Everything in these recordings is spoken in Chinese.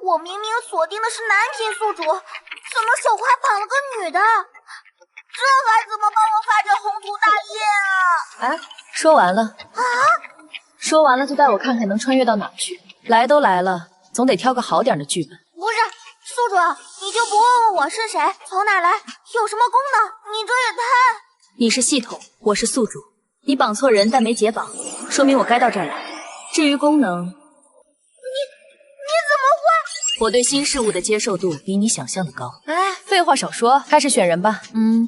我明明锁定的是男频宿主，怎么手快绑了个女的？这还怎么帮我发展宏图大业啊？哎，说完了啊？说完了就带我看看能穿越到哪去。来都来了，总得挑个好点的剧本。不是，宿主，你就不问问我是谁，从哪来，有什么功能？你这也太……你是系统，我是宿主，你绑错人但没解绑，说明我该到这儿来。至于功能，你怎么会？我对新事物的接受度比你想象的高。哎，废话少说，开始选人吧。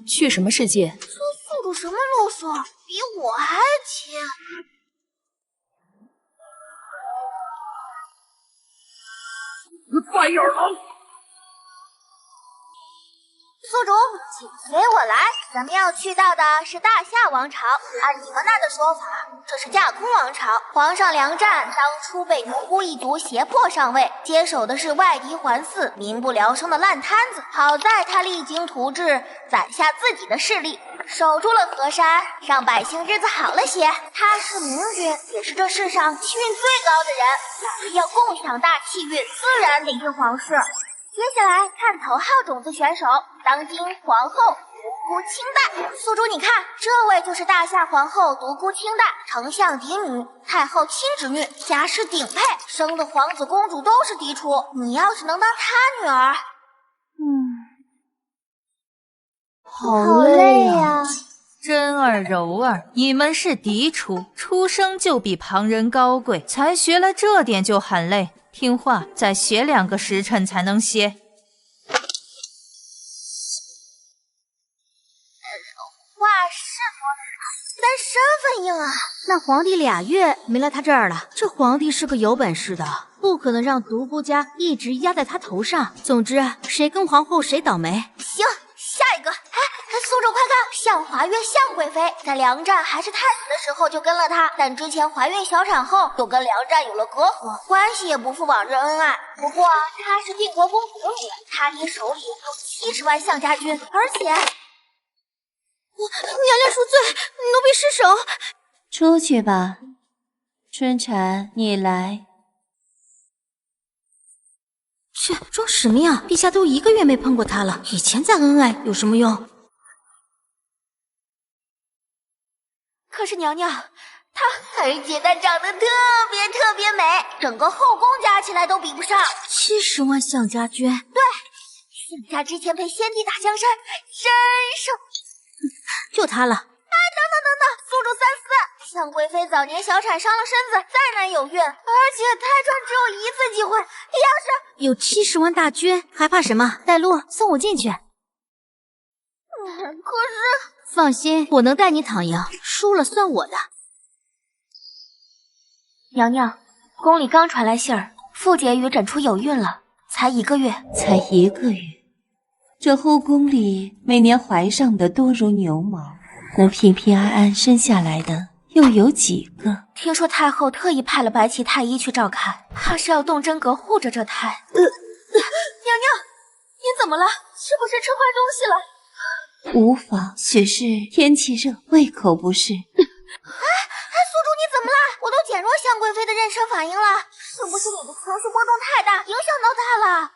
去什么世界？这宿主什么路数，比我还勤。白眼狼！宿主，请随我来，咱们要去到的是大夏王朝。按你们那的说法，这是架空王朝。皇上梁战当初被奴孤一族胁迫上位，接手的是外敌环伺、民不聊生的烂摊子。好在他励精图治，攒下自己的势力，守住了河山，让百姓日子好了些。他是明君，也是这世上气运最高的人。咱们要共享大气运，自然得听皇室。接下来看头号种子选手，当今皇后独孤清代。宿主，你看，这位就是大夏皇后独孤清代，丞相嫡女，太后亲侄女，家世顶配，生的皇子公主都是嫡出。你要是能当她女儿，好累呀。真儿柔儿，你们是嫡出，出生就比旁人高贵，才学了这点就喊累。听话，再学2个时辰才能歇。话是说，但身份硬啊。那皇帝2月没来他这儿了，这皇帝是个有本事的，不可能让独孤家一直压在他头上。总之，谁跟皇后谁倒霉。行，下一个。宿主快看，向华月向贵妃在梁战还是太子的时候就跟了他，但之前怀孕小产后又跟梁战有了隔阂，关系也不复往日恩爱。不过她是定国公主的女，他爹手里有70万向家军，而且娘娘恕罪，奴婢失手。出去吧，春蝉，你来。切，装什么呀？陛下都1个月没碰过她了，以前再恩爱有什么用？可是娘娘，而且她长得特别美，整个后宫加起来都比不上。70万向家军，对，向家之前陪先帝打江山，真是。就她了。等，宿主三思。向贵妃早年小产伤了身子，再难有孕，而且胎传只有1次机会，要是有70万大军，还怕什么？带路，送我进去。可是。放心，我能带你躺赢，输了算我的。娘娘，宫里刚传来信儿，傅婕妤诊出有孕了，才1个月。才1个月，这后宫里每年怀上的多如牛毛，能平平安安生下来的又有几个？听说太后特意派了白旗太医去照看，怕是要动真格护着这胎。娘娘，您怎么了？是不是吃坏东西了？无妨，只是天气热，胃口不适。宿主你怎么了？我都减弱向贵妃的妊娠反应了，是不是你的情绪波动太大，影响到她了？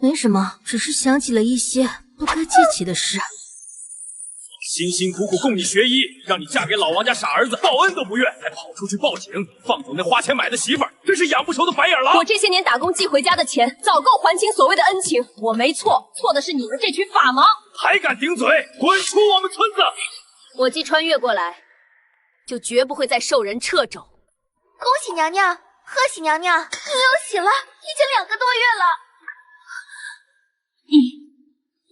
没什么，只是想起了一些不该记起的事。辛辛苦苦供你学医，让你嫁给老王家傻儿子，报恩都不愿，还跑出去报警，放走那花钱买的媳妇儿，真是养不熟的白眼狼！我这些年打工寄回家的钱，早够还清所谓的恩情，我没错，错的是你们这群法盲！还敢顶嘴，滚出我们村子！我既穿越过来，就绝不会再受人掣肘。恭喜娘娘，贺喜娘娘，你又喜了，已经2个多月了。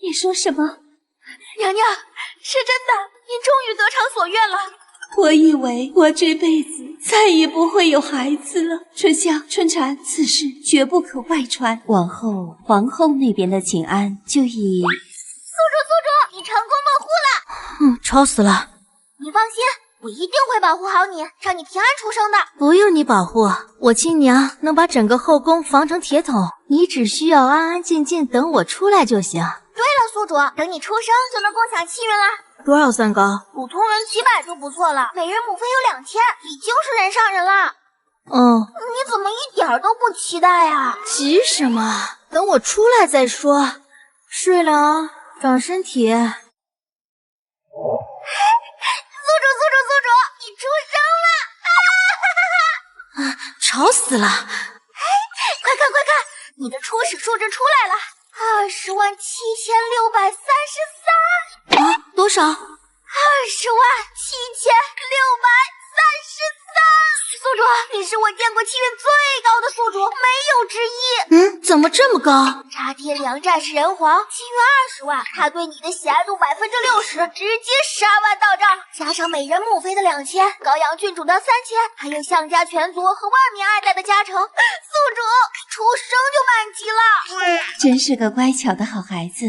你说什么？娘娘，是真的，您终于得偿所愿了。我以为我这辈子再也不会有孩子了。春香、春蝉，此事绝不可外传。往后皇后那边的请安就以……宿主，你成功保护了。吵死了！你放心，我一定会保护好你，让你平安出生的。不用你保护，我亲娘能把整个后宫防成铁桶，你只需要安安静静等我出来就行。对了，宿主，等你出生就能共享气运啦。多少算高？普通人700就不错了，每日母妃有2000，已经是人上人了。你怎么一点都不期待啊？急什么？等我出来再说。睡了啊，长身体。宿主，你出生了！吵死了！快看，你的初始数值出来了，207633。多少？207633。宿主，你是我见过气运最高的宿主，没有之一。怎么这么高？扎爹良战士人皇，气运20万，他对你的喜爱度60%，直接10万到账，加上美人母妃的2000，高阳郡主的3000，还有项家全族和万名爱戴的加成，宿主出生就满级了。真是个乖巧的好孩子。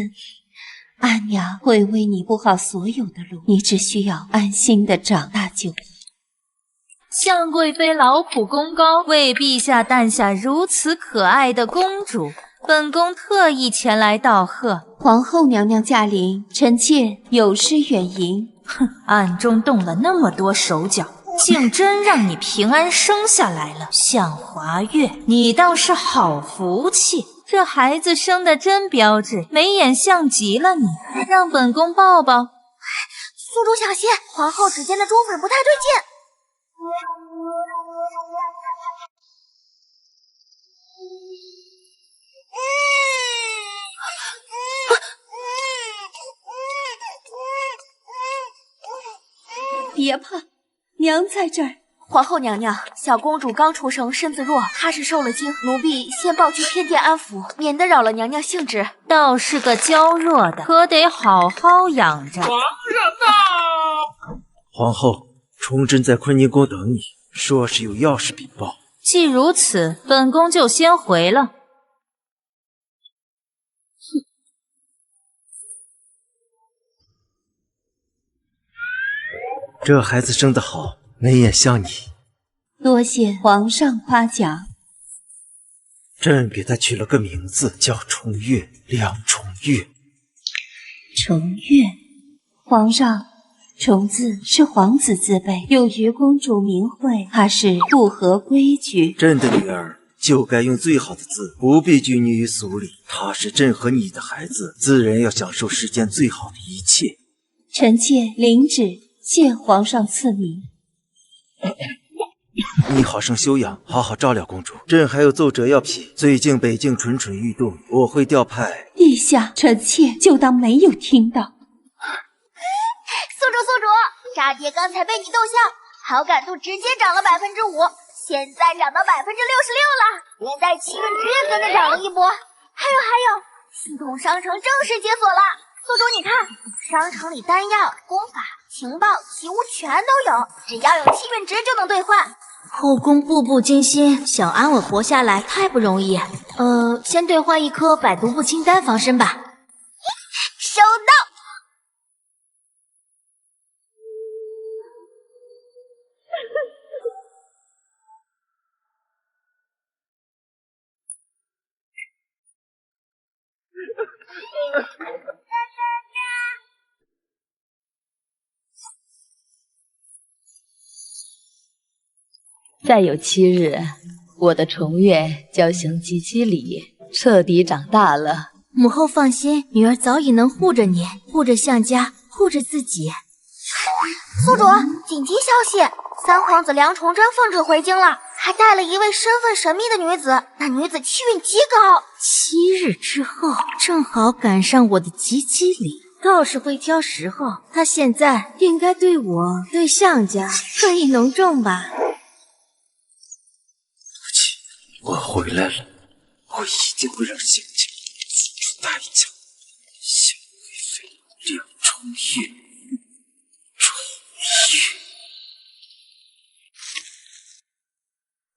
阿娘会为你铺好所有的路，你只需要安心的长大就好。向贵妃劳苦功高，为陛下诞下如此可爱的公主，本宫特意前来道贺。皇后娘娘驾临，臣妾有失远迎。暗中动了那么多手脚，竟真让你平安生下来了。向华月，你倒是好福气，这孩子生得真标致，眉眼像极了你，让本宫抱抱。宿主小心，皇后指尖的珠粉不太对劲。别怕，娘在这儿。皇后娘娘，小公主刚出生，身子弱，怕是受了惊，奴婢先抱去偏殿安抚，免得扰了娘娘兴致。倒是个娇弱的，可得好好养着。皇上到！皇后，崇祯在坤宁宫等你，说是有要事禀报。既如此，本宫就先回了。这孩子生得好，眉眼像你。多谢皇上夸奖。朕给他取了个名字，叫重月，梁重月。重月，皇上，重字是皇子字辈，有于公主名讳，怕是不合规矩。朕的女儿就该用最好的字，不必拘泥于俗礼。他是朕和你的孩子，自然要享受世间最好的一切。臣妾领旨，谢皇上赐名。你好生休养，好好照料公主。朕还有奏折要批。最近北境蠢蠢欲动，我会调派。陛下，臣妾就当没有听到。宿主，渣爹刚才被你逗笑，好感度直接涨了5%，现在涨到66%了，连带气运值也跟着涨了一波。还有，系统商城正式解锁了。宿主你看，商城里丹药、功法、情报、奇物全都有，只要有气运值就能兑换。后宫步步惊心，想安稳活下来太不容易。先兑换1颗百毒不侵丹防身吧。收到。再有7日，我的重月就要行及笄礼，彻底长大了。母后放心，女儿早已能护着你，护着项家，护着自己。宿主，紧急消息，三皇子梁崇祯奉旨回京了，还带了一位身份神秘的女子，那女子气运极高。7日之后，正好赶上我的及笄礼，倒是会挑时候。她现在应该对我、对项家恨意浓重吧？我回来了，我一定会让项家付出代价。向贵妃，梁重月，重月。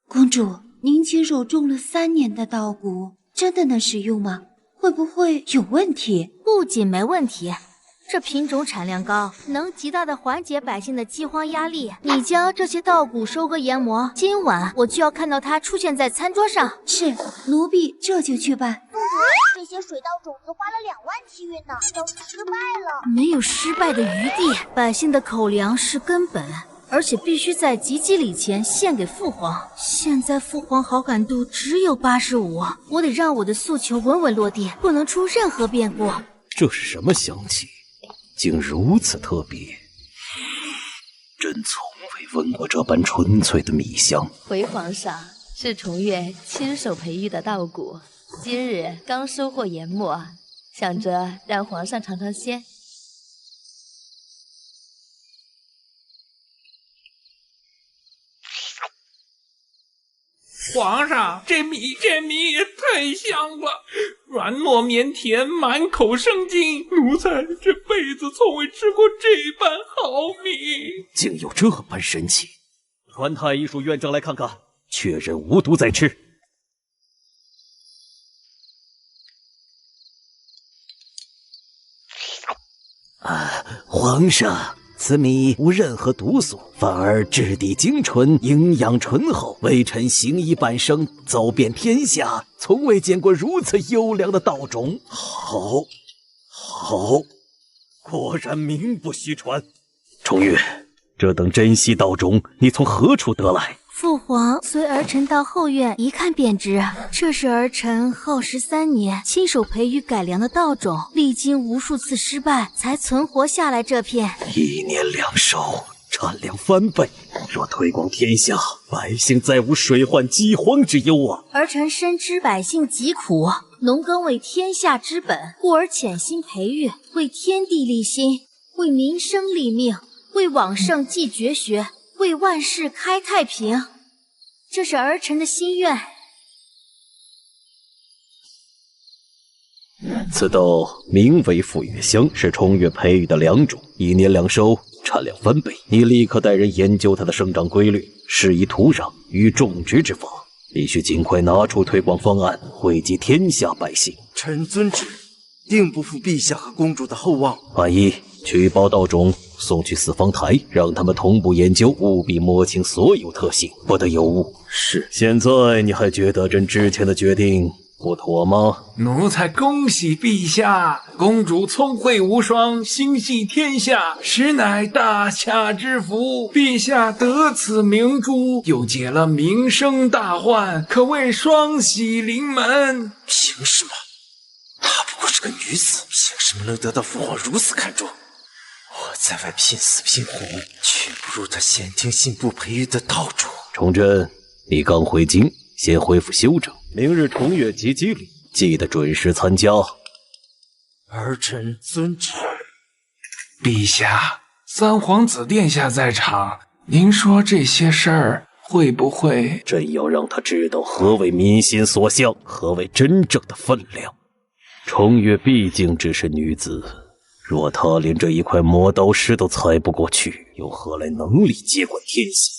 公主，您亲手种了3年的稻谷，真的能食用吗？会不会有问题？不仅没问题，这品种产量高，能极大的缓解百姓的饥荒压力。你将这些稻谷收割研磨，今晚我就要看到它出现在餐桌上。是，奴婢这就去办。这些水稻种子花了2万气运呢，要是失败了，没有失败的余地。百姓的口粮是根本，而且必须在及笄礼前献给父皇。现在父皇好感度只有85，我得让我的诉求稳稳落地，不能出任何变故。这是什么香气，竟如此特别？朕从未闻过这般纯粹的米香。回皇上，是重月亲手培育的稻谷，今日刚收获研末，想着让皇上尝尝鲜。皇上，这米也太香了，软糯绵甜，满口生津。奴才这辈子从未吃过这般好米，竟有这般神奇！传太医署院长来看看，确认无毒再吃。皇上，此米无任何毒素，反而质地精纯，营养醇厚。微臣行医半生，走遍天下，从未见过如此优良的稻种。好，果然名不虚传。重月，这等珍稀稻种，你从何处得来？父皇随儿臣到后院一看便知，这是儿臣耗时3年亲手培育改良的稻种，历经无数次失败才存活下来这片。1年2收，产量翻倍。若推广天下，百姓再无水患饥荒之忧啊！儿臣深知百姓疾苦，农耕为天下之本，故而潜心培育，为天地立心，为民生立命，为往圣继绝学，为万世开太平。这是儿臣的心愿。此豆名为富月香，是重月培育的良种，1年2收，产量翻倍。你立刻带人研究它的生长规律，适宜土壤与种植之法，必须尽快拿出推广方案，惠及天下百姓。臣遵旨，定不负陛下和公主的厚望。阿姨，取包稻种送去四方台，让他们同步研究，务必摸清所有特性，不得有误。是。现在你还觉得朕之前的决定不妥吗？奴才恭喜陛下，公主聪慧无双，心系天下，实乃大夏之福。陛下得此明珠，又解了民生大患，可谓双喜临门。凭什么？她不过是个女子，凭什么能得到父皇如此看重？我在外拼死拼活，却不如她先听信部培育的稻种。崇祯，你刚回京，先恢复休整。明日重月及笄礼，记得准时参加。儿臣遵旨。陛下，三皇子殿下在场，您说这些事儿会不会？朕要让他知道何为民心所向，何为真正的分量。重月毕竟只是女子，若她连这一块磨刀石都踩不过去，又何来能力接管天下？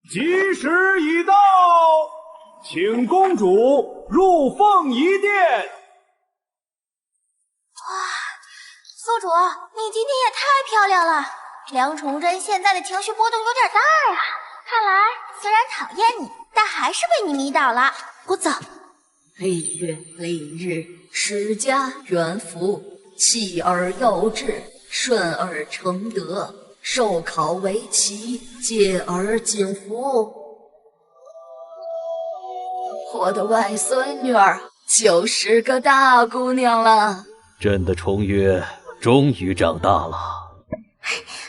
吉时已到，请公主入凤仪殿。哇，宿主，你今天也太漂亮了！梁崇祯现在的情绪波动有点大呀，看来虽然讨厌你，但还是被你迷倒了。我走。历月历日，施家元福，弃而有志，顺而成德，受考为奇，戒而敬福。我的外孙女儿就是个大姑娘了。朕的重月终于长大了。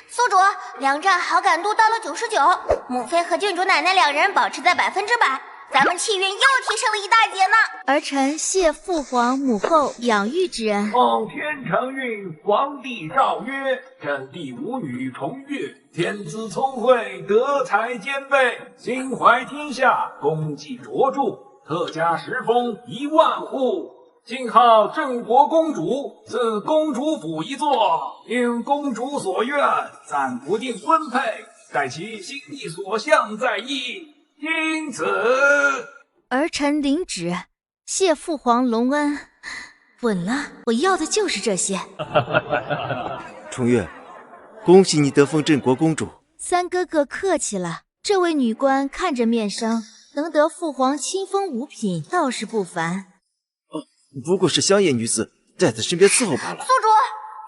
宿主，梁战好感度到了99，母妃和郡主奶奶2人保持在100%，咱们气运又提升了一大截呢。儿臣谢父皇母后养育之恩。奉天承运，皇帝诏曰：朕第5女重月，天资聪慧，德才兼备，心怀天下，功绩卓著，特加食封10000户。今号镇国公主，赐公主府一座，应公主所愿，暂不定婚配，待其心意所向再议。因此，儿臣领旨，谢父皇隆恩。稳了，我要的就是这些。重月，恭喜你得封镇国公主。三哥哥客气了，这位女官看着面生，能得父皇亲封5品，倒是不凡。不过是乡野女子，在他身边伺候罢了。宿主，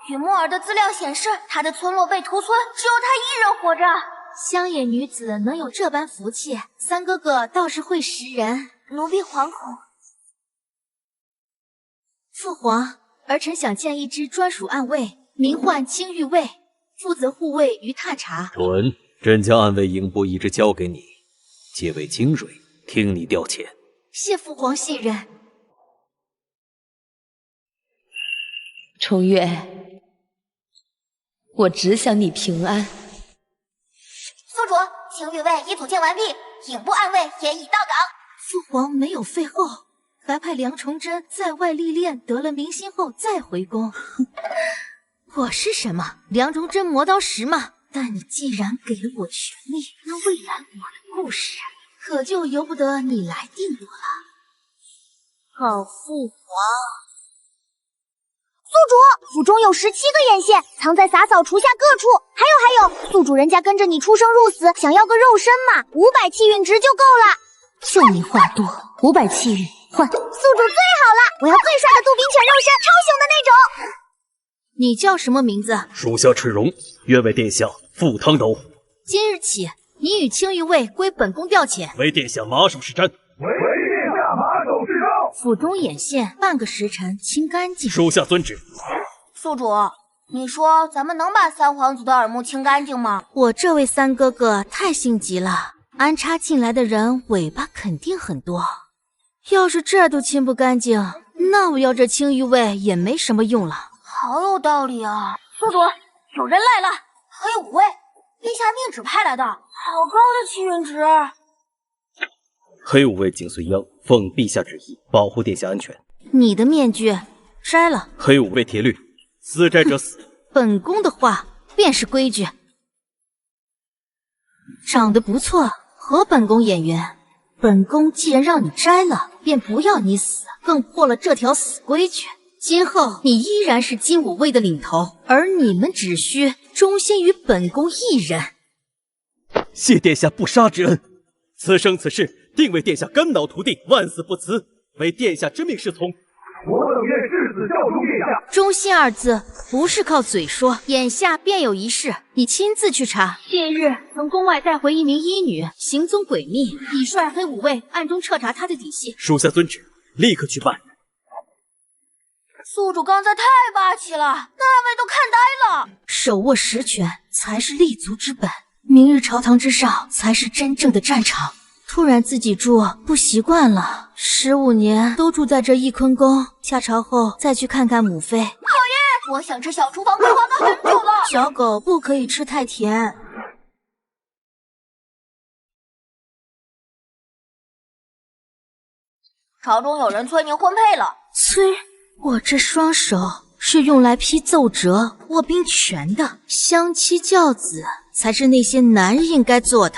据莫尔的资料显示，他的村落被屠村，只有他一人活着。乡野女子能有这般福气，三哥哥倒是会识人。奴婢惶恐。父皇，儿臣想建一支专属暗卫，名唤青玉卫，负责护卫与探查。准，朕将暗卫营部一直交给你，戒备精锐，听你调遣。谢父皇信任。重月，我只想你平安。宿主，青玉卫已组建完毕，营部暗卫也已到岗。父皇没有废后，还派梁崇祯在外历练，得了民心后再回宫。我是什么？梁崇祯磨刀石吗？但你既然给了我权力，那未来我的故事可就由不得你来定夺了。好父皇。宿主，府中有17个眼线，藏在洒扫厨下各处。还有，宿主人家跟着你出生入死，想要个肉身嘛，500气运值就够了。就你话多，500气运换。宿主最好了，我要最帅的杜宾犬肉身，超雄的那种。你叫什么名字？属下赤荣，愿为殿下赴汤斗。今日起，你与青玉卫归本宫调遣，为殿下马首是瞻。府中眼线半个时辰清干净。属下遵旨。宿主，你说咱们能把三皇子的耳目清干净吗？我这位三哥哥太心急了，安插进来的人尾巴肯定很多。要是这都清不干净，那我要这青玉卫也没什么用了。好有道理啊！宿主，有人来了，还有5位，陛下命旨派来的，好高的气运值。黑五卫紧随央，奉陛下旨意，保护殿下安全。你的面具摘了。黑五卫铁律，私摘者死。本宫的话便是规矩。长得不错，和本宫眼缘。本宫既然让你摘了，便不要你死，更破了这条死规矩。今后你依然是金武卫的领头，而你们只需忠心于本宫一人。谢殿下不杀之恩，此生此世定为殿下肝脑涂地，万死不辞，为殿下真命是从。我等愿誓死效忠殿下。忠心二字不是靠嘴说，眼下便有一事，你亲自去查。近日从宫外带回一名医女，行踪诡秘，已率黑五卫暗中彻查她的底细。属下遵旨，立刻去办。宿主刚才太霸气了，那二位都看呆了。手握实权才是立足之本，明日朝堂之上才是真正的战场。突然自己住不习惯了，15年都住在这翊坤宫，下朝后再去看看母妃。讨厌，我想吃小厨房规划了很久了。小狗不可以吃太甜。朝中有人催您婚配了。催？我这双手是用来批奏折、握兵权的，相妻教子才是那些男人应该做的。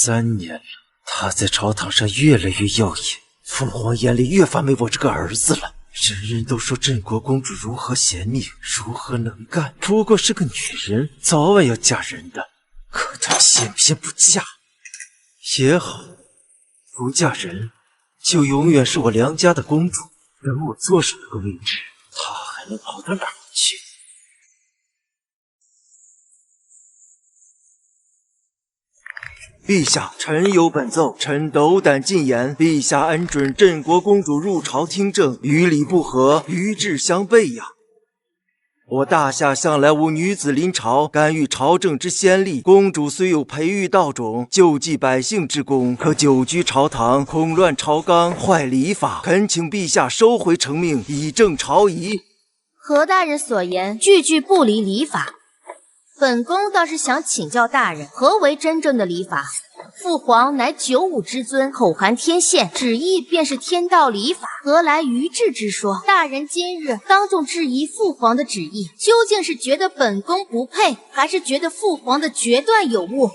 3年了，他在朝堂上越来越耀眼，父皇眼里越发没我这个儿子了。人人都说镇国公主如何贤明，如何能干，不过是个女人，早晚要嫁人的。可她偏偏不嫁。也好，不嫁人，就永远是我梁家的公主。等我坐上那个位置，她还能跑到哪儿去？陛下，臣有本奏，臣斗胆进言。陛下恩准镇国公主入朝听政，于理不合，与制相悖呀。我大夏向来无女子临朝，干预朝政之先例。公主虽有培育道种、救济百姓之功，可久居朝堂，恐乱朝纲，坏礼法。恳请陛下收回成命，以正朝仪。何大人所言，句句不离礼法。本宫倒是想请教大人，何为真正的礼法？父皇乃九五之尊，口含天宪，旨意便是天道礼法，何来愚智之说？大人今日当众质疑父皇的旨意，究竟是觉得本宫不配，还是觉得父皇的决断有误？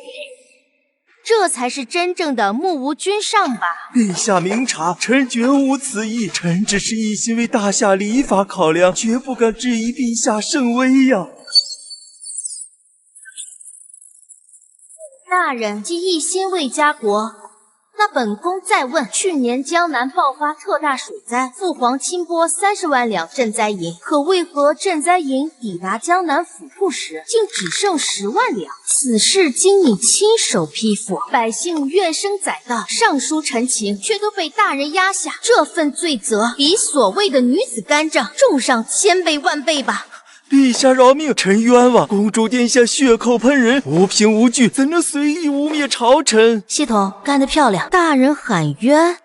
这才是真正的目无君上吧。陛下明察，臣绝无此意，臣只是一心为大夏礼法考量，绝不敢质疑陛下圣威呀。大人既一心为家国，那本宫再问，去年江南爆发特大水灾，父皇亲拨30万两赈灾银，可为何赈灾银抵达江南府库时，竟只剩10万两？此事经你亲手批复，百姓怨声载道，上书陈情，却都被大人压下，这份罪责比所谓的女子干政重上1000倍万倍吧。陛下饶命，臣冤枉！公主殿下血口喷人，无凭无据，怎能随意污蔑朝臣？系统干得漂亮，大人喊冤。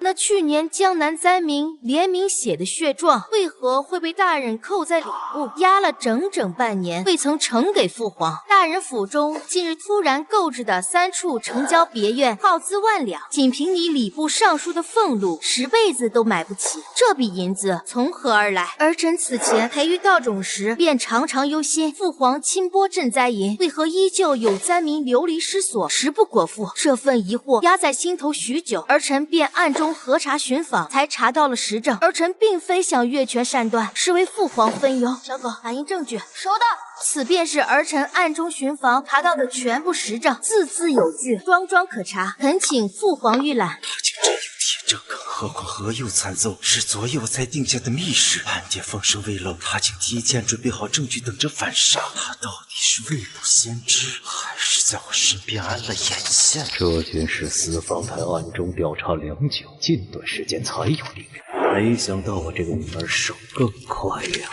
那去年江南灾民联名写的血状，为何会被大人扣在礼部，压了整整半年，未曾呈给父皇？大人府中近日突然购置的3处城郊别院，耗资万两，仅凭你礼部尚书的俸禄，10辈子都买不起。这笔银子从何而来？儿臣此前培育稻种时，便常常忧心父皇亲拨赈灾银，为何依旧有灾民流离失所，食不果腹？这份疑惑压在心头许久，儿臣便暗中核查寻访，才查到了实证。儿臣并非想越权擅断，是为父皇分忧。小狗，打印证据。收到。此便是儿臣暗中寻访查到的全部实证，字字有据，桩桩可查，恳请父皇预览。他竟真有铁证，更何况何有参奏是左右才定下的密事，案件风声未露，他竟提前准备好证据等着反杀。他到底是未卜先知，还是在我身边安了眼线？这件事司法台暗中调查良久，近段时间才有定论，没想到我这个女儿手更快呀！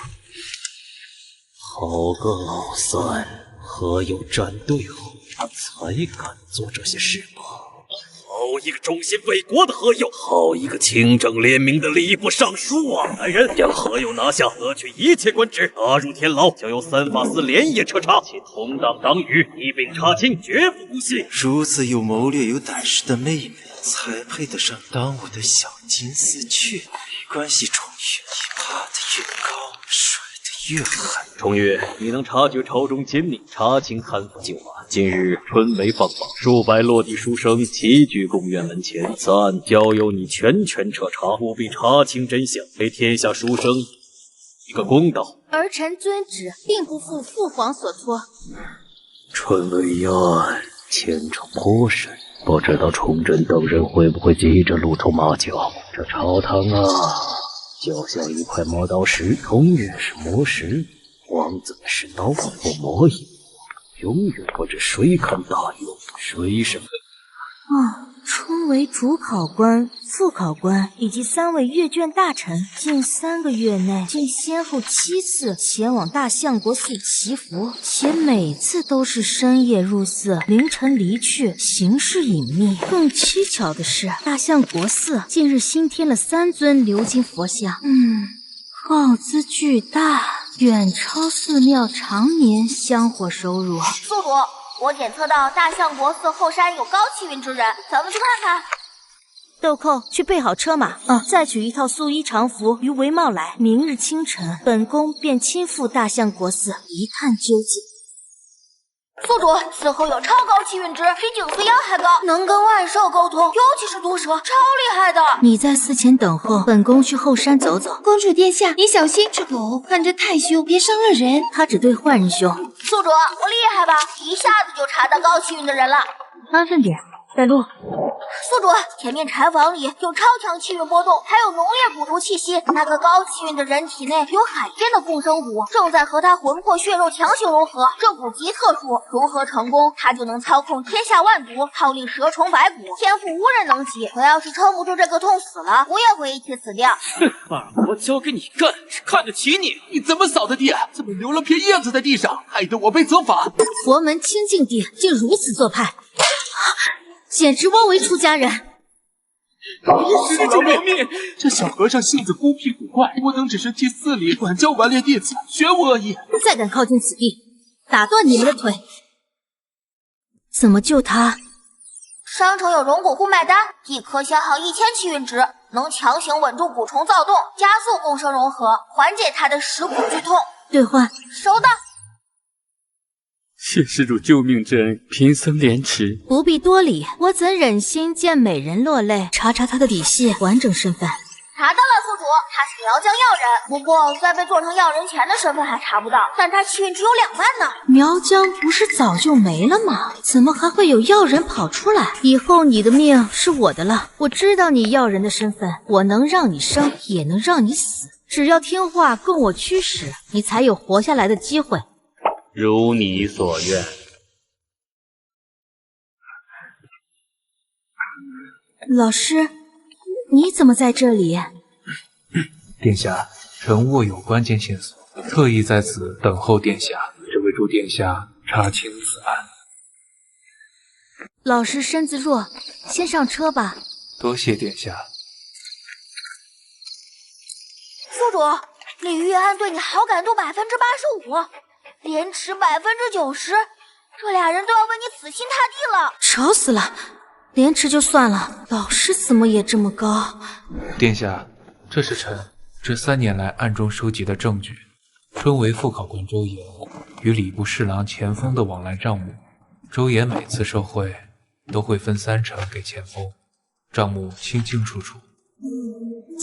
好个老三，何有站队后才敢做这些事吗？好一个忠心为国的何佑，好一个清正廉明的礼部尚书啊！来人，将何佑拿下，革去一切官职，打入天牢，交由3法司连夜彻查，且同党党羽一并查清，绝不姑息。如此有谋略、有胆识的妹妹，才配得上当我的小金丝雀。没关系，重月，你爬得越高，摔得越狠。重月，你能察觉朝中奸佞，查清贪腐旧案。今日春闱放榜，数百落地书生齐聚宫院门前，此案交由你全权彻查，务必查清真相，给天下书生一个公道。儿臣遵旨，并不负父皇所托。春闱一案牵扯颇深，不知道崇祯等人会不会急着露出马脚。这朝堂啊，就像一块磨刀石，永远是磨石；王子们是刀，不磨一磨，永远不知谁堪大用，谁是春闱主考官、副考官以及3位阅卷大臣，近3个月内竟先后7次前往大相国寺祈福，且每次都是深夜入寺，凌晨离去，行事隐秘。更蹊跷的是，大相国寺近日新添了3尊鎏金佛像，耗资巨大，远超寺庙常年香火收入。宿主，我检测到大相国寺后山有高气运之人，咱们去看看。豆蔻，去备好车马，再取一套素衣常服于帷帽来。明日清晨，本宫便亲赴大相国寺一探究竟。宿主，此后有超高气运值，比景思妖还高，能跟万兽沟通，尤其是毒蛇，超厉害的。你在寺前等候，本宫去后山走走。公主殿下，你小心，这狗看着太凶，别伤了人。他只对坏人凶。宿主，我厉害吧？一下子就查到高气运的人了。安分点，带路。宿主，前面柴房里有超强气运波动，还有浓烈蛊毒气息。那个高气运的人体内有海鲜的共生蛊，正在和他魂魄血肉强行融合。这蛊极特殊，融合成功，他就能操控天下万毒，号令蛇虫百蛊，天赋无人能及。我要是撑不住这个痛死了，我也会一起死掉。二国交给你干，是看得起你。你怎么扫的地？怎么留了片叶子在地上，害得我被责罚？佛门清净地竟如此做派，简直妄为出家人！施主饶命！这小和尚性子孤僻古怪，我等只是替寺里管教顽劣弟子，学无恶意。再敢靠近此地，打断你们的腿！怎么救他？商城有龙骨护脉丹，一颗消耗1000气运值，能强行稳住蛊虫躁动，加速共生融合，缓解他的食蛊剧痛。兑换。收到。谢施主救命之恩，贫僧廉耻。不必多礼，我怎忍心见美人落泪？查查她的底细，完整身份。查到了，宿主，他是苗疆药人，不过在被做成药人前的身份还查不到，但他气运只有2万呢。苗疆不是早就没了吗？怎么还会有药人跑出来？以后你的命是我的了，我知道你药人的身份，我能让你生，也能让你死，只要听话，供我驱使，你才有活下来的机会。如你所愿。老师，你怎么在这里？殿下，臣握有关键线索，特意在此等候殿下，只为助殿下查清此案。老师身子弱，先上车吧。多谢殿下。宿主，李玉安对你好感度85%，莲池90%，这俩人都要为你死心塌地了。吵死了！莲池就算了，老师怎么也这么高？殿下，这是臣这3年来暗中收集的证据。春闱副考官周岩与礼部侍郎钱锋的往来账目，周岩每次受贿都会分3成给钱锋，账目清清楚楚。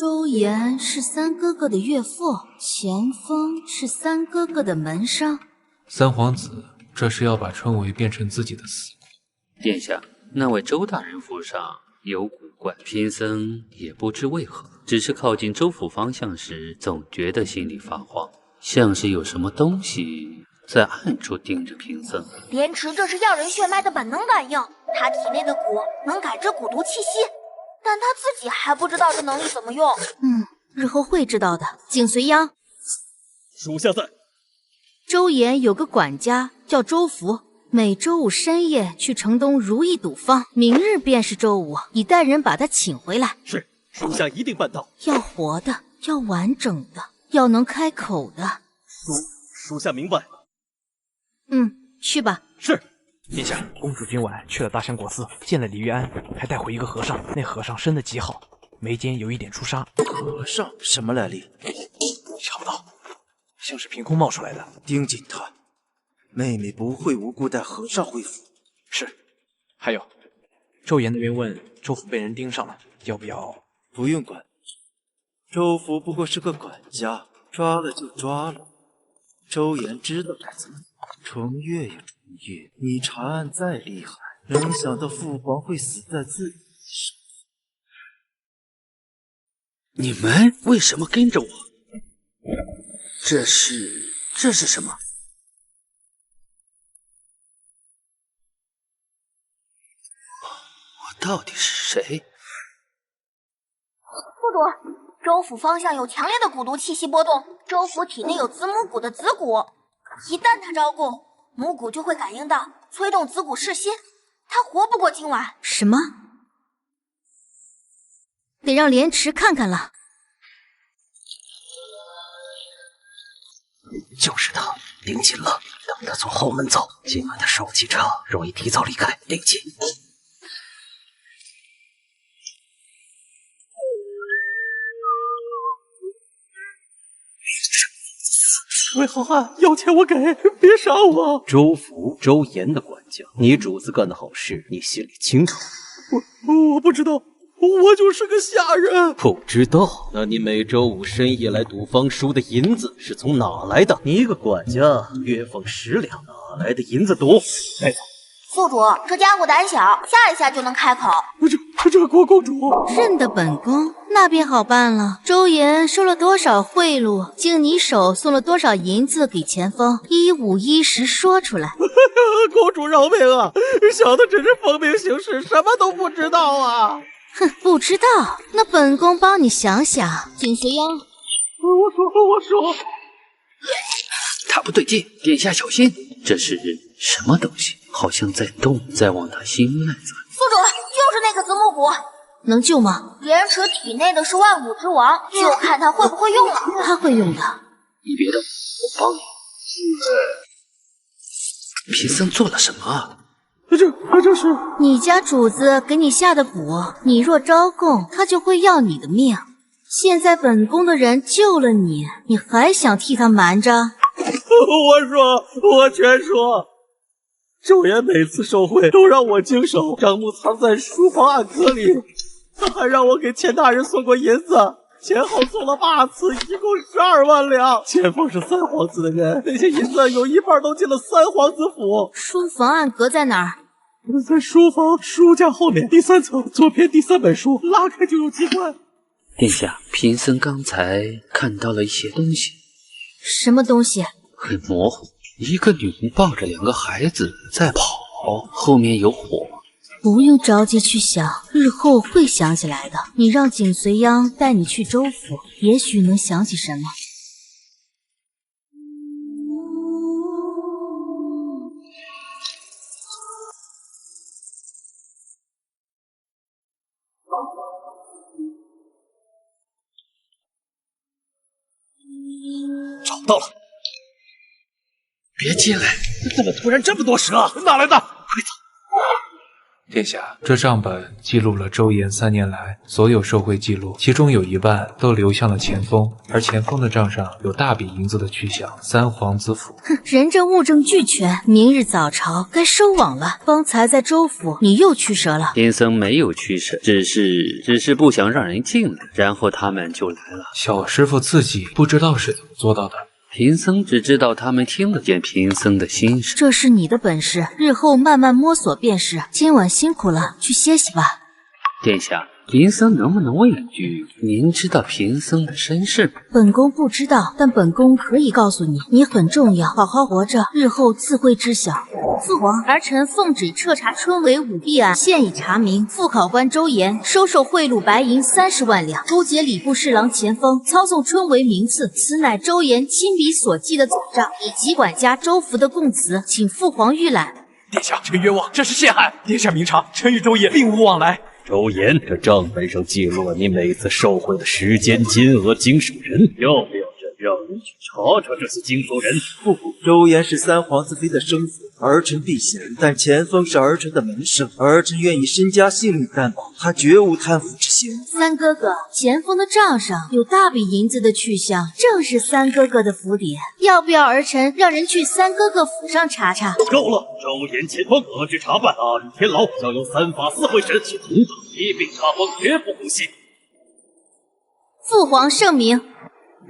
周岩是三哥哥的岳父，钱锋是三哥哥的门生。三皇子这是要把春闱变成自己的死。殿下，那位周大人府上有古怪，贫僧也不知为何，只是靠近州府方向时，总觉得心里发慌，像是有什么东西在暗处盯着贫僧。莲池这是药人血脉的本能感应，他体内的蛊能感知蛊毒气息，但他自己还不知道这能力怎么用。日后会知道的。景随央，属下在。周岩有个管家叫周福，每周五深夜去城东如意赌坊，明日便是周五，你带人把他请回来。是，属下一定办到。要活的，要完整的，要能开口的。属下明白。去吧。是。殿下，公主今晚去了大香果寺，见了李玉安，还带回一个和尚。那和尚生得极好，眉间有一点出沙。和尚什么来历？瞧不到，像是凭空冒出来的。盯紧他，妹妹不会无故带和尚回府。是。还有，周岩那边问周府被人盯上了，要不要？不用管，周府不过是个管家，抓了就抓了。周岩知道该怎么。重月呀重月，你查案再厉害，能想到父皇会死在自己手上？你们为什么跟着我？这是什么？我到底是谁？宿主，州府方向有强烈的蛊毒气息波动，州府体内有子母蛊的子蛊，一旦他招供，母蛊就会感应到，催动子蛊噬心，他活不过今晚。什么？得让莲池看看了。就是他，盯紧了，等他从后门走。今晚他手气差，容易提早离开，盯紧。魏好汉，要钱我给，别杀我！周福，周岩的管家，你主子干的好事，你心里清楚。我不知道，我就是个下人。不知道？那你每周五深夜来赌坊输的银子是从哪来的？你一个管家，月俸10两，哪来的银子赌？妹子，宿主，这家伙胆小，吓一下就能开口。这国公主认得本宫，那便好办了。周岩收了多少贿赂，经你手送了多少银子给钱锋，1、5、1、10说出来。公主饶命啊！小的只是奉命行事，什么都不知道啊！哼，不知道？那本宫帮你想想。景随央，我说，他不对劲，殿下小心，这是什么东西？好像在动，在往他心脉走。宿主，就是那个子母蛊，能救吗？莲池体内的是万蛊之王，就看他会不会用了。他会用的。你别动，我帮你。贫僧做了什么？这是你家主子给你下的蛊，你若招供，他就会要你的命。现在本宫的人救了你，你还想替他瞒着？我全说。周岩每次受贿都让我经手，账目藏在书房暗格里，他还让我给钱大人送过银子，前后送了8次，一共12万两。前锋是三皇子的人，那些银子有一半都进了三皇子府。书房暗格在哪儿？在书房书架后面第3层左边第3本书，拉开就有机关。殿下，贫僧刚才看到了一些东西。什么东西？很模糊，一个女人抱着2个孩子在跑，后面有火。不用着急去想，日后会想起来的。你让景随央带你去州府，也许能想起什么。找到了！别进来！怎么突然这么多蛇？哪来的？快走！殿下，这账本记录了周延3年来所有受贿记录，其中有一半都流向了钱锋，而钱锋的账上有大笔银子的去向三皇子府。哼，人证物证俱全，明日早朝该收网了。方才在州府，你又驱蛇了？贫僧没有驱蛇，只是不想让人进来，然后他们就来了。小师傅自己不知道是怎么做到的。贫僧只知道他们听得见贫僧的心事，这是你的本事，日后慢慢摸索便是。今晚辛苦了，去歇息吧。殿下，贫僧能不能问一句，您知道贫僧的身世吗？本宫不知道，但本宫可以告诉你，你很重要，好好活着，日后自会知晓。父皇，儿臣奉旨彻查春闱舞弊案，现已查明，副考官周延收受贿赂白银30万两，勾结礼部侍郎钱锋，操纵春闱名次，此乃周延亲笔所记的总账，以及管家周福的供词，请父皇预览。殿下，臣冤枉，这是陷害。殿下明察，臣与周延并无往来。周延，这账本上记录了你每次受贿的时间、金额、经手人，要不要让人去查查这些经手人？不，周延是三皇子妃的生子，儿臣避嫌，但钱锋是儿臣的门生，儿臣愿以身家性命担保，他绝无贪腐之嫌。三哥哥，钱锋的账上有大笔银子的去向，正是三哥哥的府邸，要不要儿臣让人去三哥哥府上查查？够了，周延、钱锋各据查办，大狱天牢，交由3法司会审，且同等一并查封，绝不姑息。父皇圣明。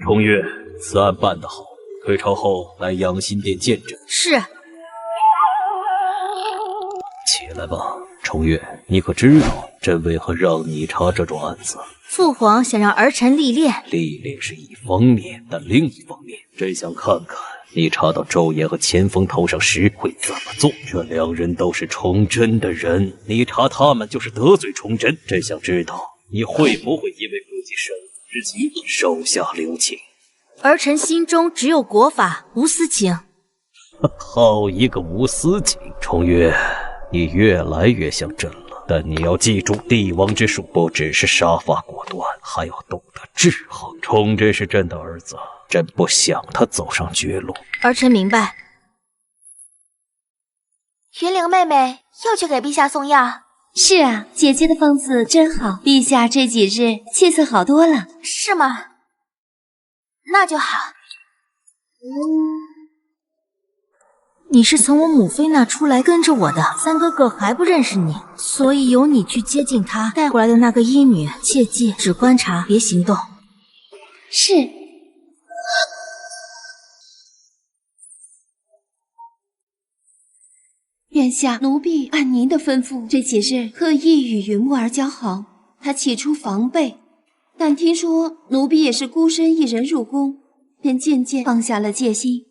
重月，此案办得好，退朝后来养心殿见朕。是。起来吧，重月，你可知道朕为何让你查这种案子？父皇想让儿臣历练，历练是一方面，但另一方面，朕想看看你查到周延和钱锋头上时会怎么做。这2人都是崇祯的人，你查他们就是得罪崇祯。朕想知道你会不会因为顾及生死之急手下留情。儿臣心中只有国法，无私情。好一个无私情！重月，你越来越像朕了，但你要记住，帝王之术不只是杀伐果断，还要懂得制衡。崇祯是朕的儿子，朕不想他走上绝路。儿臣明白。云玲妹妹又去给陛下送药。是啊，姐姐的方子真好，陛下这几日气色好多了。是吗？那就好。你是从我母妃那出来跟着我的，三哥哥还不认识你，所以由你去接近他带回来的那个医女，切记只观察，别行动。是。殿下，奴婢按您的吩咐，这几日特意与云木儿交好。她起初防备，但听说奴婢也是孤身一人入宫，便渐渐放下了戒心。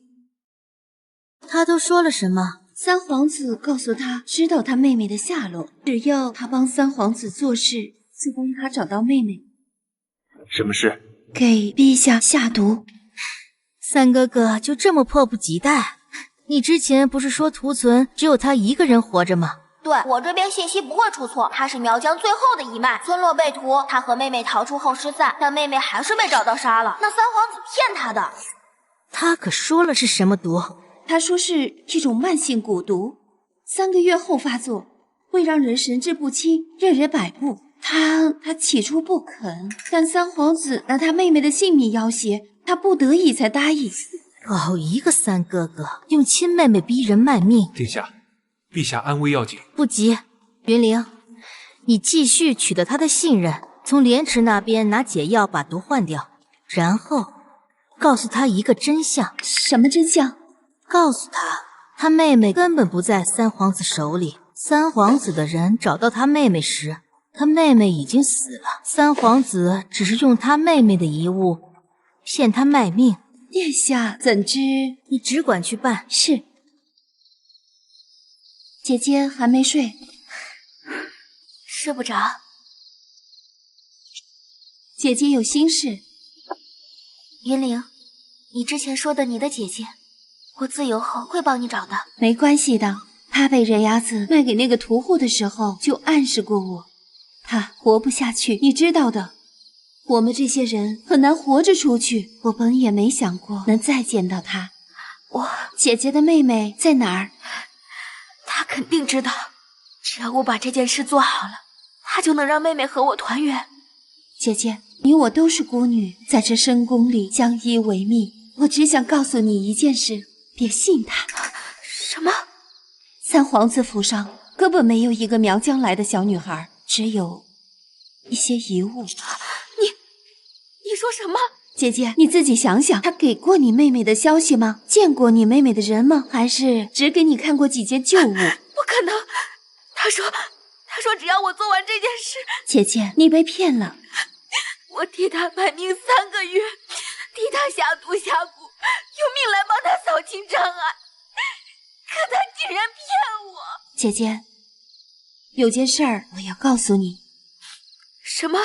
他都说了什么？三皇子告诉他，知道他妹妹的下落，只要他帮三皇子做事，就帮他找到妹妹。什么事？给陛下下毒。三哥哥就这么迫不及待？你之前不是说屠存只有他一个人活着吗？对，我这边信息不会出错，他是苗疆最后的一脉，村落被屠，他和妹妹逃出后失散，但妹妹还是被找到杀了。那三皇子骗他的。他可说了是什么毒？他说是一种慢性蛊毒，3个月后发作，会让人神志不清，任人摆布。他起初不肯，但三皇子拿他妹妹的性命要挟，他不得已才答应。好一个三哥哥，用亲妹妹逼人卖命。殿下，陛下安危要紧。不急，云玲，你继续取得他的信任，从莲池那边拿解药把毒换掉，然后告诉他一个真相。什么真相？告诉他，他妹妹根本不在三皇子手里。三皇子的人找到他妹妹时，他妹妹已经死了。三皇子只是用他妹妹的遗物骗他卖命。殿下怎知？你只管去办。是。姐姐还没睡。睡不着。姐姐有心事。云灵，你之前说的你的姐姐，我自由后会帮你找的。没关系的，她被人牙子卖给那个屠户的时候就暗示过我，她活不下去，你知道的。我们这些人很难活着出去，我本也没想过能再见到她。姐姐的妹妹在哪儿？她肯定知道，只要我把这件事做好了，她就能让妹妹和我团圆。姐姐，你我都是孤女，在这深宫里相依为命。我只想告诉你一件事，别信他。什么？三皇子府上根本没有一个苗疆来的小女孩，只有一些遗物。你说什么？姐姐，你自己想想，他给过你妹妹的消息吗？见过你妹妹的人吗？还是只给你看过几件旧物？不可能！他说只要我做完这件事……姐姐，你被骗了。我替他卖命3个月，替他下毒下蛊，用命来帮他扫清障碍，可他竟然骗我！姐姐，有件事儿我要告诉你。什么？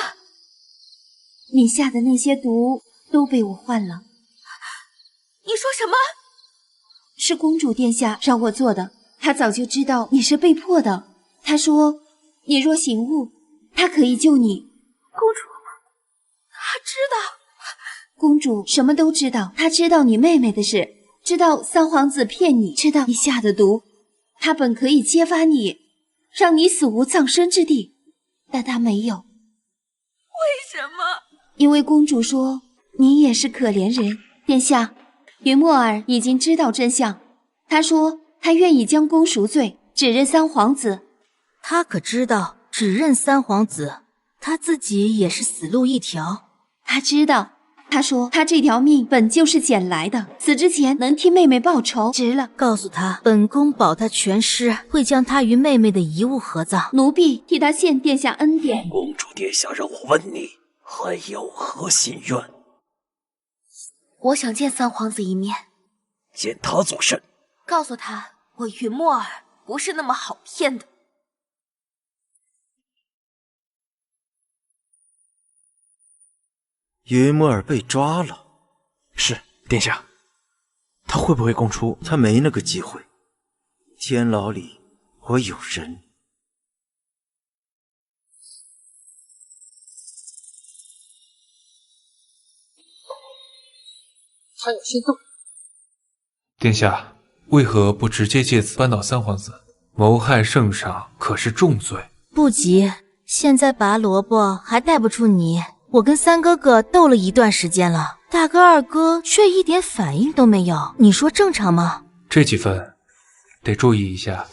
你下的那些毒都被我换了。你说什么？是公主殿下让我做的，她早就知道你是被迫的。她说，你若醒悟，她可以救你。公主，她知道？公主什么都知道，她知道你妹妹的事，知道三皇子骗你，知道你下的毒。她本可以揭发你，让你死无葬身之地，但她没有。为什么？因为公主说你也是可怜人。殿下，云墨儿已经知道真相，她说她愿意将功赎罪，只认三皇子。她可知道只认三皇子，她自己也是死路一条。她知道，她说她这条命本就是捡来的，死之前能替妹妹报仇，值了。告诉她，本宫保她全尸，会将她与妹妹的遗物合葬。奴婢替她献殿下恩典。公主殿下让我问你，还有何心愿？我想见三皇子一面。见他做甚？告诉他，我云墨儿不是那么好骗的。云墨儿被抓了。是，殿下。他会不会供出？他没那个机会。天牢里我有人。他有心动。殿下，为何不直接借此扳倒三皇子？谋害圣上可是重罪。不急，现在拔萝卜还带不出泥。我跟三哥哥斗了一段时间了，大哥二哥却一点反应都没有，你说正常吗？这几分得注意一下。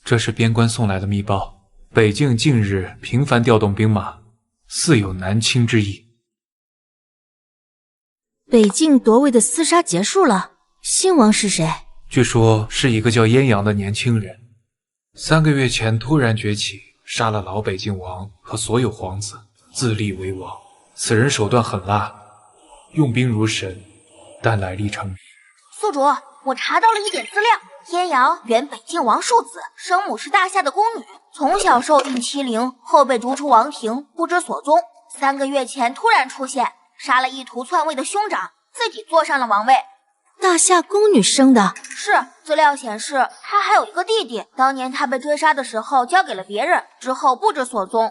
这是边关送来的密报，北境近日频繁调动兵马，似有南侵之意。北境夺位的厮杀结束了，新王是谁？据说是一个叫燕阳的年轻人，3个月前突然崛起，杀了老北境王和所有皇子，自立为王。此人手段狠辣，用兵如神，但来历成谜。宿主，我查到了一点资料。燕阳原北境王庶子，生母是大夏的宫女，从小受尽欺凌，后被逐出王庭，不知所踪。3个月前突然出现，杀了意图篡位的兄长，自己坐上了王位。大夏宫女生的？是，资料显示他还有一个弟弟，当年他被追杀的时候交给了别人，之后不知所踪。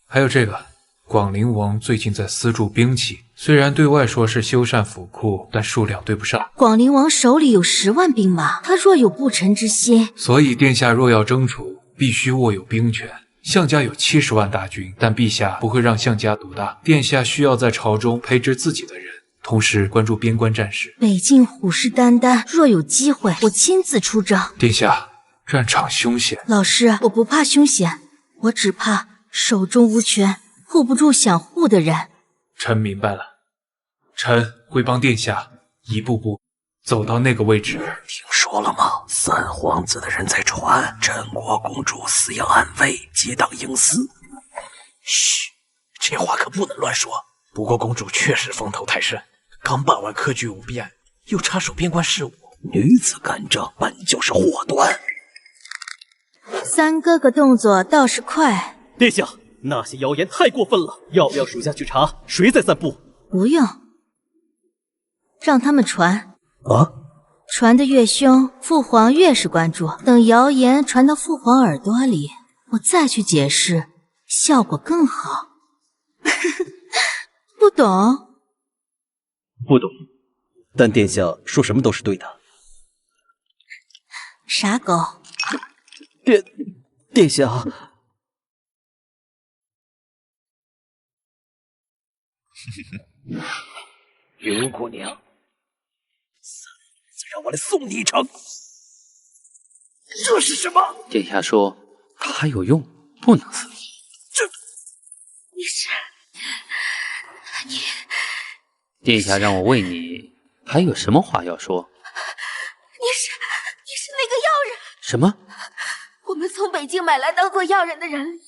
还有这个广陵王最近在私铸兵器，虽然对外说是修缮府库，但数量对不上。广陵王手里有10万兵马，他若有不臣之心，所以殿下若要征除，必须握有兵权。项家有70万大军，但陛下不会让项家独大，殿下需要在朝中配置自己的人，同时关注边关战事。北境虎视眈眈，若有机会，我亲自出征。殿下，战场凶险。老师，我不怕凶险，我只怕手中无权，护不住想护的人。臣明白了，臣会帮殿下一步步走到那个位置。听说了吗？三皇子的人在传，镇国公主死要暗卫，结党营私。嘘，这话可不能乱说。不过公主确实风头太盛，刚办完科举舞弊案，又插手边关事务。女子干政本就是祸端。三哥哥动作倒是快。殿下，那些谣言太过分了，要不要属下去查谁在散布？不用，让他们传。啊？传得越凶，父皇越是关注。等谣言传到父皇耳朵里，我再去解释，效果更好。不懂？不懂。但殿下说什么都是对的。傻狗。殿下。云姑娘，让我来送你一程。这是什么？殿下说他有用，不能死。你是你？殿下让我喂你，还有什么话要说？你是那个药人？什么？我们从北京买来当做药人的人里，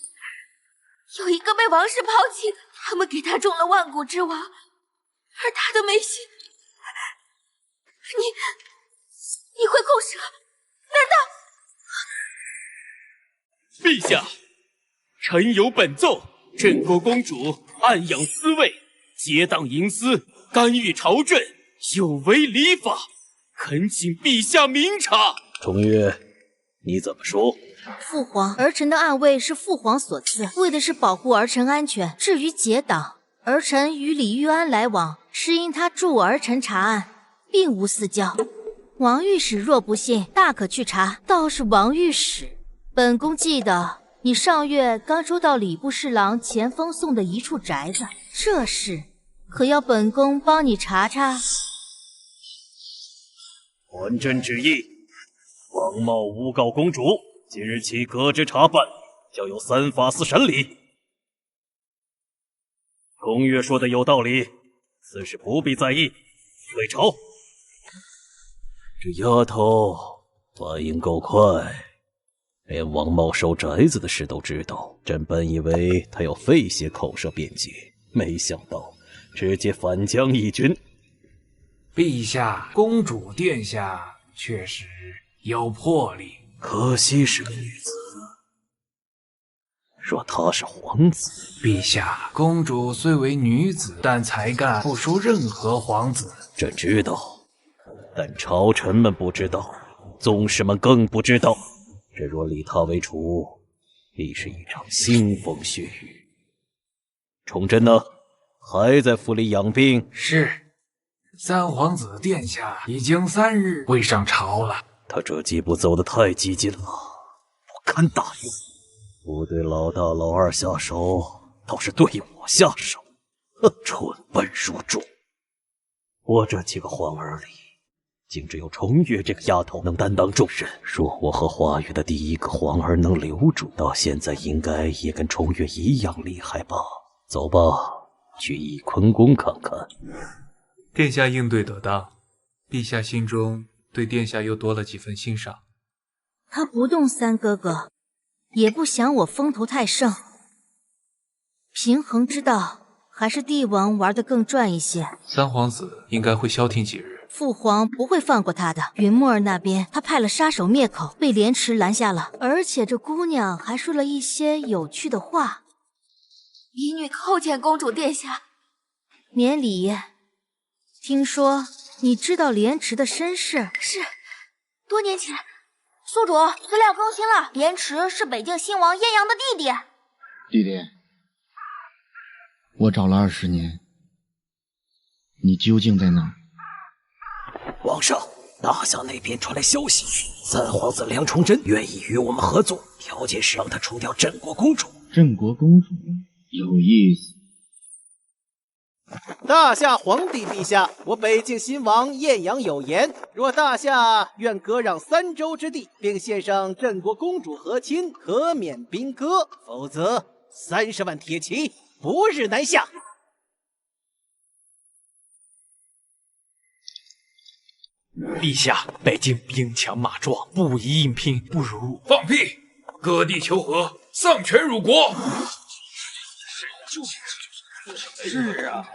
有一个被王氏抛弃的，他们给他中了万古之王，而他的眉心，你会控蛇？难道？陛下，臣有本奏，镇国公主暗养私卫，结党营私，干预朝政，有违礼法，恳请陛下明察。重月，你怎么说？父皇，儿臣的暗卫是父皇所赐，为的是保护儿臣安全。至于结党，儿臣与李玉安来往，是因他助儿臣查案，并无私交。王御史若不信，大可去查。倒是王御史，本宫记得你上月刚收到礼部侍郎钱锋送的一处宅子，这事可要本宫帮你查查？还朕旨意，王茂诬告公主，即日起革职查办，交由三法司审理。重月说的有道理，此事不必在意，退朝。这丫头反应够快，连王茂收宅子的事都知道。朕本以为他要费些口舌辩解，没想到直接反将一军。陛下，公主殿下确实有魄力，可惜是个女子。若她是皇子，陛下，公主虽为女子，但才干不输任何皇子。朕知道，但朝臣们不知道，宗室们更不知道。朕若立她为储，必是一场腥风血雨。崇祯呢？还在府里养病？是。三皇子殿下已经3日未上朝了。他这几步走得太激进了，不堪大用。不对老大老二下手，倒是对我下手，蠢笨如猪。我这几个皇儿里，竟只有重月这个丫头能担当重任。若我和华月的第一个皇儿能留住，到现在应该也跟重月一样厉害吧？走吧，去翊坤宫看看。殿下应对得当，陛下心中对殿下又多了几分欣赏。他不动三哥哥，也不想我风头太盛。平衡之道，还是帝王玩得更转一些。三皇子应该会消停几日。父皇不会放过他的。云墨儿那边，他派了杀手灭口，被莲池拦下了。而且这姑娘还说了一些有趣的话。嫡女叩见公主殿下。免礼。听说你知道莲池的身世？是，多年前，宿主资料更新了，莲池是北境亲王晏阳的弟弟。弟弟，我找了20年，你究竟在哪儿？皇上，大夏那边传来消息，三皇子梁崇祯愿意与我们合作，条件是让他除掉镇国公主。镇国公主有意思。大夏皇帝陛下，我北境新王晏阳有言：若大夏愿割让3州之地，并献上镇国公主和亲，可免兵戈；否则30万铁骑不日南下。陛下，北境兵强马壮，不宜硬拼，不如放屁！割地求和，丧权辱国。是啊，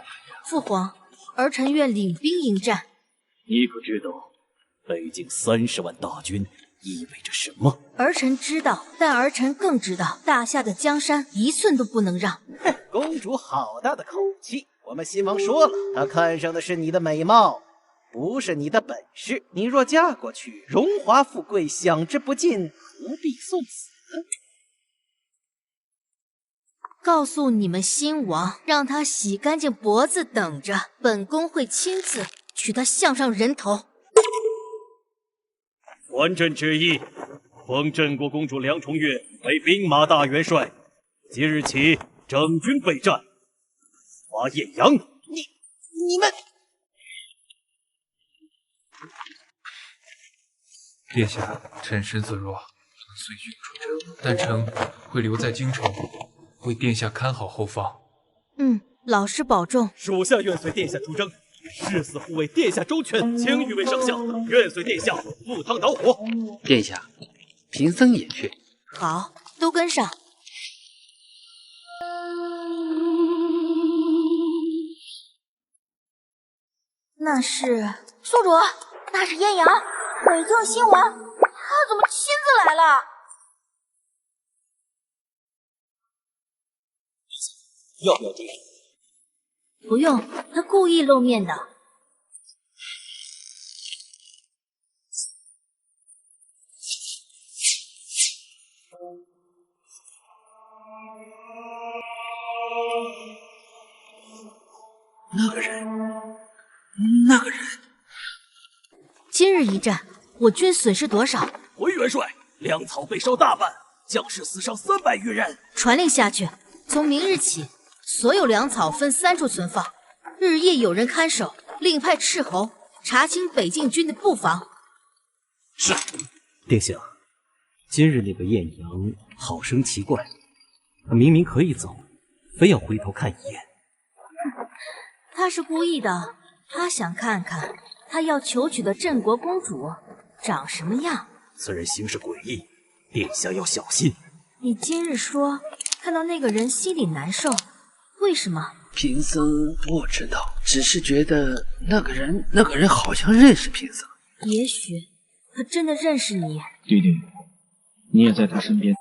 父皇，儿臣愿领兵迎战。你可知道北境30万大军意味着什么？儿臣知道，但儿臣更知道，大夏的江山一寸都不能让。公主好大的口气！我们新王说了，他看上的是你的美貌，不是你的本事。你若嫁过去，荣华富贵享之不尽，何必送死？告诉你们新王，让他洗干净脖子等着，本宫会亲自取他项上人头。还朕旨意，封镇国公主梁重月为兵马大元帅，即日起整军备战，伐晏阳。你们，殿下，臣身子弱，曾随军出征，但臣会留在京城，为殿下看好后方。老师保重。属下愿随殿下出征，誓死护卫殿下周全，请誉为丞相，愿随殿下赴汤蹈火。殿下，贫僧也去。好，都跟上。那是宿主，那是晏阳，北境新王，他怎么亲自来了？要不要追？不用，他故意露面的。那个人，今日一战，我军损失多少？回元帅，粮草被烧大半，将士死伤300余人。传令下去，从明日起，所有粮草分3处存放，日夜有人看守，另派斥候查清北境军的布防。是，殿下。今日那个晏阳好生奇怪，他明明可以走，非要回头看一眼。他是故意的，他想看看他要求娶的镇国公主长什么样。此人行事诡异，殿下要小心。你今日说看到那个人心里难受，为什么？贫僧不知道，只是觉得那个人好像认识贫僧。也许他真的认识你。弟弟，你也在他身边。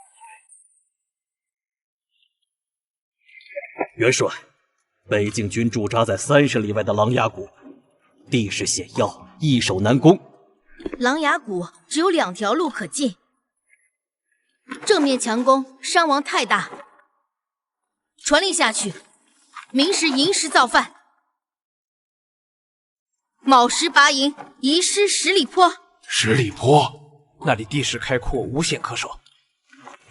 元帅，北境军驻扎在30里外的琅琊谷，地势险要，易守难攻。琅琊谷只有2条路可进，正面强攻伤亡太大。传令下去，明时寅时造饭，卯时拔营，移师10里坡。10里坡，那里地势开阔，无险可守。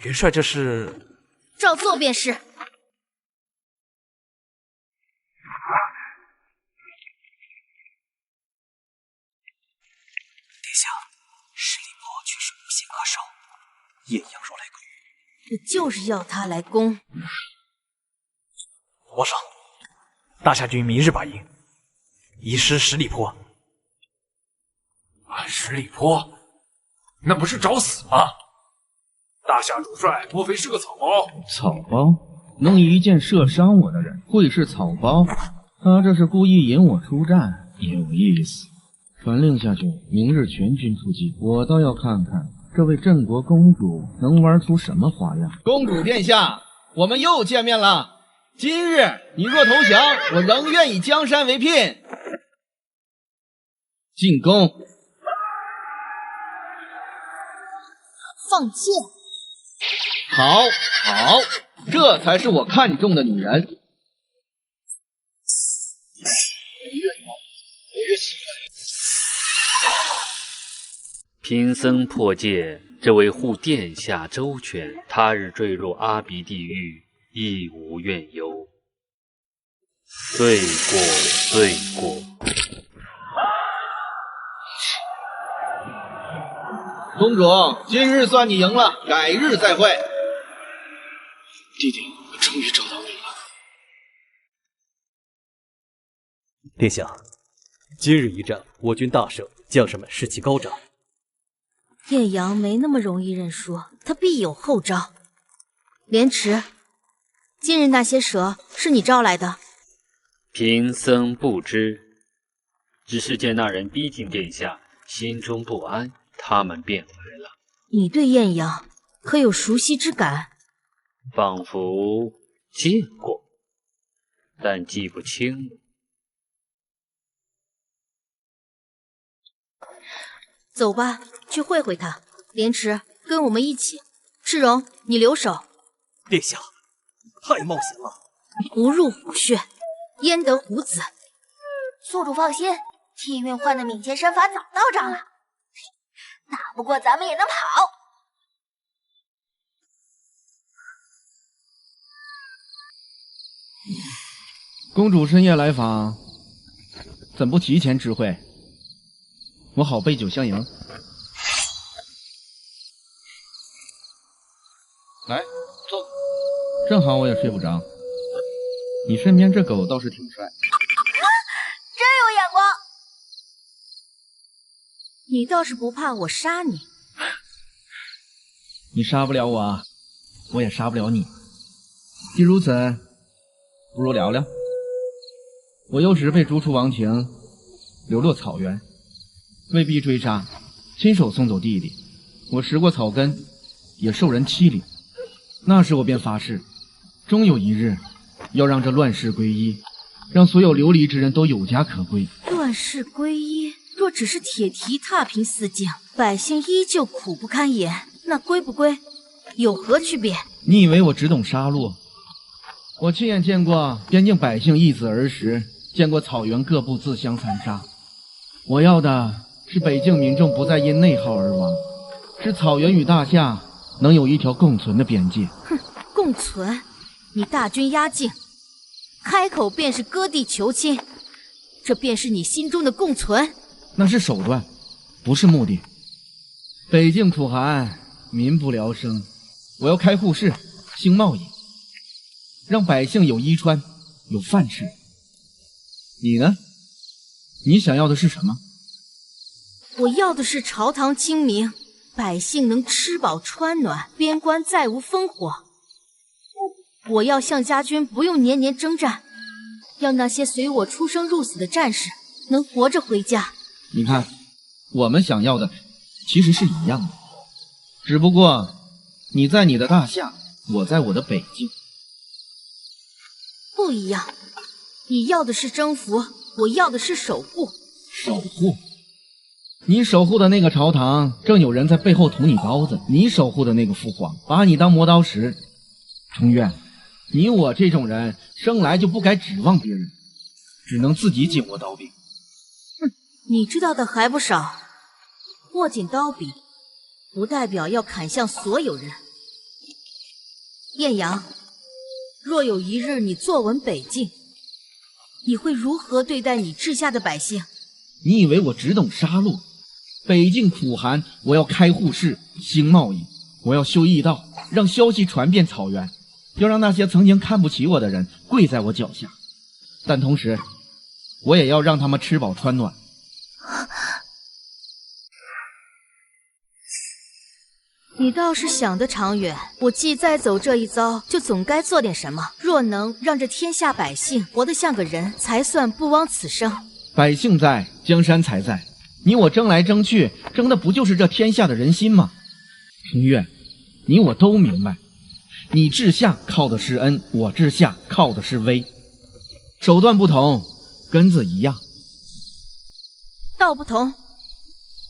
元帅这是？照做便是。殿下，10里坡却是无险可守。晏阳若来攻，我就是要他来攻。皇上，大夏军明日拔营，移师10里坡。10里坡，那不是找死吗？大夏主帅莫非是个草包？草包？能一箭射伤我的人会是草包？他这是故意引我出战，有意思。传令下去，明日全军出击，我倒要看看这位镇国公主能玩出什么花样。公主殿下，我们又见面了。今日你若投降，我仍愿以江山为聘。进宫。放箭！好，好，这才是我看中的女人。贫僧破戒，这为护殿下周全，他日坠入阿鼻地狱，亦无怨尤。罪过，罪过。公主，今日算你赢了，改日再会。弟弟，我终于找到你了。殿下，今日一战，我军大胜，将士们士气高涨。晏阳没那么容易认输，他必有后招。莲池，今日那些蛇是你招来的？贫僧不知，只是见那人逼近殿下，心中不安，他们便来了。你对晏阳可有熟悉之感？仿佛见过，但记不清了。走吧，去会会他。莲池，跟我们一起。赤荣，你留守。殿下，太冒险了。不入虎穴，焉得虎子？宿主放心，替运换的敏捷身法早到账了，打不过咱们也能跑。公主深夜来访，怎不提前知会？我好备酒相迎。来，坐。正好我也睡不着。你身边这狗倒是挺帅。真有眼光。你倒是不怕我杀你？你杀不了我，我也杀不了你。既如此，不如聊聊。我幼时被逐出王庭，流落草原，未必追杀，亲手送走弟弟。我拾过草根，也受人欺凌。那时我便发誓，终有一日要让这乱世归一，让所有流离之人都有家可归。乱世归一，若只是铁蹄踏平四境，百姓依旧苦不堪言，那归不归有何区别？你以为我只懂杀戮？我亲眼见过边境百姓易子而食，见过草原各部自相残杀。我要的是北境民众不再因内耗而亡，使草原与大夏能有一条共存的边界。哼，共存？你大军压境，开口便是割地求亲，这便是你心中的共存？那是手段，不是目的。北境苦寒，民不聊生，我要开户市，兴贸易，让百姓有衣穿，有饭吃。你呢？你想要的是什么？我要的是朝堂清明，百姓能吃饱穿暖，边关再无烽火。我要项家军不用年年征战，要那些随我出生入死的战士能活着回家。你看，我们想要的其实是一样的，只不过你在你的大夏，我在我的北境。不一样，你要的是征服，我要的是守护。守护？你守护的那个朝堂，正有人在背后捅你刀子；你守护的那个父皇，把你当磨刀石。重月，你我这种人，生来就不该指望别人，只能自己紧握刀柄。哼，你知道的还不少。握紧刀柄，不代表要砍向所有人。晏阳，若有一日你坐稳北境，你会如何对待你治下的百姓？你以为我只懂杀戮？北境苦寒，我要开户市，兴贸易，我要修驿道，让消息传遍草原，要让那些曾经看不起我的人跪在我脚下。但同时，我也要让他们吃饱穿暖。你倒是想得长远，我既再走这一遭，就总该做点什么。若能让这天下百姓活得像个人，才算不枉此生。百姓在，江山才在。你我争来争去，争的不就是这天下的人心吗？程月，你我都明白，你治下靠的是恩，我治下靠的是威。手段不同，根子一样。道不同，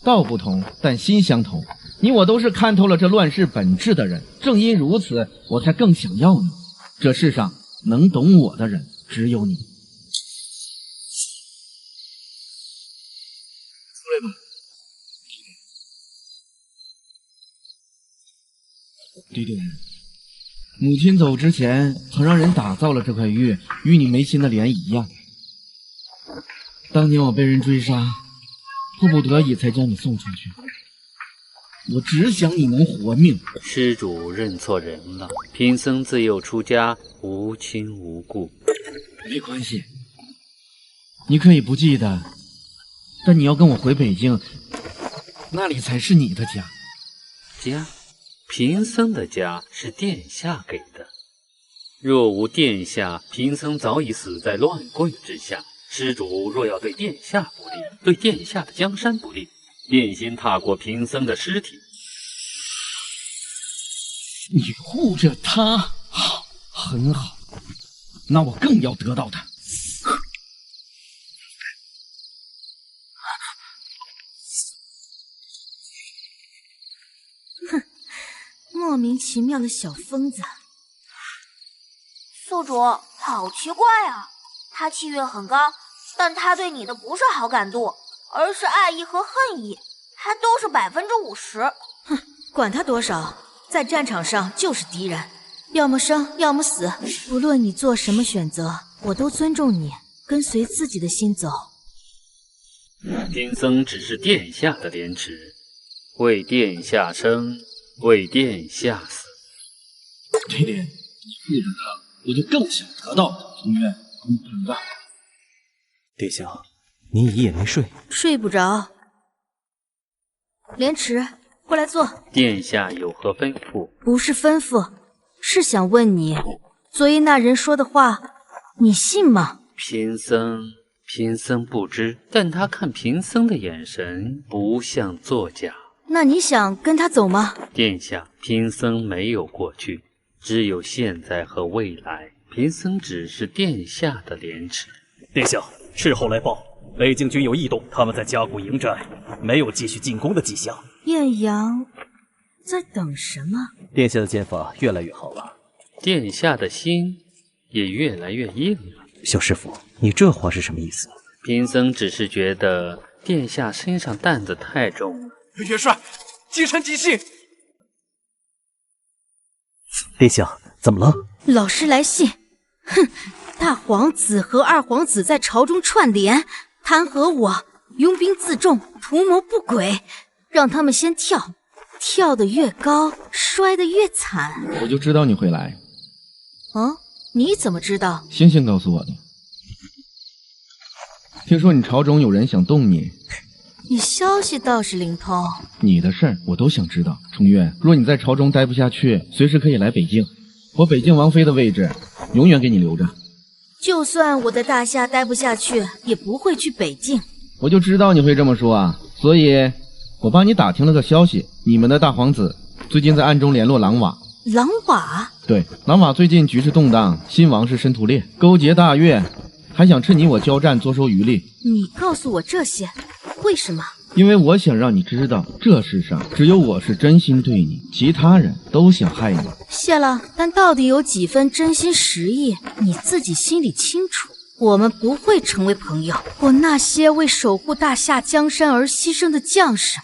道不同，但心相同。你我都是看透了这乱世本质的人，正因如此，我才更想要你。这世上能懂我的人，只有你。出来吧，弟弟，母亲走之前曾让人打造了这块玉，与你眉心的莲一样。当年我被人追杀，迫不得已才将你送出去。我只想你能活命。施主认错人了，贫僧自幼出家，无亲无故。没关系，你可以不记得，但你要跟我回北京，那里才是你的家。家？贫僧的家是殿下给的。若无殿下，贫僧早已死在乱棍之下。施主若要对殿下不利，对殿下的江山不利，便先踏过贫僧的尸体。你护着他，好，很好。那我更要得到他。哼，莫名其妙的小疯子。宿主，好奇怪啊！他气运很高，但他对你的不是好感度，而是爱意和恨意，还都是50%。哼，管他多少，在战场上就是敌人，要么生，要么死。无论你做什么选择，我都尊重你，跟随自己的心走。贫僧只是殿下的廉耻，为殿下生，为殿下死。这点，你护着他，我就更想得到他。重渊，你等着。殿下，您一夜没睡，睡不着。廉耻，过来坐。殿下有何吩咐？不是吩咐，是想问你，昨夜那人说的话，你信吗？贫僧不知，但他看贫僧的眼神不像作假。那你想跟他走吗？殿下，贫僧没有过去，只有现在和未来。贫僧只是殿下的廉耻。殿下，事后来报，北境军有异动，他们在甲骨营寨，没有继续进攻的迹象。艳阳在等什么？殿下的剑法越来越好了，殿下的心也越来越硬了。小师傅，你这话是什么意思？贫僧只是觉得殿下身上担子太重了。元帅，今晨即信。殿下，怎么了？老师来信。哼，大皇子和二皇子在朝中串联，弹劾我拥兵自重，图谋不轨，让他们先跳，跳得越高，摔得越惨。我就知道你会来。嗯，你怎么知道？星星告诉我的。听说你朝中有人想动你，你消息倒是灵通。你的事儿我都想知道。重渊，若你在朝中待不下去，随时可以来北京，我北境王妃的位置永远给你留着。就算我在大夏待不下去，也不会去北境。我就知道你会这么说啊，所以我帮你打听了个消息，你们的大皇子最近在暗中联络狼瓦。狼瓦？对，狼瓦最近局势动荡，新王是申屠烈，勾结大越，还想趁你我交战坐收渔利。你告诉我这些，为什么？因为我想让你知道，这世上只有我是真心对你，其他人都想害你。谢了，但到底有几分真心实意，你自己心里清楚。我们不会成为朋友，我那些为守护大夏江山而牺牲的将士，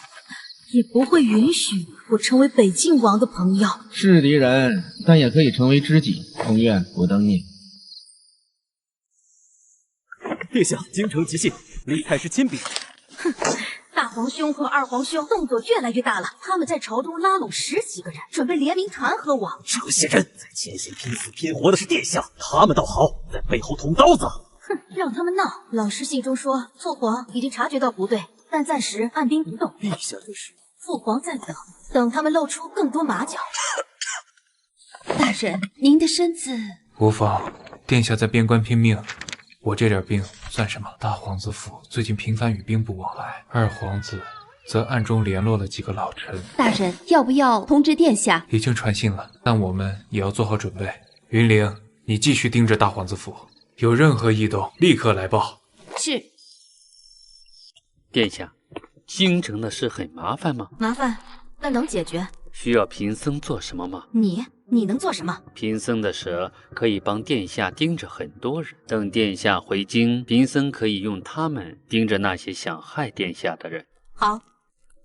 也不会允许我成为北境王的朋友。是敌人，但也可以成为知己。重渊，我等你。殿下，京城急信，李太师亲笔。哼，大皇兄和二皇兄动作越来越大了，他们在朝中拉拢10几个人，准备联名弹劾我。这些人在前线拼死拼活的是殿下，他们倒好，在背后捅刀子。哼，让他们闹。老师信中说，父皇已经察觉到不对，但暂时按兵不动。陛下这是？父皇在等他们露出更多马脚。大人，您的身子无妨，殿下在边关拼命，我这点病算什么？大皇子府最近频繁与兵部往来，二皇子则暗中联络了几个老臣。大人，要不要通知殿下？已经传信了，但我们也要做好准备。云灵，你继续盯着大皇子府，有任何异动立刻来报。是。殿下，京城的事很麻烦吗？麻烦，但能解决。需要贫僧做什么吗？你能做什么？贫僧的蛇可以帮殿下盯着很多人，等殿下回京，贫僧可以用他们盯着那些想害殿下的人。好，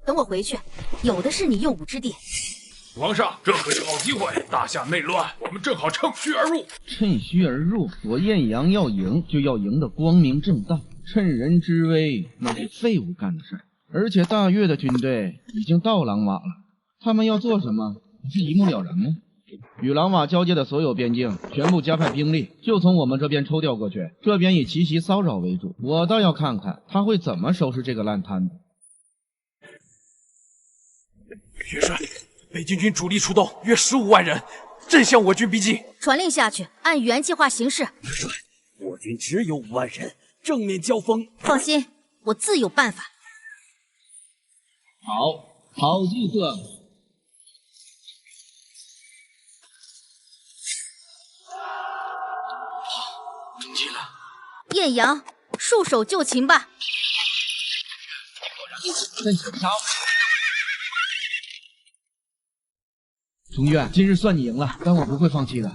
等我回去，有的是你用武之地。皇上，这可是好机会，大夏内乱，我们正好趁虚而入。趁虚而入，我艳阳要赢，就要赢得光明正大，趁人之危，那是废物干的事儿。而且大越的军队已经到狼瓦了，他们要做什么，不是一目了然吗？与狼瓦交界的所有边境全部加派兵力，就从我们这边抽调过去，这边以奇袭骚扰为主。我倒要看看他会怎么收拾这个烂摊子。元帅，北京军主力出动约15万人，正向我军逼近。传令下去，按原计划行事。元帅，我军只有5万人，正面交锋。放心，我自有办法。好计策。中计了。艳阳，束手就擒吧。趁手杀我！钟越，今日算你赢了，但我不会放弃的。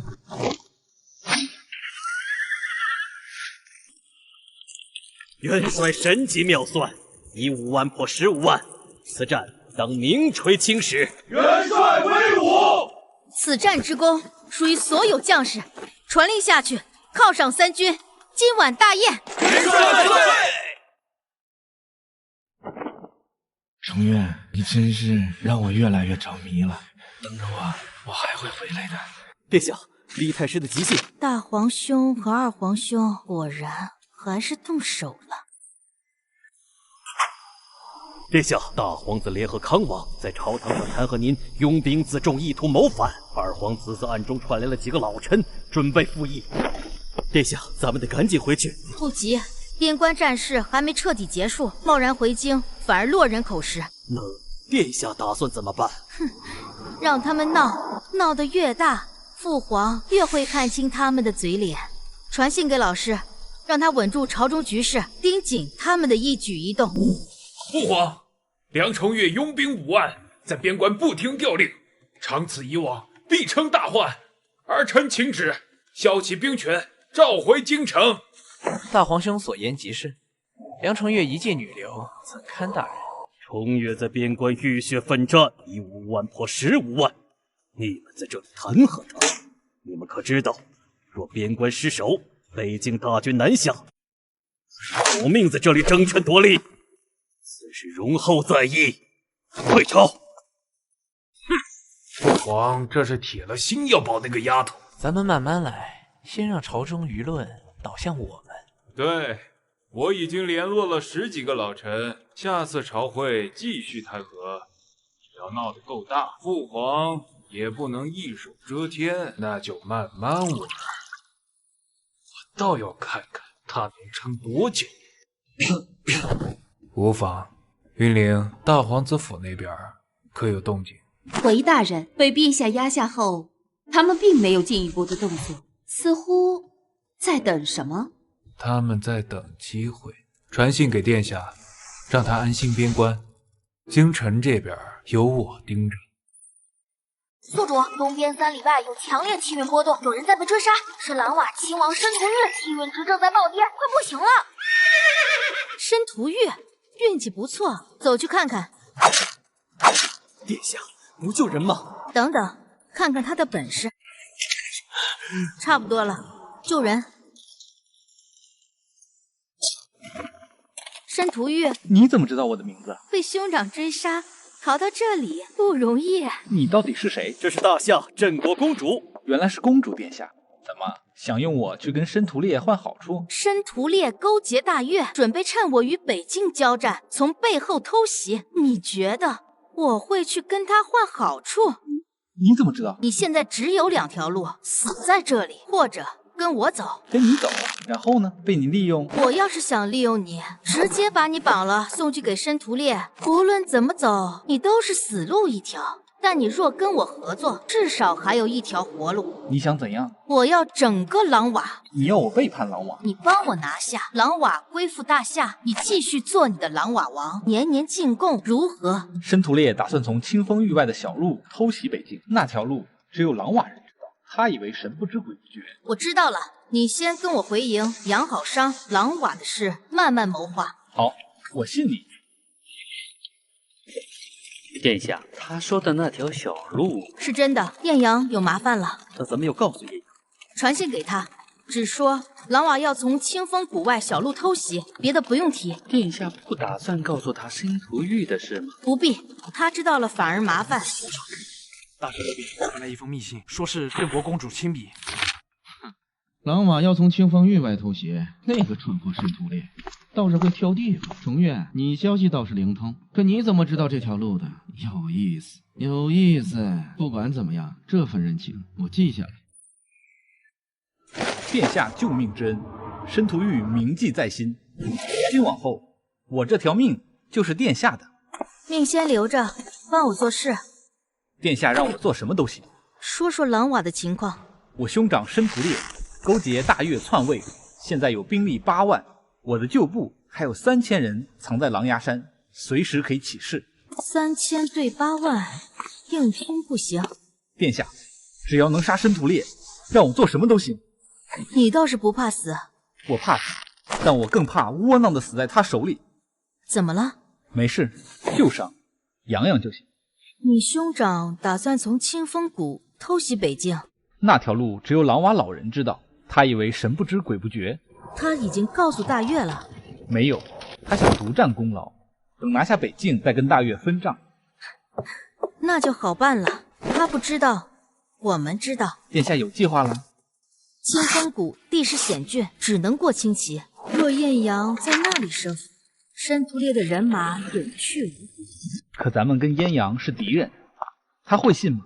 元帅神机妙算，以5万破15万，此战当名垂青史。元帅威武！此战之功属于所有将士，传令下去，犒赏3军，今晚大宴。元帅万岁！程越，你真是让我越来越着迷了。等着我还会回来的。殿下，李太师的急信。大皇兄和二皇兄果然还是动手了。殿下，大皇子联合康王在朝堂上弹劾您拥兵自重，意图谋反。二皇子则暗中传来了几个老臣，准备附议。殿下，咱们得赶紧回去。不急，边关战事还没彻底结束，贸然回京反而落人口实。那殿下打算怎么办？哼，让他们闹得越大，父皇越会看清他们的嘴脸。传信给老师，让他稳住朝中局势，盯紧他们的一举一动。父皇，梁崇越拥兵5万，在边关不听调令，长此以往必成大患。儿臣请旨，削其兵权，召回京城。大皇兄所言极是，梁崇越一介女流，怎堪大人？崇越在边关浴血奋战，以5万破15万，你们在这里弹劾他，你们可知道，若边关失守，北境大军南下，我命在这里争权夺利，此事容后再议。退朝。父皇这是铁了心要保那个丫头。咱们慢慢来，先让朝中舆论导向我们。对，我已经联络了10几个老臣，下次朝会继续弹劾。只要闹得够大，父皇也不能一手遮天，那就慢慢玩。我倒要看看他能撑多久。无妨。云陵，大皇子府那边可有动静？回大人，被陛下压下后，他们并没有进一步的动作，似乎在等什么。他们在等机会。传信给殿下，让他安心边关。京城这边有我盯着。宿主，东边3里外有强烈气运波动，有人在被追杀，是狼瓦秦王申屠越，气运值正在暴跌，快不行了。申屠越运气不错，走去看看。殿下，不救人吗？等等，看看他的本事。差不多了，救人。申屠越，你怎么知道我的名字？被兄长追杀，逃到这里不容易。你到底是谁？这是大夏镇国公主。原来是公主殿下，怎么想用我去跟申屠烈换好处？申屠烈勾结大越，准备趁我与北境交战，从背后偷袭。你觉得我会去跟他换好处？你怎么知道？你现在只有2条路，死在这里，或者跟我走。跟你走，然后呢？被你利用？我要是想利用你，直接把你绑了，送去给申屠烈。无论怎么走，你都是死路一条。但你若跟我合作，至少还有一条活路。你想怎样？我要整个狼瓦。你要我背叛狼瓦？你帮我拿下狼瓦，归附大夏，你继续做你的狼瓦王，年年进贡，如何？申屠烈打算从清风域外的小路偷袭北境，那条路只有狼瓦人知道，他以为神不知鬼不觉。我知道了，你先跟我回营，养好伤，狼瓦的事慢慢谋划。好，我信你。殿下，他说的那条小路是真的，艳阳有麻烦了。他怎么有告诉艳阳？传信给他，只说狼娃要从清风谷外小路偷袭，别的不用提。殿下不打算告诉他申屠玉的事吗？不必，他知道了反而麻烦。大师这边传来一封密信，说是镇国公主亲笔。狼娃要从清风域外偷袭，那个蠢货申屠烈倒是会挑地方。重月，你消息倒是灵通，可你怎么知道这条路的？有意思，有意思。不管怎么样，这份人情我记下来。殿下救命之恩，申屠玉铭记在心。今往后，我这条命就是殿下的。命先留着，帮我做事。殿下让我做什么都行。说说狼娃的情况。我兄长申屠烈勾结大越篡位，现在有兵力8万，我的旧部还有3000人藏在狼牙山，随时可以起事。3000对8万，硬拼不行。殿下，只要能杀申屠烈，让我做什么都行。你倒是不怕死。我怕死，但我更怕窝囊的死在他手里。怎么了？没事，旧伤，养养就行。你兄长打算从清风谷偷袭北境？那条路只有狼娃老人知道，他以为神不知鬼不觉。他已经告诉大越了。没有，他想独占功劳，等拿下北境再跟大越分账。那就好办了，他不知道，我们知道。殿下有计划了？清风谷地势险峻，只能过清奇。若艳阳在那里设伏，申屠烈的人马有去无回。可咱们跟燕阳是敌人，他会信吗？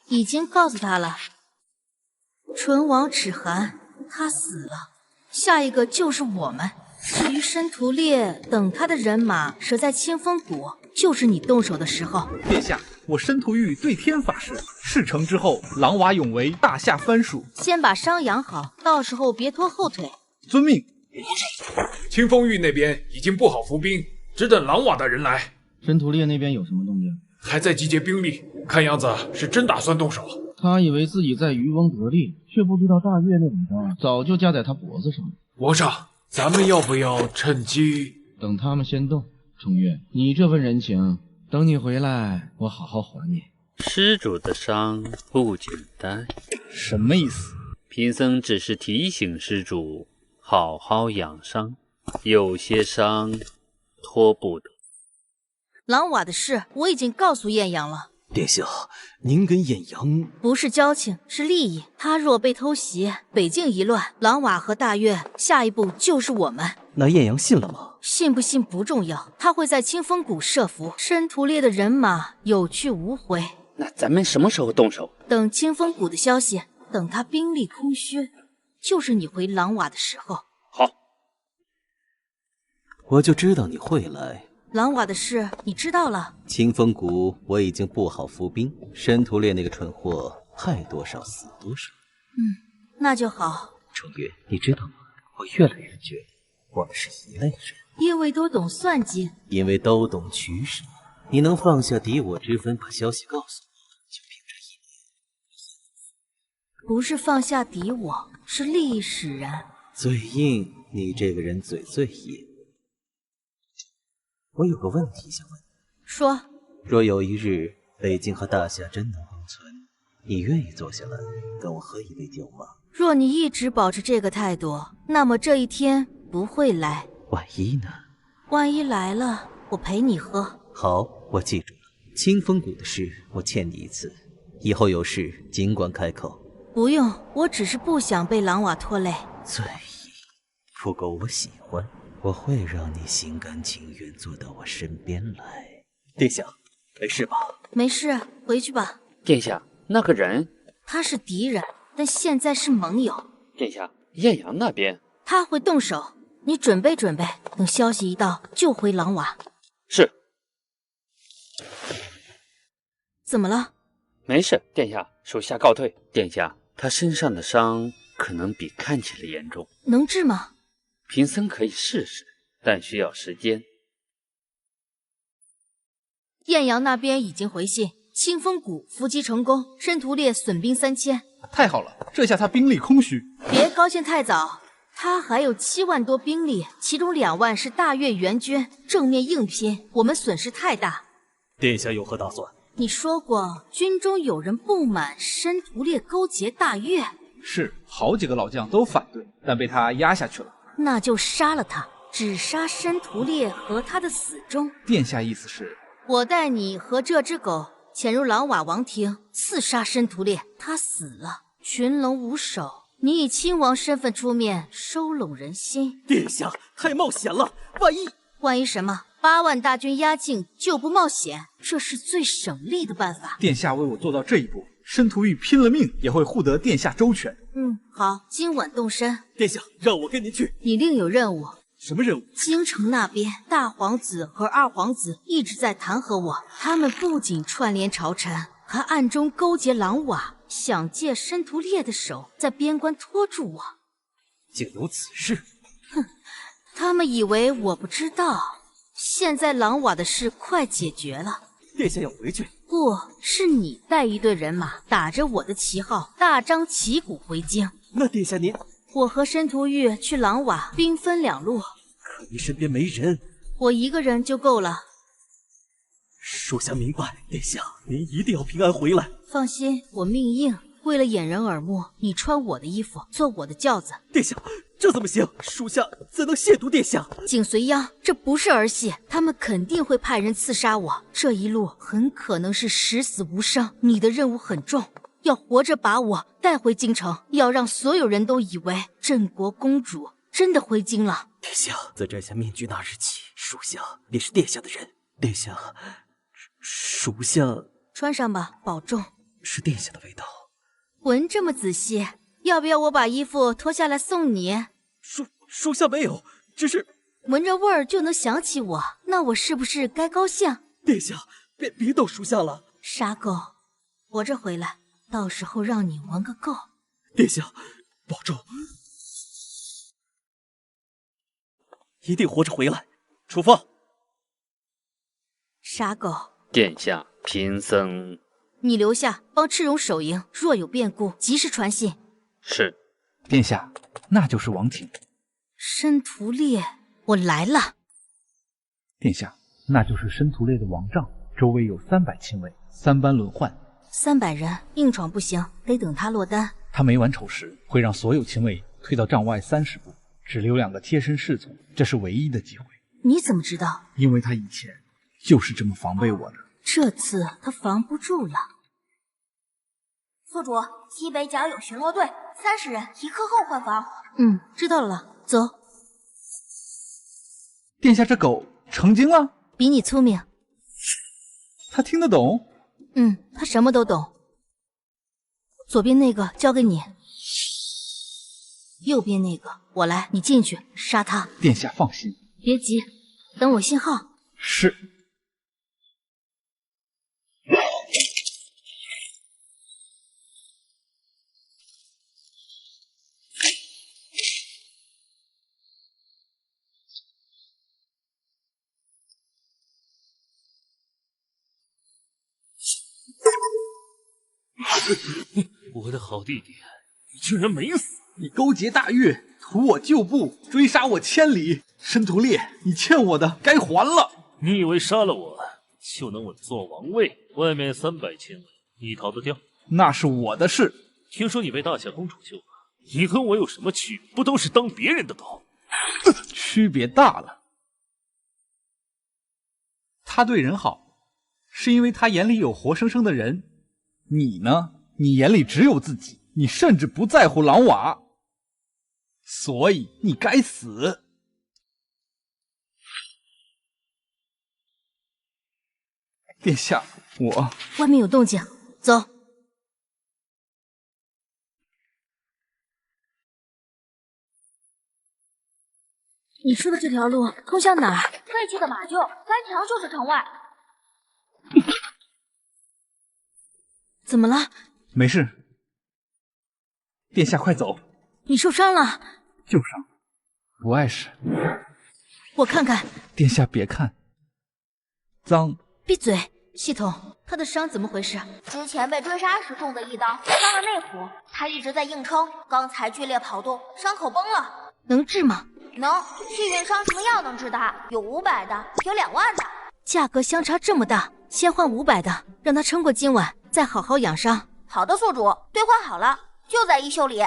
已经告诉他了。唇亡齿寒，他死了，下一个就是我们。至于申屠烈，等他的人马折在清风谷，就是你动手的时候。殿下，我申屠玉对天发誓，事成之后，狼娃永为大夏藩属。先把伤养好，到时候别拖后腿。遵命。清风域那边已经布好伏兵，只等狼娃的人来。申屠烈那边有什么动静？还在集结兵力，看样子是真打算动手。他以为自己在渔翁得利，却不知道大越那把刀早就架在他脖子上了。皇上，咱们要不要趁机等他们先动？重月，你这份人情，等你回来，我好好还你。施主的伤不简单，什么意思？贫僧只是提醒施主好好养伤，有些伤拖不得。狼娃的事我已经告诉艳阳了。殿下，您跟艳阳不是交情，是利益。他若被偷袭，北境一乱，狼娃和大越下一步就是我们。那艳阳信了吗？信不信不重要，他会在清风谷设伏，申屠烈的人马有去无回。那咱们什么时候动手？等清风谷的消息，等他兵力空虚，就是你回狼娃的时候。好，我就知道你会来。狼娃的事你知道了？清风谷我已经布好伏兵，申屠烈那个蠢货害多少死多少。那就好。程月，你知道吗？我越来越觉得我们是一类人，因为都懂算计，因为都懂取舍。你能放下敌我之分，把消息告诉我，就凭这一点。不是放下敌我，是利益使然。嘴硬，你这个人嘴最硬。我有个问题想问你，说，若有一日北境和大夏真能共存，你愿意坐下来跟我喝一杯酒吗？若你一直保持这个态度，那么这一天不会来。万一呢？万一来了，我陪你喝。好，我记住了。清风谷的事我欠你一次，以后有事尽管开口。不用，我只是不想被狼娃拖累。嘴硬，不过我喜欢。我会让你心甘情愿坐到我身边来。殿下，没事吧？没事，回去吧。殿下，那个人，他是敌人，但现在是盟友。殿下，艳阳那边他会动手，你准备准备，等消息一到就回狼娃。是。怎么了？没事，殿下，属下告退。殿下，他身上的伤可能比看起来严重，能治吗？贫僧可以试试，但需要时间。艳阳那边已经回信，清风谷伏击成功，申屠烈损兵3000。太好了，这下他兵力空虚。别高兴太早，他还有7万多兵力，其中2万是大越援军，正面硬拼，我们损失太大。殿下有何打算？你说过军中有人不满申屠烈勾结大越，是好几个老将都反对，但被他压下去了。那就杀了他，只杀申屠烈和他的死忠。殿下意思是，我带你和这只狗潜入狼瓦王庭，刺杀申屠烈，他死了，群龙无首。你以亲王身份出面收拢人心。殿下太冒险了，万一什么？8万大军压境就不冒险，这是最省力的办法。殿下为我做到这一步，申屠玉拼了命也会护得殿下周全。好，今晚动身。殿下让我跟您去。你另有任务。什么任务？京城那边，大皇子和二皇子一直在弹劾我，他们不仅串联朝臣，还暗中勾结狼瓦，想借申屠烈的手在边关拖住我。竟有此事？他们以为我不知道。现在狼瓦的事快解决了，殿下要回去？不是你带一队人马，打着我的旗号，大张旗鼓回京。那殿下您……我和申屠玉去狼瓦，兵分2路。可您身边没人，我一个人就够了。属下明白，殿下您一定要平安回来。放心，我命硬。为了掩人耳目，你穿我的衣服，坐我的轿子。殿下，这怎么行？属下怎能亵渎殿下？景随央，这不是儿戏，他们肯定会派人刺杀我。这一路很可能是十死无生，你的任务很重，要活着把我带回京城，要让所有人都以为镇国公主真的回京了。殿下，自摘下面具那日起，属下便是殿下的人。殿下，属下穿上吧，保重。是殿下的味道。闻这么仔细，要不要我把衣服脱下来送你？属下没有，只是闻着味儿就能想起我，那我是不是该高兴？殿下，别逗属下了。傻狗，活着回来，到时候让你闻个够。殿下，保重，一定活着回来。出发。傻狗，殿下，贫僧。你留下帮赤荣守营，若有变故，及时传信。是。殿下，那就是王庭。申屠烈，我来了。殿下，那就是申屠烈的王帐，周围有300亲卫，3班轮换。300人硬闯不行，得等他落单。他每晚丑时会让所有亲卫退到帐外30步，只留2个贴身侍从，这是唯一的机会。你怎么知道？因为他以前就是这么防备我的。这次他防不住了。宿主，西北角有巡逻队，30人，1刻后换防。知道了，走。殿下，这狗成精了？比你聪明。他听得懂？他什么都懂。左边那个交给你，右边那个我来，你进去杀他。殿下放心。别急，等我信号。是。我的好弟弟，你居然没死！你勾结大越，屠我旧部，追杀我千里。申屠烈，你欠我的该还了。你以为杀了我就能稳坐王位？外面300亲卫，你逃得掉？那是我的事。听说你被大夏公主救了，你和我有什么区别？不都是当别人的狗？区别大了。他对人好，是因为他眼里有活生生的人。你呢？你眼里只有自己，你甚至不在乎狼瓦，所以你该死。殿下，我……外面有动静，走。你说的这条路通向哪儿？废弃的马厩，3条就是城外。怎么了？没事。殿下，快走！你受伤了？旧伤，不碍事。我看看。殿下别看，脏。闭嘴！系统，他的伤怎么回事？之前被追杀时中的一刀，伤了内腑，他一直在硬撑，刚才剧烈跑动，伤口崩了。能治吗？能，去运伤什么药能治他？有500的，有2万的。价格相差这么大，先换500的，让他撑过今晚，再好好养伤。好的，宿主，兑换好了，就在衣袖里。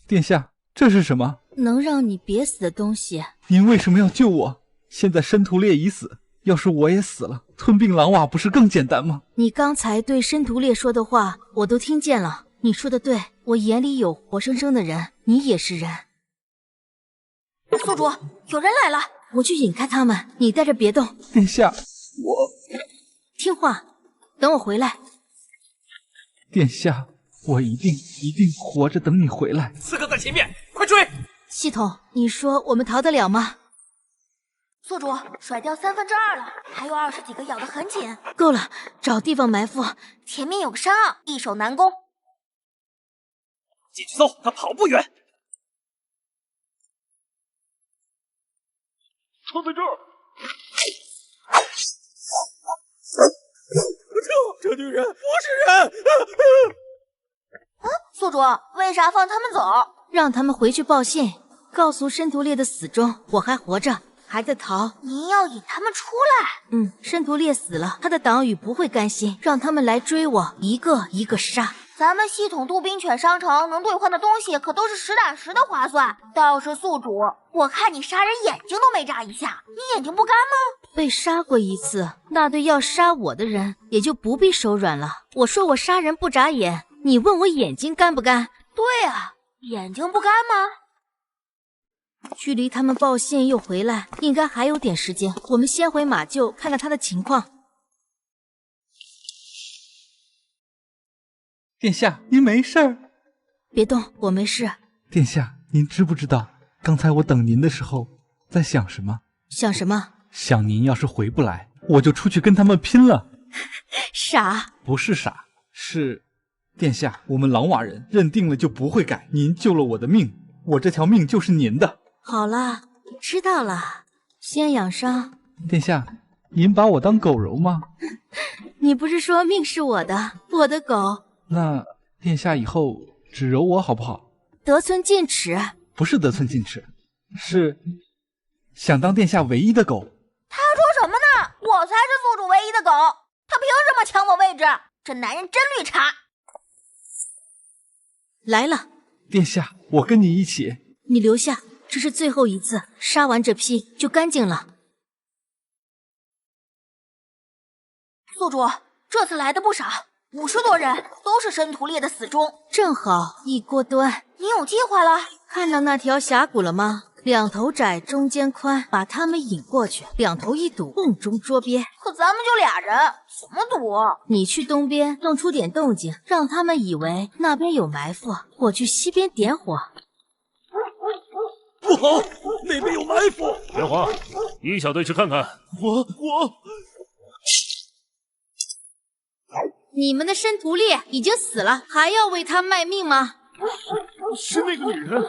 殿下，这是什么？能让你别死的东西。您为什么要救我？现在申屠烈已死，要是我也死了，吞并狼瓦不是更简单吗？你刚才对申屠烈说的话，我都听见了。你说的对，我眼里有活生生的人，你也是人。宿主，有人来了，我去引开他们，你待着别动。殿下，我听话，等我回来。殿下，我一定活着等你回来。刺客在前面，快追！系统，你说我们逃得了吗？宿主，甩掉2/3了，还有20几个咬得很紧。够了，找地方埋伏。前面有个山坳，易守难攻。进去搜，他跑不远。他在这儿。这女人不是人！宿主，为啥放他们走？让他们回去报信，告诉申屠烈的死忠，我还活着，还在逃。您要引他们出来？申屠烈死了，他的党羽不会甘心，让他们来追我，一个一个杀。咱们系统杜宾犬商城能兑换的东西可都是实打实的划算。倒是宿主，我看你杀人眼睛都没眨一下，你眼睛不干吗？被杀过一次，那对要杀我的人也就不必手软了。我说我杀人不眨眼，你问我眼睛干不干？对啊，眼睛不干吗？距离他们报信又回来，应该还有点时间。我们先回马厩看看他的情况。殿下，您没事儿？别动，我没事。殿下，您知不知道刚才我等您的时候在想什么？想什么？想您要是回不来，我就出去跟他们拼了。傻？不是傻，是殿下，我们狼瓦人认定了就不会改。您救了我的命，我这条命就是您的。好了，知道了，先养伤。殿下，您把我当狗揉吗？你不是说命是我的，我的狗？那殿下以后只揉我好不好？得寸进尺。不是得寸进尺，是想当殿下唯一的狗。他说什么呢？我才是宿主唯一的狗，他凭什么抢我位置？这男人真绿茶。来了，殿下，我跟你一起。你留下，这是最后一次，杀完这批就干净了。宿主，这次来的不少，50多人，都是申屠烈的死忠，正好一锅端。你有计划了？看到那条峡谷了吗？2头窄，中间宽，把他们引过去，2头一堵，瓮中捉鳖。可咱们就俩人，怎么堵？你去东边弄出点动静，让他们以为那边有埋伏，我去西边点火。不好，那边有埋伏！元华，一小队去看看。我。你们的申屠烈已经死了，还要为他卖命吗？是那个女人。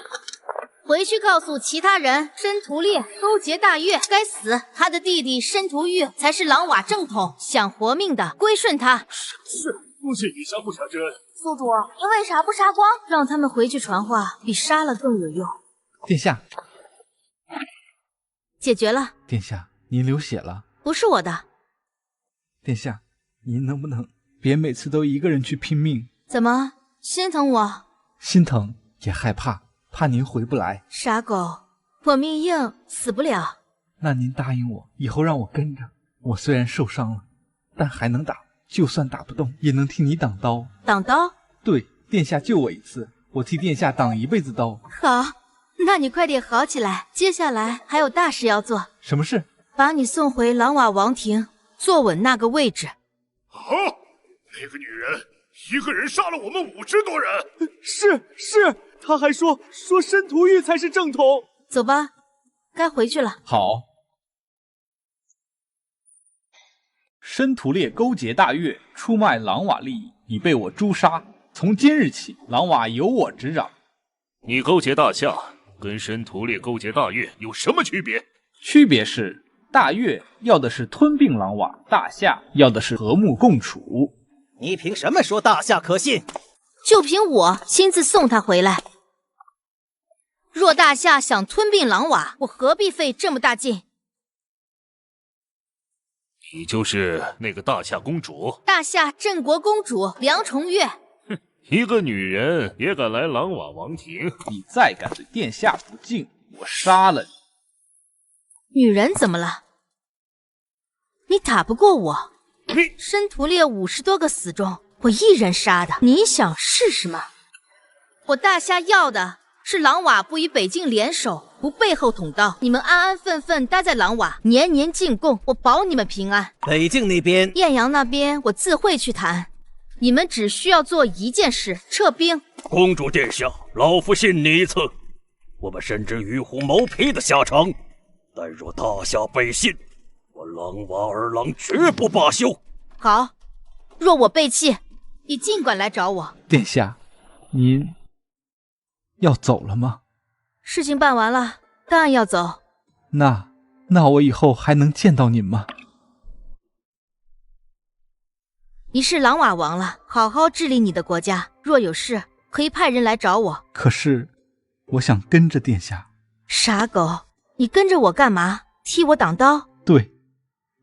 回去告诉其他人，申屠烈勾结大越，该死！他的弟弟申屠玉才是狼瓦正统，想活命的归顺他。是，多谢以下不杀之恩。宿主，你为啥不杀光？让他们回去传话，比杀了更有用。殿下，解决了。殿下，您流血了。不是我的。殿下，您能不能别每次都一个人去拼命？怎么心疼我？心疼也害怕，怕您回不来。傻狗，我命硬，死不了。那您答应我，以后让我跟着。我虽然受伤了，但还能打，就算打不动，也能替你挡刀。挡刀？对，殿下救我一次，我替殿下挡一辈子刀。好，那你快点好起来。接下来还有大事要做。什么事？把你送回狼瓦王庭，坐稳那个位置。好，那个女人一个人杀了我们50多人。是，他还说申屠玉才是正统。走吧，该回去了。好。申屠烈勾结大越，出卖狼瓦利益，已被我诛杀。从今日起，狼瓦由我执掌。你勾结大夏，跟申屠烈勾结大越有什么区别？区别是，大越要的是吞并狼瓦，大夏要的是和睦共处。你凭什么说大夏可信？就凭我亲自送他回来。若大夏想吞并狼瓦，我何必费这么大劲？你就是那个大夏公主？大夏镇国公主梁重月。一个女人也敢来狼瓦王庭？你再敢对殿下不敬，我杀了你！女人怎么了？你打不过我，申屠烈50多个死忠，我一人杀的，你想试试吗？我大夏要的是狼瓦不与北境联手，不背后捅刀，你们安安分分待在狼瓦，年年进贡，我保你们平安。北境那边，艳阳那边我自会去谈，你们只需要做一件事，撤兵。公主殿下，老夫信你一次。我们深知与虎谋皮的下场，但若大夏背信，我狼瓦二郎绝不罢休。好，若我背弃，你尽管来找我。殿下，您要走了吗？事情办完了，当然要走。那我以后还能见到您吗？你是狼瓦王了，好好治理你的国家。若有事，可以派人来找我。可是，我想跟着殿下。傻狗，你跟着我干嘛？替我挡刀？对，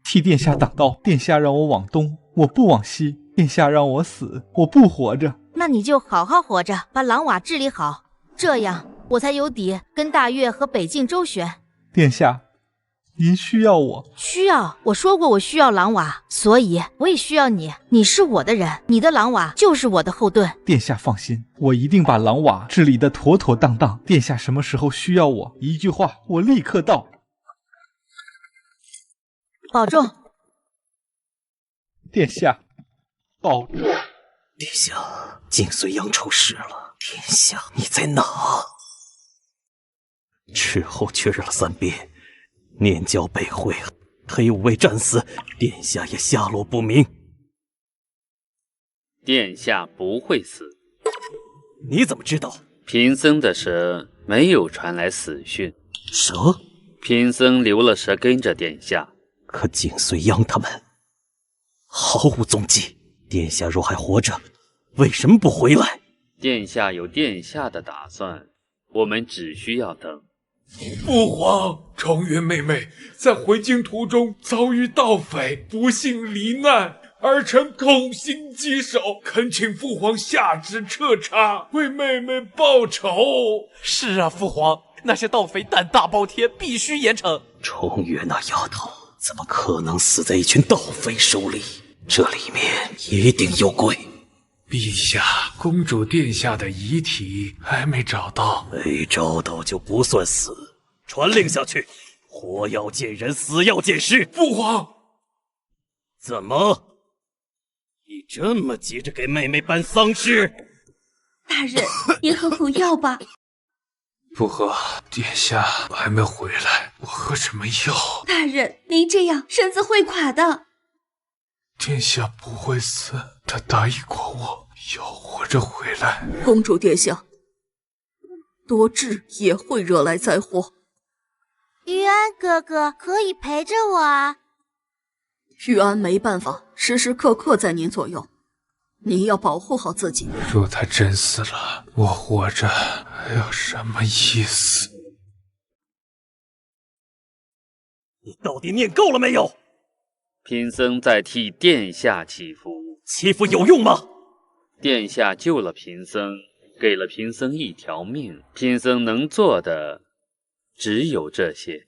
替殿下挡刀。殿下让我往东，我不往西；殿下让我死，我不活着。那你就好好活着，把狼瓦治理好，这样我才有底跟大越和北境周旋。殿下，您需要我？需要，我说过我需要狼瓦，所以我也需要你。你是我的人，你的狼瓦就是我的后盾。殿下放心，我一定把狼瓦治理得妥妥当当。殿下什么时候需要我，一句话，我立刻到。保重。殿下，保重。殿下，景绥阳出事了。殿下，你在哪？斥候确认了3遍，念教被毁，黑五卫战死，殿下也下落不明。殿下不会死。你怎么知道？贫僧的蛇没有传来死讯。蛇？贫僧留了蛇跟着殿下。可景绥阳他们毫无踪迹。殿下若还活着，为什么不回来？殿下有殿下的打算，我们只需要等。父皇，重月妹妹在回京途中遭遇盗匪，不幸罹难，儿臣痛心疾首，恳请父皇下旨彻查，为妹妹报仇。是啊，父皇，那些盗匪胆大包天，必须严惩。重月那丫头怎么可能死在一群盗匪手里？这里面一定有鬼。陛下，公主殿下的遗体还没找到，没找到就不算死。传令下去，活要见人，死要见尸。父皇，怎么？你这么急着给妹妹办丧事？大人，您喝口药吧。不喝，殿下还没回来，我喝什么药？大人，您这样身子会垮的。殿下不会死，他答应过我要活着回来。公主殿下，多治也会惹来灾祸。玉安哥哥可以陪着我啊。玉安没办法，时时刻刻在您左右，您要保护好自己。若他真死了，我活着还有什么意思？你到底念够了没有？贫僧在替殿下祈福。祈福有用吗？殿下救了贫僧，给了贫僧一条命，贫僧能做的只有这些。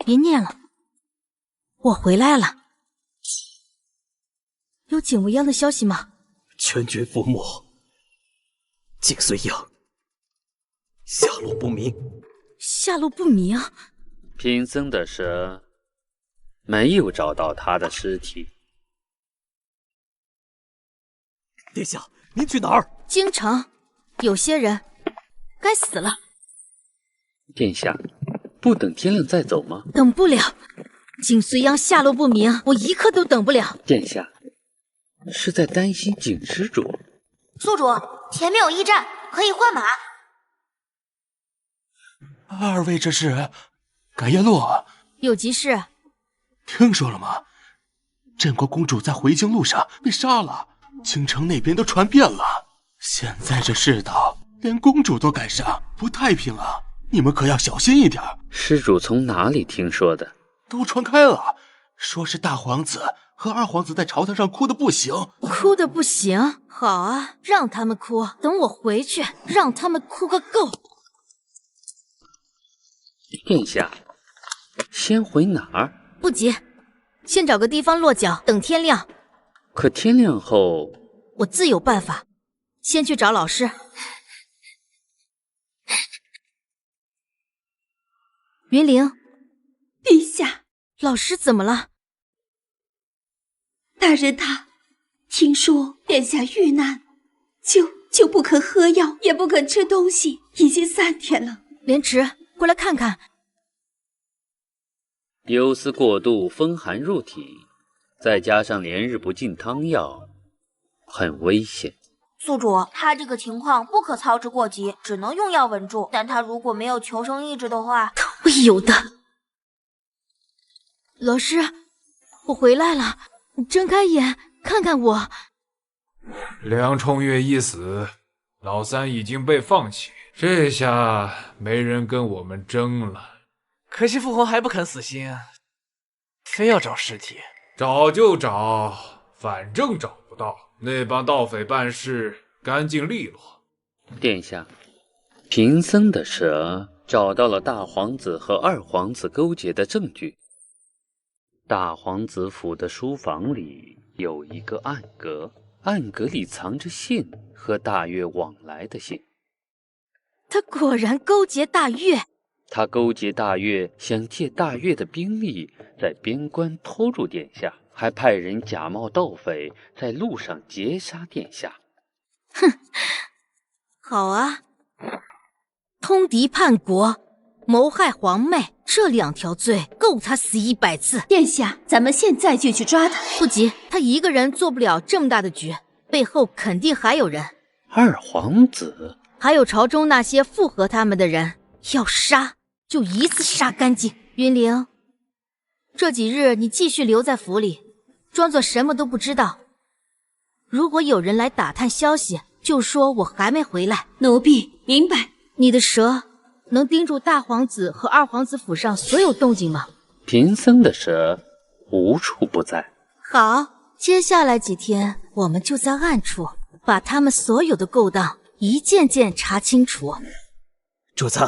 别念了，我回来了。有景未央的消息吗？全军覆没，景绥阳下落不明。下落不明？贫僧的蛇没有找到他的尸体。殿下，您去哪儿？京城，有些人该死了。殿下，不等天亮再走吗？等不了，景绥阳下落不明，我一刻都等不了。殿下是在担心景施主。宿主，前面有驿站，可以换马。二位这是赶夜路？有急事？听说了吗？镇国公主在回京路上被杀了，京城那边都传遍了。现在这世道，连公主都赶上，不太平啊！你们可要小心一点。施主从哪里听说的？都传开了，说是大皇子和二皇子在朝堂上哭得不行，哭得不行。好啊，让他们哭，等我回去，让他们哭个够。殿下，先回哪儿？不急，先找个地方落脚，等天亮。可天亮后，我自有办法。先去找老师。云灵，陛下，老师怎么了？大人他听说殿下遇难，就不肯喝药，也不肯吃东西，已经3天了。莲池，过来看看。忧思过度，风寒入体，再加上连日不进汤药，很危险。宿主，他这个情况不可操之过急，只能用药稳住。但他如果没有求生意志的话，会有的。老师，我回来了，你睁开眼看看我。梁冲月一死，老三已经被放弃，这下没人跟我们争了。可惜父皇还不肯死心，非要找尸体。找就找，反正找不到。那帮盗匪办事干净利落。殿下，贫僧的蛇找到了大皇子和二皇子勾结的证据。大皇子府的书房里有一个暗格，暗格里藏着信和大越往来的信。他果然勾结大越。他勾结大越，想借大越的兵力在边关拖住殿下，还派人假冒盗匪在路上劫杀殿下。哼，好啊！通敌叛国、谋害皇妹，这2条罪够他死100次。殿下，咱们现在就去抓他。不急，他一个人做不了这么大的局，背后肯定还有人。二皇子，还有朝中那些附和他们的人，要杀就一次杀干净。云灵，这几日你继续留在府里，装作什么都不知道。如果有人来打探消息，就说我还没回来。奴婢明白。你的蛇能盯住大皇子和二皇子府上所有动静吗？贫僧的蛇无处不在。好，接下来几天我们就在暗处把他们所有的勾当一件件查清楚。主子，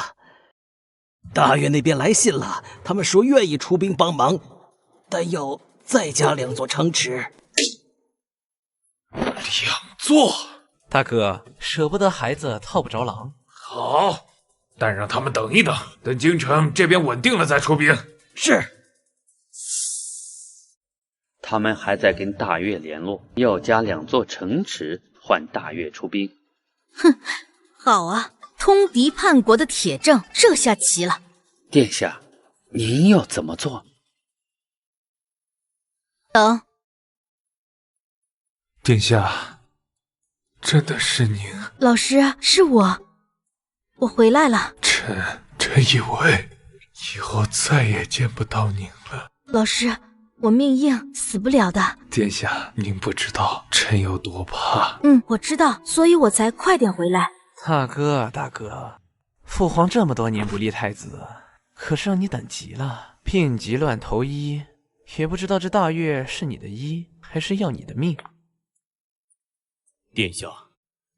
大越那边来信了，他们说愿意出兵帮忙，但要再加2座城池。2座？大哥，舍不得孩子套不着狼。好，但让他们等一等，等京城这边稳定了再出兵。是。他们还在跟大越联络，要加2座城池换大越出兵。哼，好啊，通敌叛国的铁证，这下齐了。殿下，您要怎么做？等。殿下，真的是您？老师，是我回来了。臣以为以后再也见不到您了。老师，我命硬，死不了的。殿下，您不知道臣有多怕。我知道，所以我才快点回来。大哥，父皇这么多年不立太子，可是让你等急了，病急乱投医，也不知道这大越是你的医，还是要你的命。殿下，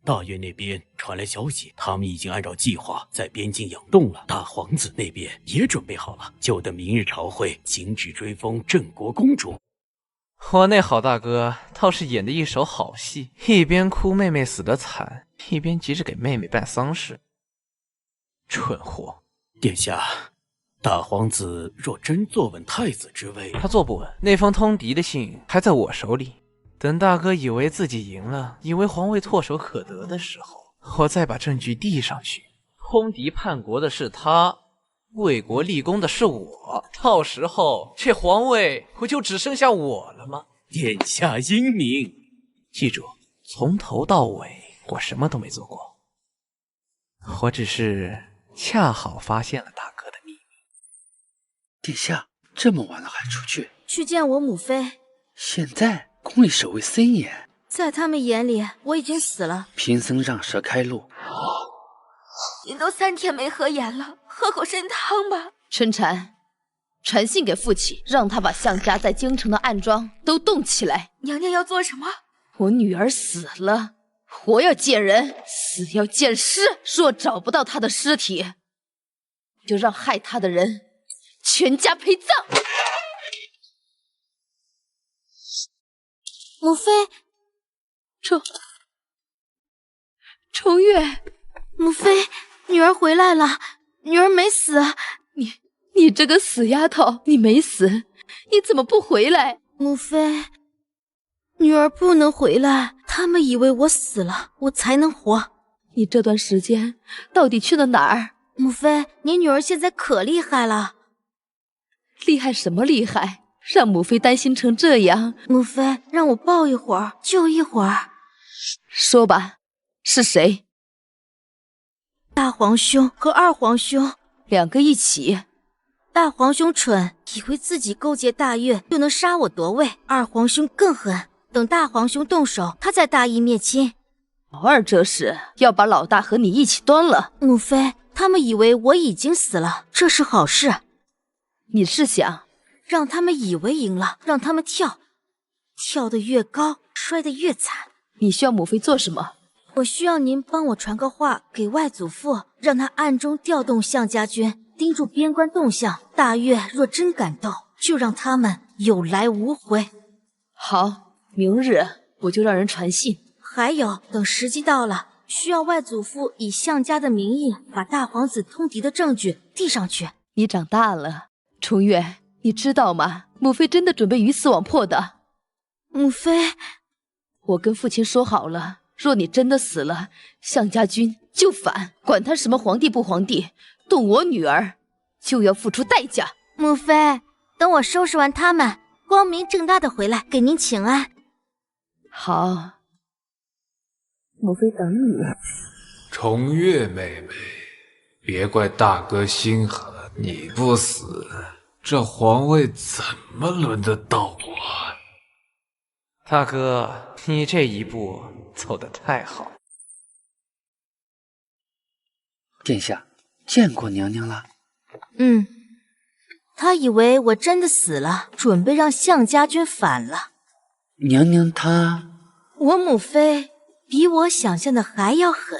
大越那边传来消息，他们已经按照计划在边境养动了。大皇子那边也准备好了，就等明日朝会请旨追封镇国公主。我那好大哥倒是演的一手好戏，一边哭妹妹死得惨，一边急着给妹妹办丧事。蠢货！殿下，大皇子若真坐稳太子之位，他坐不稳。那封通敌的信还在我手里，等大哥以为自己赢了，以为皇位唾手可得的时候，我再把证据递上去。通敌叛国的是他，为国立功的是我，到时候这皇位不就只剩下我了吗？殿下英明，记住，从头到尾我什么都没做过，我只是恰好发现了大哥的秘密。殿下，这么晚了还出去？去见我母妃。现在宫里守卫森严，在他们眼里我已经死了。贫僧让蛇开路。您都3天没合眼了，喝口参汤吧。春蝉，传信给父亲，让他把项家在京城的暗桩都动起来。娘娘要做什么？我女儿死了，活要见人，死要见尸。若找不到她的尸体，就让害她的人全家陪葬。母妃，重月，母妃，女儿回来了，女儿没死。你这个死丫头，你没死，你怎么不回来？母妃，女儿不能回来，他们以为我死了，我才能活。你这段时间到底去了哪儿？母妃，你女儿现在可厉害了。厉害什么厉害？让母妃担心成这样。母妃，让我抱一会儿，就一会儿。说吧，是谁？大皇兄和二皇兄两个一起。大皇兄蠢，以为自己勾结大越就能杀我夺位。二皇兄更狠，等大皇兄动手，他再大义灭亲。老二这是要把老大和你一起端了。母妃，他们以为我已经死了，这是好事。你是想让他们以为赢了，让他们跳得越高，摔得越惨。你需要母妃做什么？我需要您帮我传个话给外祖父，让他暗中调动项家军，盯住边关动向。大越若真敢斗，就让他们有来无回。好，明日我就让人传信。还有，等时机到了，需要外祖父以项家的名义把大皇子通敌的证据递上去。你长大了，重月，你知道吗？母妃真的准备鱼死网破的。母妃，我跟父亲说好了，若你真的死了，项家军就反，管他什么皇帝不皇帝，动我女儿就要付出代价。母妃，等我收拾完他们，光明正大的回来给您请安。好，母妃等你。重月妹妹，别怪大哥心狠，你不死，这皇位怎么轮得到我？大哥，你这一步走得太好。殿下，见过娘娘了。他以为我真的死了，准备让项家军反了。娘娘她……我母妃比我想象的还要狠。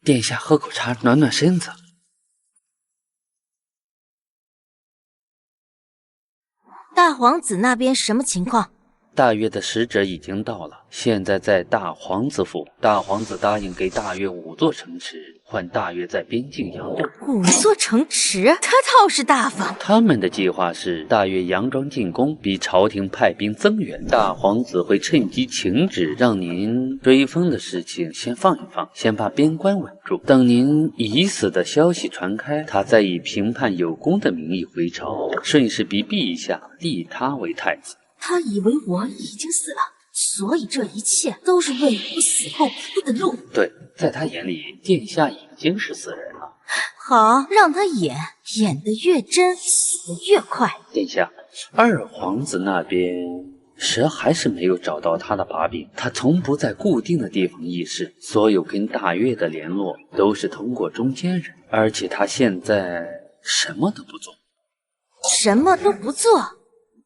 殿下喝口茶暖暖身子。大皇子那边什么情况？大越的使者已经到了，现在在大皇子府。大皇子答应给大越5座城池，换大越在边境佯装。5座城池，他倒是大方。他们的计划是大越佯装进攻，逼朝廷派兵增援。大皇子会趁机请旨，让您追封的事情先放一放，先把边关稳住。等您已死的消息传开，他再以平叛有功的名义回朝，顺势逼陛下立他为太子。他以为我已经死了，所以这一切都是为我死后铺的路。对，在他眼里，殿下已经是死人了。好，让他演得越真，死得越快。殿下，二皇子那边还是没有找到他的把柄。他从不在固定的地方议事，所有跟大越的联络都是通过中间人，而且他现在什么都不做。什么都不做？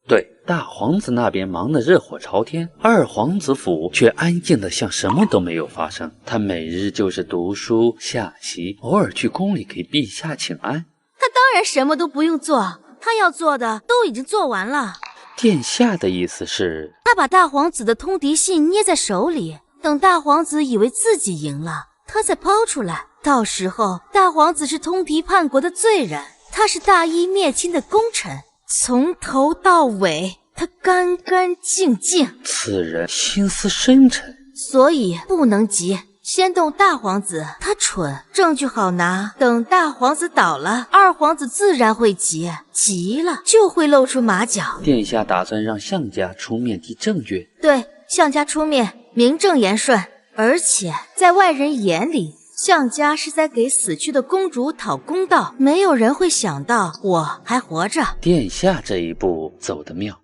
对，大皇子那边忙得热火朝天，二皇子府却安静得像什么都没有发生。他每日就是读书下棋，偶尔去宫里给陛下请安。他当然什么都不用做，他要做的都已经做完了。殿下的意思是，他把大皇子的通敌信捏在手里，等大皇子以为自己赢了，他再抛出来。到时候大皇子是通敌叛国的罪人，他是大义灭亲的功臣。从头到尾，他干干净净。此人心思深沉，所以不能急，先动大皇子。他蠢，证据好拿。等大皇子倒了，二皇子自然会急，急了就会露出马脚。殿下打算让项家出面递证据？对，项家出面，名正言顺。而且在外人眼里，项家是在给死去的公主讨公道，没有人会想到我还活着。殿下这一步走得妙。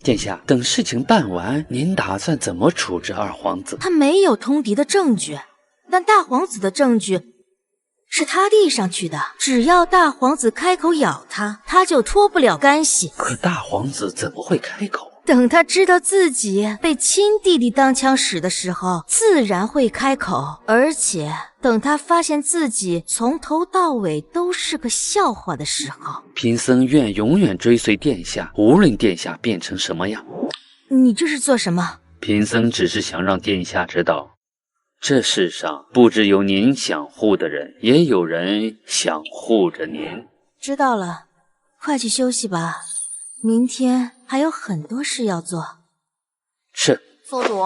殿下，等事情办完，您打算怎么处置二皇子？他没有通敌的证据，但大皇子的证据是他递上去的。只要大皇子开口咬他，他就脱不了干系。可大皇子怎么会开口？等他知道自己被亲弟弟当枪使的时候，自然会开口。而且等他发现自己从头到尾都是个笑话的时候，贫僧愿永远追随殿下，无论殿下变成什么样。你这是做什么？贫僧只是想让殿下知道，这世上不只有您想护的人，也有人想护着您。知道了，快去休息吧，明天还有很多事要做。是。宿主，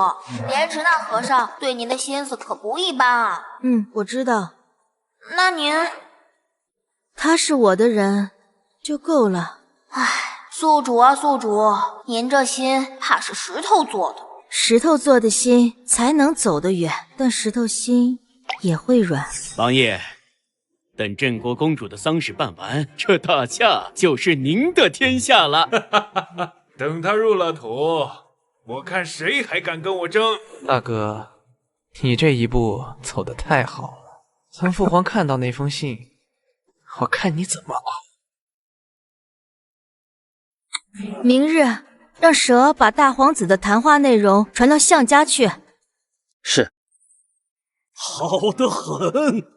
莲池那和尚对您的心思可不一般啊。我知道。那您……他是我的人就够了。唉，宿主啊宿主，您这心怕是石头做的。石头做的心才能走得远，但石头心也会软。王爷，等镇国公主的丧事办完，这大夏就是您的天下了。等她入了土，我看谁还敢跟我争。大哥，你这一步走得太好了。等父皇看到那封信，我看你怎么熬。明日让蛇把大皇子的谈话内容传到项家去。是。好得很，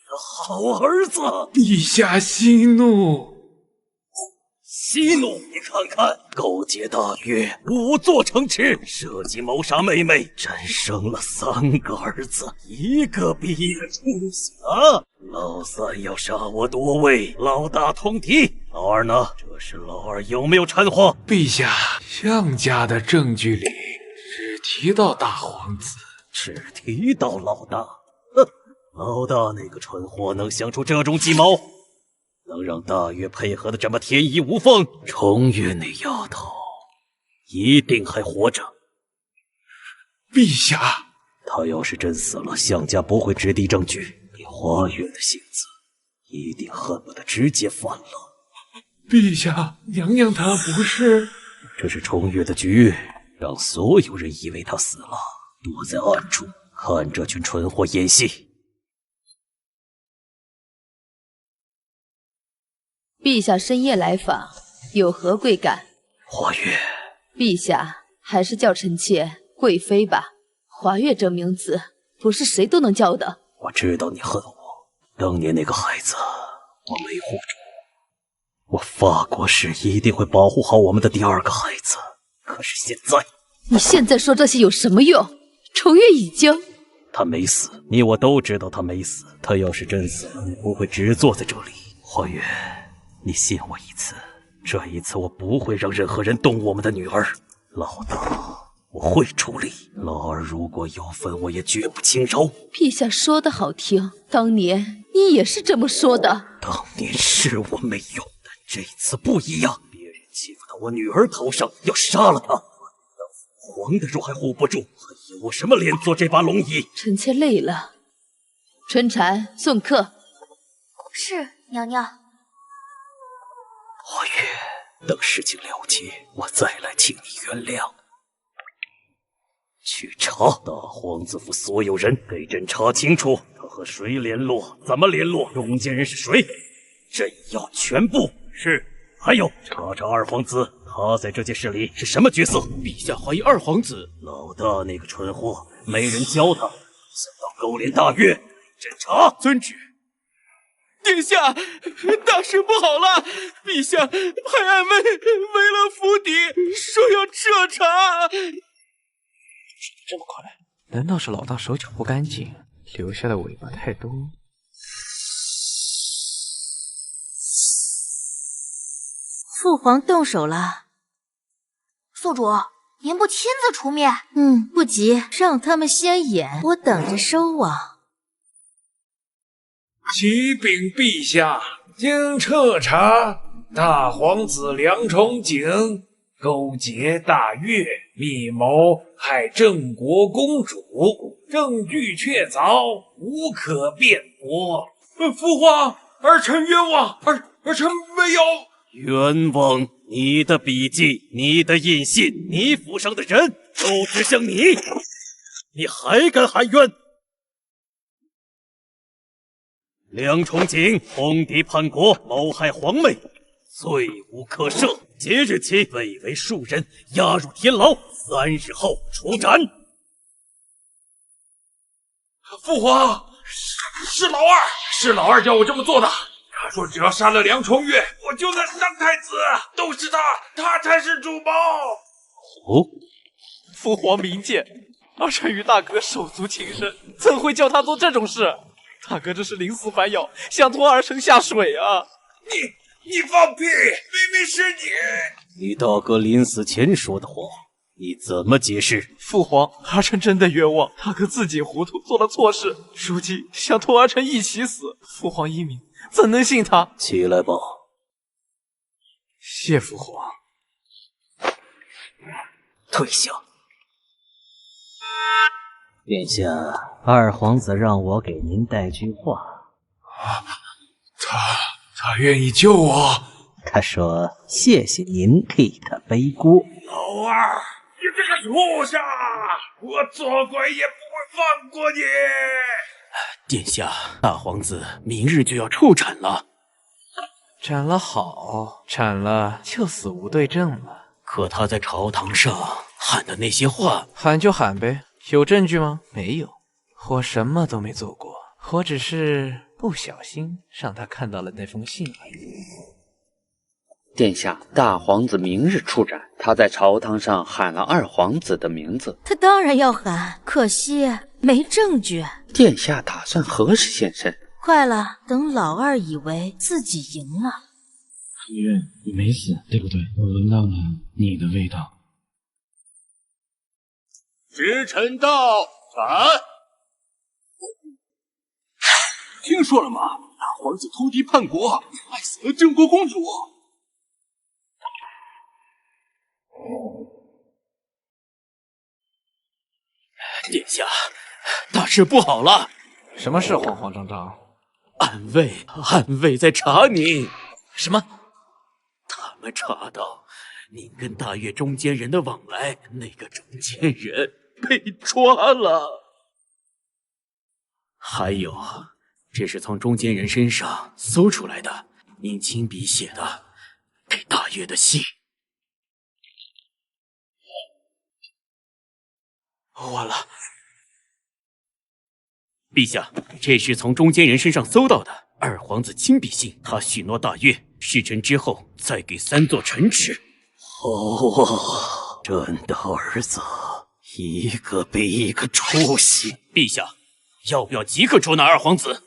好儿子！陛下息怒。息怒！你看看，勾结大越，5座城池，设计谋杀妹妹，真生了3个儿子，一个比一个出息啊！老三要杀我夺位，老大通敌，老二呢？这是老二有没有掺和？陛下，项家的证据里只提到大皇子，只提到老大。哼，老大那个蠢货能想出这种计谋？能让大越配合的这么天衣无缝，重月那丫头一定还活着。陛下，她要是真死了，项家不会直递证据，以花月的性子，一定恨不得直接反了。陛下，娘娘她不是……这是重月的局，让所有人以为她死了，躲在暗处看这群蠢货演戏。陛下深夜来访，有何贵干？华月，陛下还是叫臣妾贵妃吧。华月这名字不是谁都能叫的。我知道你恨我，当年那个孩子我没护住，我发过誓一定会保护好我们的第2个孩子。可是现在，你现在说这些有什么用？重月已经……他没死，你我都知道他没死。他要是真死了，你不会只坐在这里。华月，你信我一次，这一次我不会让任何人动我们的女儿。老大，我会处理。老二如果有份，我也绝不轻饶。陛下说的好听，当年你也是这么说的。当年是我没用，但这次不一样。别人欺负到我女儿头上，要杀了她，皇的肉还护不住，还有我什么脸做这把龙椅？臣妾累了。春蝉送客。是，娘娘。华月，等事情了结，我再来请你原谅。去查大皇子府所有人，给朕查清楚他和谁联络，怎么联络，中间人是谁，朕要全部。是。还有，查查二皇子，他在这件事里是什么角色？陛下怀疑二皇子老大那个蠢货，没人教他，想要勾连大越，朕查。遵旨。殿下，大事不好了！陛下派暗卫围了府邸，说要彻查。这么快？难道是老大手脚不干净，留下的尾巴太多？父皇动手了。宿主，您不亲自出面？不急，让他们先演，我等着收网。启禀陛下，经彻查，大皇子梁崇景勾结大越，密谋害郑国公主，证据确凿，无可辩驳。父皇，儿臣冤枉，儿臣没有冤枉！你的笔记，你的印信，你府上的人都指向你，你还敢喊冤？梁崇景通敌叛国，谋害皇妹，罪无可赦。即日起未为庶人，押入天牢，3日后处斩。父皇，是老二叫我这么做的。他说只要杀了梁重月，我就能当太子，都是他才是主谋。哦，父皇明鉴，儿臣与大哥手足情深，怎会叫他做这种事？大哥这是临死反咬，想拖儿臣下水啊！你放屁！明明是你！你大哥临死前说的话，你怎么解释？父皇，儿臣真的冤枉，大哥自己糊涂，做了错事，如今想拖儿臣一起死。父皇英明，怎能信他？起来吧。谢父皇。退下。殿下，二皇子让我给您带句话。他愿意救我。他说谢谢您替他背锅。老二，你这个畜生！我做鬼也不会放过你。殿下，大皇子明日就要处斩了。斩了好，斩了就死无对证了。可他在朝堂上喊的那些话，喊就喊呗。有证据吗？没有，我什么都没做过，我只是不小心让他看到了那封信而已。殿下，大皇子明日处斩，他在朝堂上喊了二皇子的名字。他当然要喊，可惜没证据。殿下打算何时现身？快了，等老二以为自己赢了。楚月，你没死，对不对？我闻到了你的味道。时辰到，斩！听说了吗？大皇子通敌叛国，害死了郑国公主。殿下，大事不好了！什么事慌慌张张？暗卫在查您。什么？他们查到您跟大越中间人的往来，那个中间人被抓了。还有，这是从中间人身上搜出来的，您亲笔写的给大越的信。完了，陛下，这是从中间人身上搜到的二皇子亲笔信，他许诺大越事成之后再给3座城池。好啊，朕的儿子一个比一个出息。陛下，要不要即刻捉拿二皇子？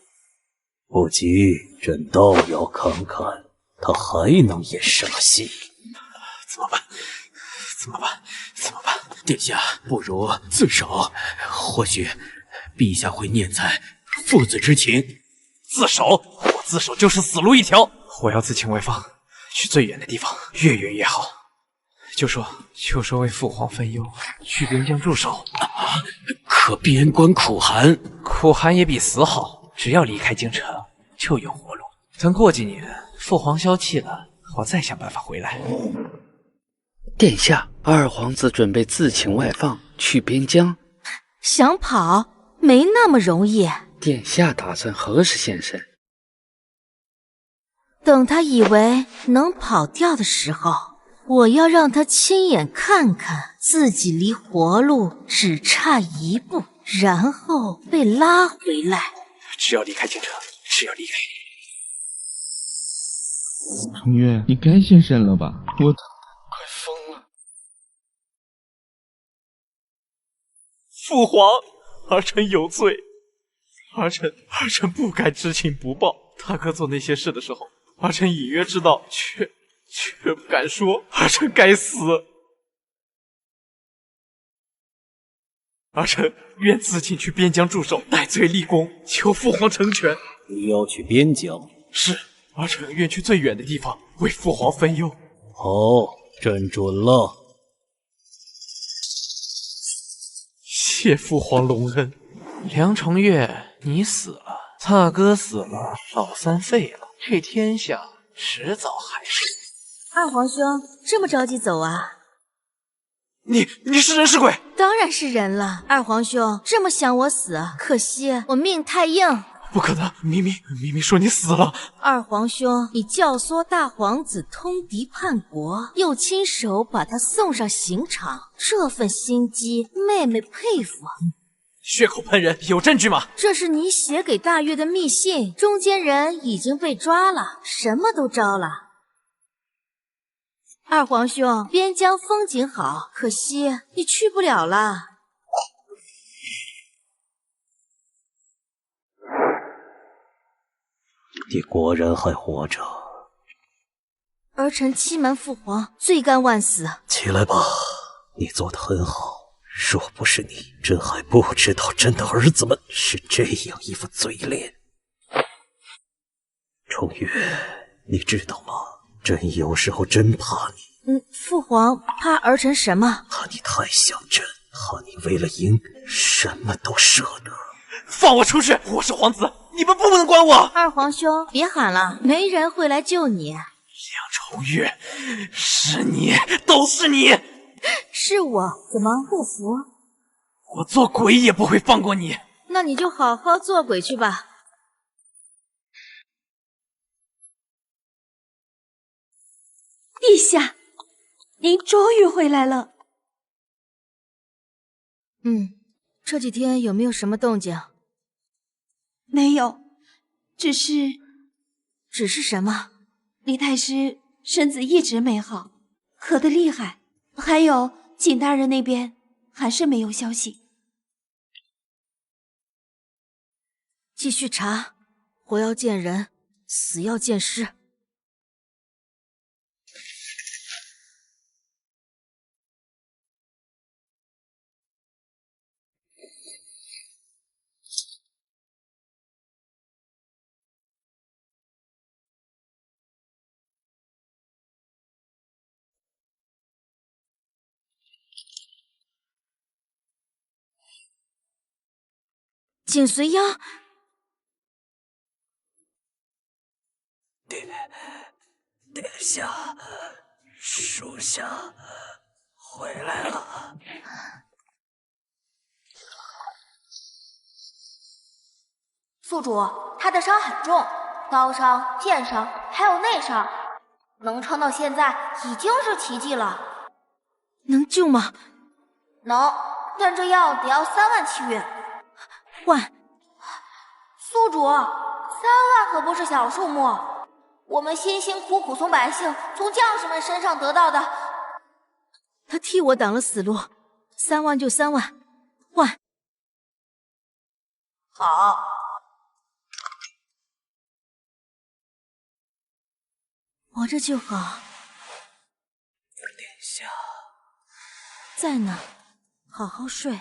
不急，朕倒要看看他还能演什么戏。怎么办？殿下，不如自首，或许陛下会念在父子之情。自首？我自首就是死路一条。我要自请外放，去最远的地方，越远越好。就说为父皇分忧，去边疆驻守。可边关苦寒，苦寒也比死好。只要离开京城，就有活路。等过几年，父皇消气了，我再想办法回来。殿下，二皇子准备自请外放，去边疆。想跑没那么容易。殿下打算何时现身？等他以为能跑掉的时候，我要让他亲眼看看自己离活路只差一步，然后被拉回来。只要离开京城，只要离开。楚月，你该现身了吧？我快疯了！父皇，儿臣有罪，儿臣不该知情不报。大哥做那些事的时候，儿臣隐约知道，却不敢说。儿臣该死。儿臣愿自尽去边疆驻守，戴罪立功，求父皇成全。你要去边疆？是，儿臣愿去最远的地方，为父皇分忧。好，朕准了。谢父皇隆恩。梁重月，你死了，大哥死了，老三废了，这天下迟早还是……二皇兄这么着急走啊？你是人是鬼？当然是人了。二皇兄这么想我死，可惜我命太硬。不可能！明明说你死了。二皇兄，你教唆大皇子通敌叛国，又亲手把他送上刑场，这份心机，妹妹佩服。血口喷人，有证据吗？这是你写给大月的密信，中间人已经被抓了，什么都招了。二皇兄，边疆风景好，可惜你去不了了。你果然还活着。儿臣欺瞒父皇，罪该万死。起来吧，你做得很好。若不是你，朕还不知道朕的儿子们是这样一副嘴脸。重月，你知道吗？朕有时候真怕你。父皇怕儿臣什么？怕你太像朕，怕你为了赢什么都舍得。放我出去！我是皇子，你们不能管我。二皇兄，别喊了，没人会来救你。梁重月，是你，都是你。是我，怎么不服？我做鬼也不会放过你。那你就好好做鬼去吧。陛下，您终于回来了。这几天有没有什么动静？没有，只是什么？李太师身子一直没好，渴得厉害。还有景大人那边还是没有消息。继续查，活要见人，死要见尸。景随妖，殿下，属下回来了。宿主，他的伤很重，刀伤、剑伤，还有内伤，能撑到现在已经是奇迹了。能救吗？能，但这药得要3万契约。换。宿主，3万可不是小数目，我们辛辛苦苦从百姓、从将士们身上得到的。他替我挡了死路，3万就3万，换。好。活着就好。殿下，在呢，好好睡。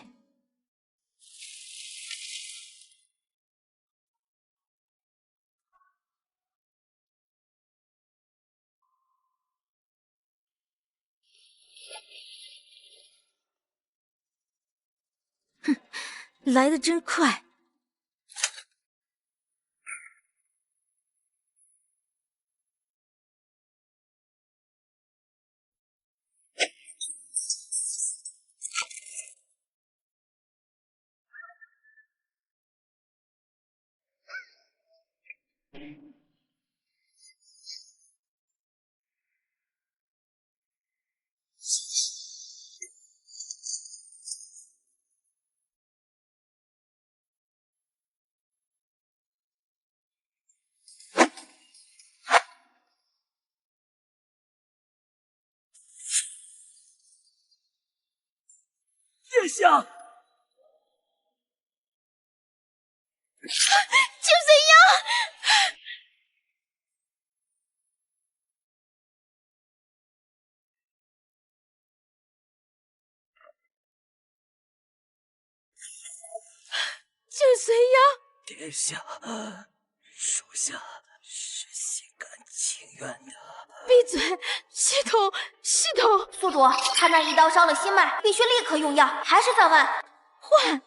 哼，来得真快。殿下，就这样。就这样。殿下，属下是心甘情愿的。闭嘴！系统，宿主，他那一刀伤了心脉，必须立刻用药，还是3万。换。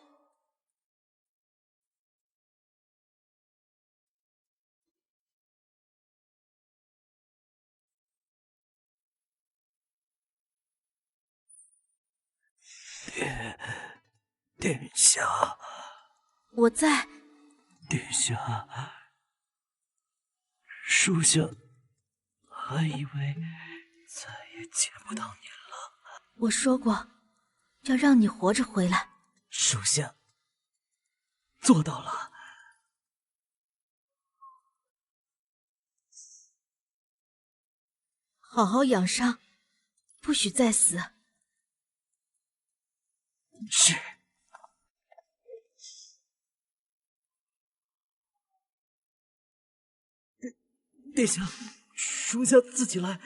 殿下，我在。殿下，属下还以为再也见不到您了。我说过，要让你活着回来。属下做到了。好好养伤，不许再死。是。殿下，属下自己来。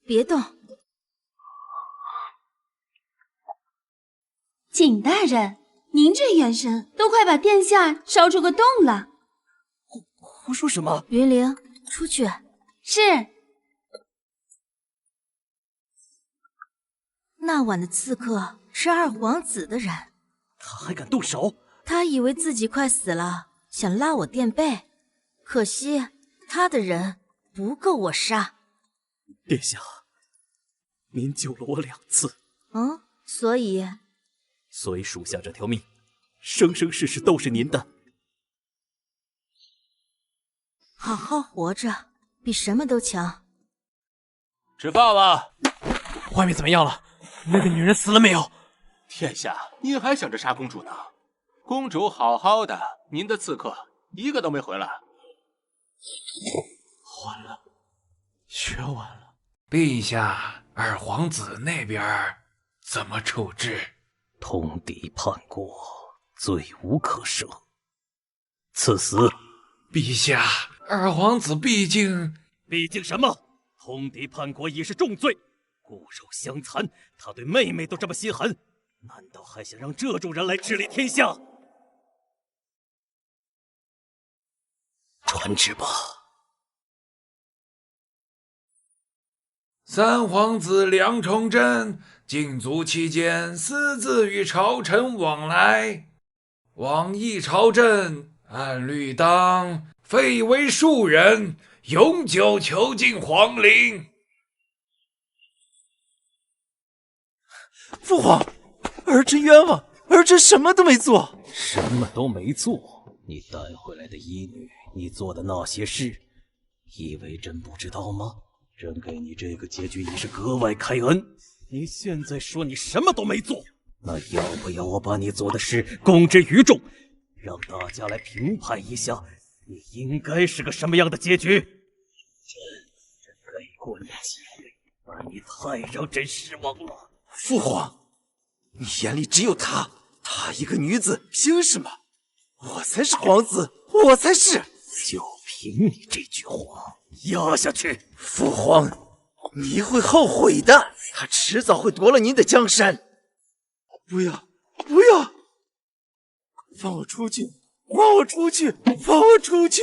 别动。景大人，您这眼神都快把殿下烧出个洞了。胡说什么？云灵，出去。是。那晚的刺客是二皇子的人，他还敢动手？他以为自己快死了，想拉我垫背，可惜他的人不够我杀。殿下，您救了我2次，所以属下这条命，生生世世都是您的。好好活着，比什么都强。吃饭了。外面怎么样了？那个女人死了没有？殿下，您还想着杀公主呢？公主好好的，您的刺客一个都没回来。完了，全完了。陛下，二皇子那边怎么处置？通敌叛国，罪无可赦，赐死。陛下，二皇子毕竟什么？通敌叛国已是重罪，骨肉相残，他对妹妹都这么心狠，难道还想让这种人来治理天下？传旨吧。三皇子梁崇祯禁足期间私自与朝臣往来，往诣朝政，按律当废为庶人，永久囚禁皇陵。父皇，儿臣冤枉，儿臣什么都没做。什么都没做？你带回来的医女，你做的那些事，以为朕不知道吗？朕给你这个结局已是格外开恩。你现在说你什么都没做，那要不要我把你做的事公之于众，让大家来评判一下，你应该是个什么样的结局？朕给过你机会，而你太让朕失望了。父皇，你眼里只有她一个女子，凭什么？我才是皇子，我才是。就凭你这句话，压下去。父皇，你会后悔的，他迟早会夺了您的江山。不要，不要！放我出去！放我出去！放我出去！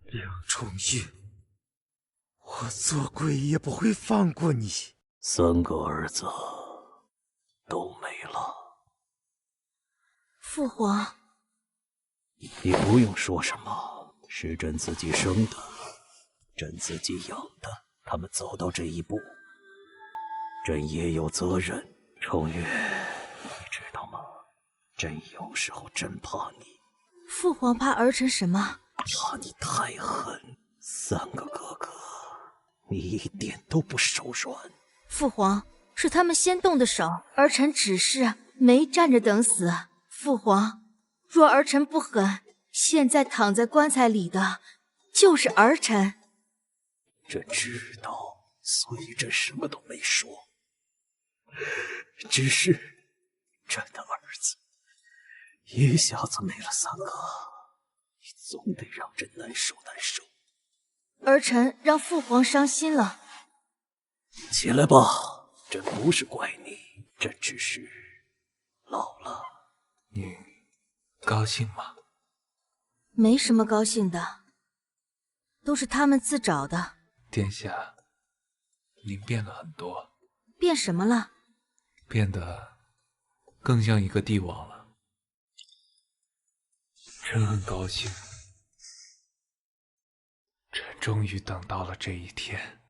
梁崇玉，我做鬼也不会放过你。3个儿子都没了。父皇，你不用说什么，是朕自己生的，朕自己养的，他们走到这一步，朕也有责任。崇玉，你知道吗？朕有时候真怕你。父皇怕儿臣什么？怕你太狠。3个哥哥，你一点都不手软。父皇，是他们先动的手，儿臣只是没站着等死。父皇，若儿臣不狠，现在躺在棺材里的就是儿臣。朕知道，所以朕什么都没说。只是朕的儿子一下子没了3个，你总得让朕难受难受。儿臣让父皇伤心了。起来吧，朕不是怪你，朕只是老了。你高兴吗？没什么高兴的，都是他们自找的。殿下，您变了很多。变什么了？变得更像一个帝王了。朕很高兴，朕终于等到了这一天。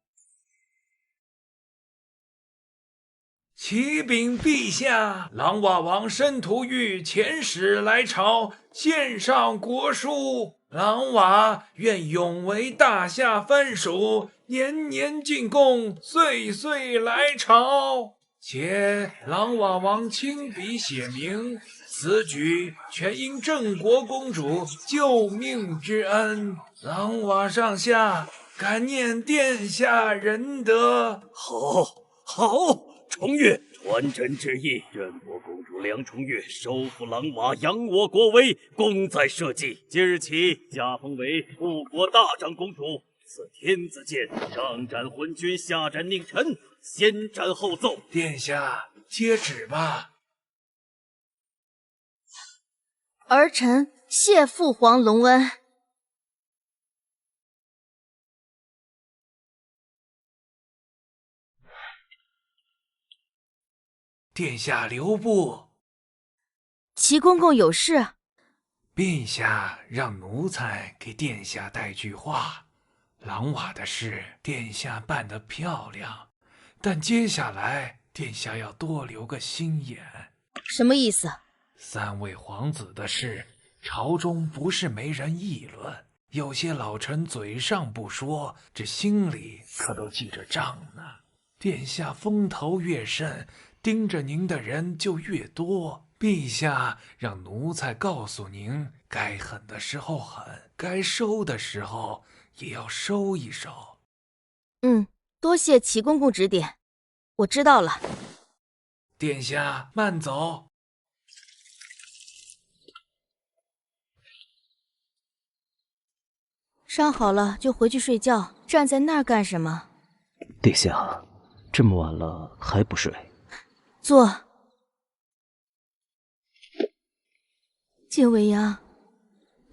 启禀陛下，狼瓦王申屠玉遣使来朝，献上国书。狼瓦愿永为大夏藩属，年年进贡，岁岁来朝。且狼瓦王亲笔写明，此举全因郑国公主救命之恩。狼瓦上下感念殿下仁德。好，重月，传朕旨意，郑国公主梁重月收复狼瓦，扬我国威，功在社稷。即日起，加封为护国大长公主，赐天子剑，上斩昏君，下斩佞臣，先斩后奏。殿下接旨吧。儿臣谢父皇隆恩。殿下留步。齐公公有事。陛下让奴才给殿下带句话。狼瓦的事，殿下办得漂亮，但接下来殿下要多留个心眼。什么意思？3位皇子的事，朝中不是没人议论，有些老臣嘴上不说，这心里可都记着账呢。殿下风头越盛，盯着您的人就越多。陛下让奴才告诉您，该狠的时候狠，该收的时候也要收一收。多谢齐公公指点，我知道了。殿下慢走。伤好了就回去睡觉，站在那儿干什么？殿下，这么晚了还不睡？坐。景未央，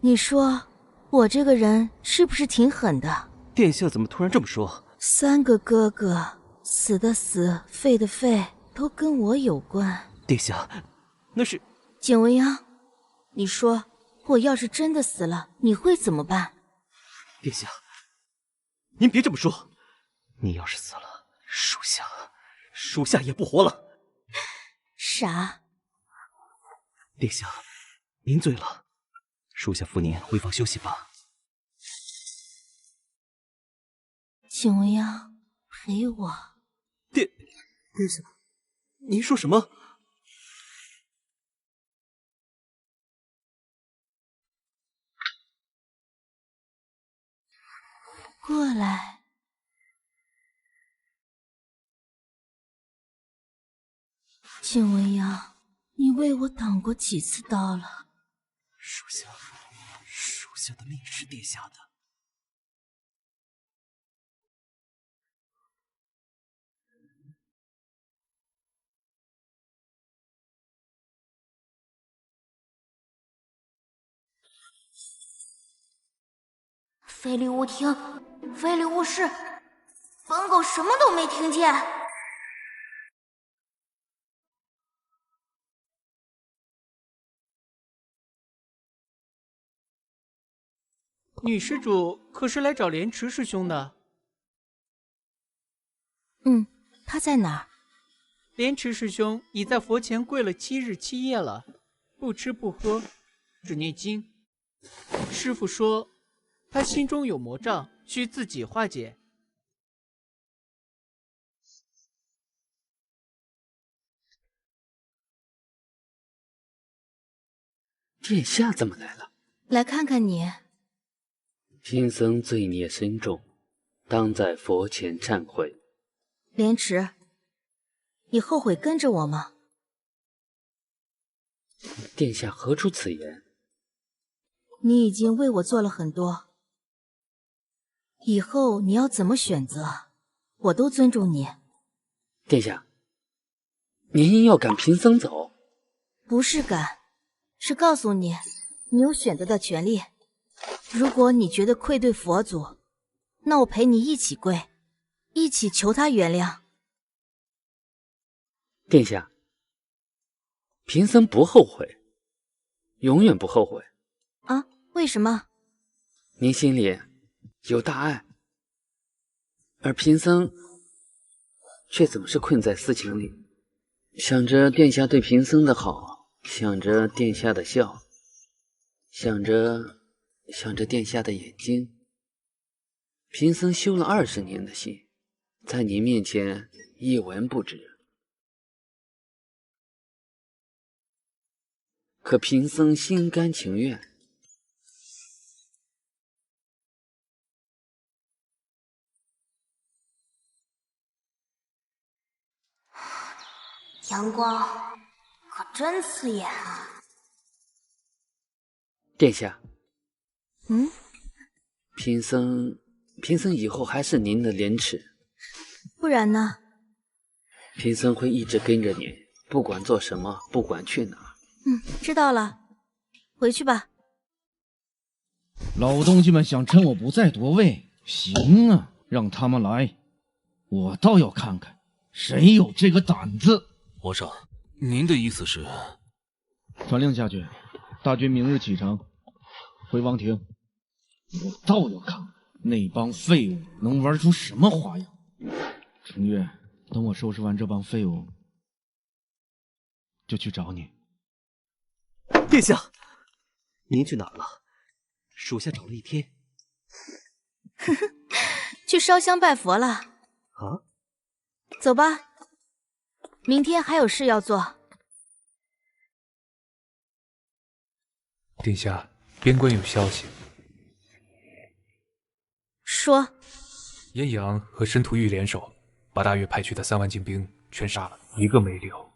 你说我这个人是不是挺狠的？殿下怎么突然这么说？3个哥哥，死的死，废的废，都跟我有关。殿下，那是……景未央，你说我要是真的死了，你会怎么办？殿下，您别这么说。你要是死了，属下也不活了。傻。殿下，您醉了，属下扶您回房休息吧。景未央，陪我。殿下，您说什么？过来。景未央，你为我挡过几次刀了？属下的命是殿下的。非礼勿听，非礼勿视。本狗什么都没听见。女施主可是来找莲池师兄的？他在哪儿？莲池师兄已在佛前跪了7日7夜了，不吃不喝，只念经。师父说，他心中有魔障，需自己化解。殿下怎么来了？来看看你。贫僧罪孽深重，当在佛前忏悔。莲池，你后悔跟着我吗？殿下何出此言？你已经为我做了很多，以后你要怎么选择，我都尊重你。殿下，您要赶贫僧走？不是赶，是告诉你，你有选择的权利。如果你觉得愧对佛祖，那我陪你一起跪，一起求他原谅。殿下，贫僧不后悔，永远不后悔。啊？为什么？您心里有大爱，而贫僧却总是困在私情里，想着殿下对贫僧的好，想着殿下的笑，想着殿下的眼睛。贫僧修了20年的心，在你面前一文不值。可贫僧心甘情愿。阳光可真刺眼啊！殿下，嗯，贫僧以后还是您的廉耻，不然呢？贫僧会一直跟着您，不管做什么，不管去哪。知道了，回去吧。老东西们想趁我不在夺位，行啊，让他们来，我倒要看看谁有这个胆子。皇上，您的意思是？传令下去，大军明日启程，回王庭。我倒要看那帮废物能玩出什么花样。程月，等我收拾完这帮废物，就去找你。殿下，您去哪儿了？属下找了一天。去烧香拜佛了。啊？走吧，明天还有事要做。殿下，边关有消息。说。燕阳和申屠玉联手，把大越派去的3万精兵全杀了，一个没留。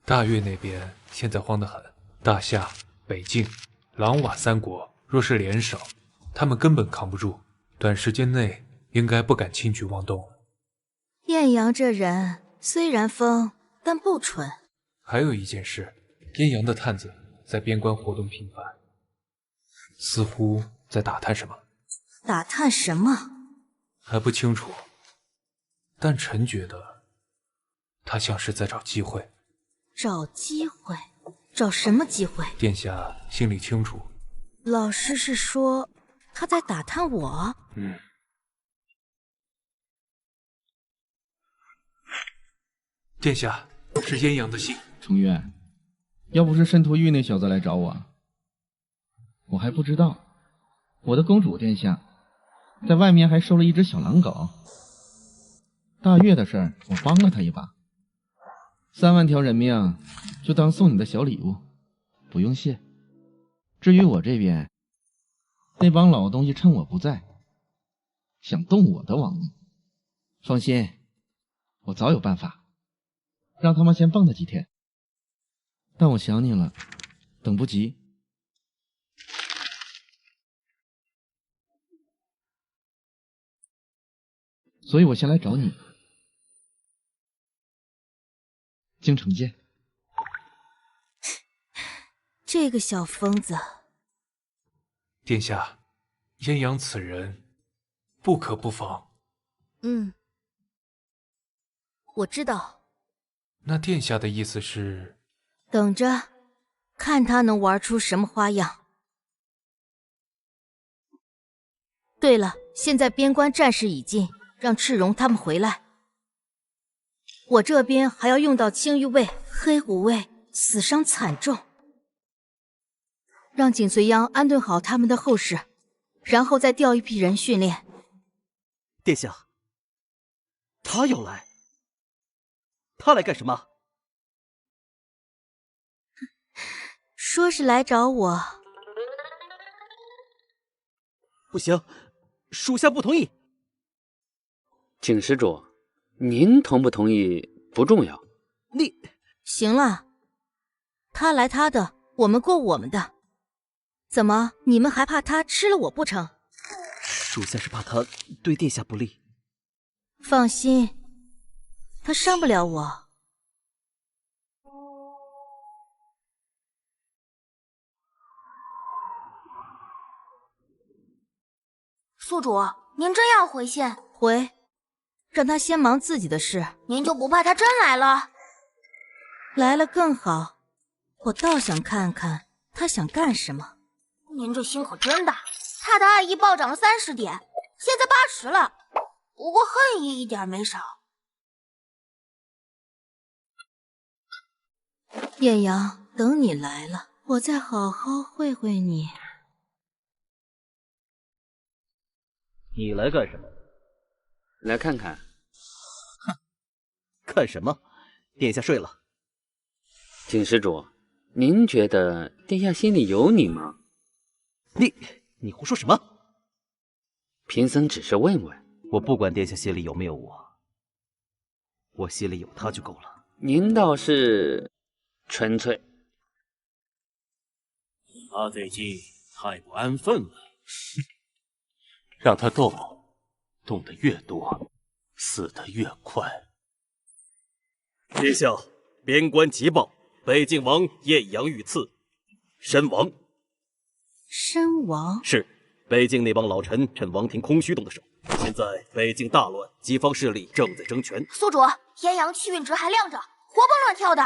大越那边现在慌得很，大夏、北境、狼瓦3国若是联手，他们根本扛不住，短时间内应该不敢轻举妄动。燕阳这人虽然疯，但不蠢。还有一件事，燕阳的探子在边关活动频繁，似乎在打探什么。打探什么？还不清楚，但臣觉得他像是在找机会。找机会？找什么机会？殿下心里清楚。老师是说他在打探我？殿下，是燕阳的信。程月，要不是申屠玉那小子来找我，我还不知道我的公主殿下在外面还收了一只小狼狗。大月的事儿，我帮了他一把，3万条人命就当送你的小礼物，不用谢。至于我这边，那帮老东西趁我不在，想动我的王位，放心，我早有办法，让他们先蹦跶几天。但我想你了，等不及。所以我先来找你。京城见。这个小疯子。殿下，燕阳此人不可不防。我知道。那殿下的意思是？等着，看他能玩出什么花样。对了，现在边关战事已尽，让赤荣他们回来。我这边还要用到青玉卫、黑虎卫，死伤惨重。让景随央安顿好他们的后事，然后再调一批人训练。殿下，他要来，他来干什么？说是来找我。不行，属下不同意。景施主，您同不同意不重要。你行了，他来他的，我们过我们的。怎么，你们还怕他吃了我不成？属下是怕他对殿下不利。放心，他伤不了我。宿主，您真要回县？回，让他先忙自己的事。您就不怕他真来了？来了更好，我倒想看看他想干什么。您这心可真大，他的爱意暴涨了30点，现在80了，不过恨意一点没少。艳阳，等你来了，我再好好会会你。你来干什么？来看看。看什么？殿下睡了。景施主，您觉得殿下心里有你吗？你胡说什么？贫僧只是问问。我不管殿下心里有没有我心里有他就够了。您倒是纯粹。他最近太不安分了，让他动得越多，死得越快。殿下，边关急报，北境王艳阳遇刺，身亡。身亡？是，北境那帮老臣趁王庭空虚动的手。现在北境大乱，几方势力正在争权。宿主，炎阳气运值还亮着，活蹦乱跳的。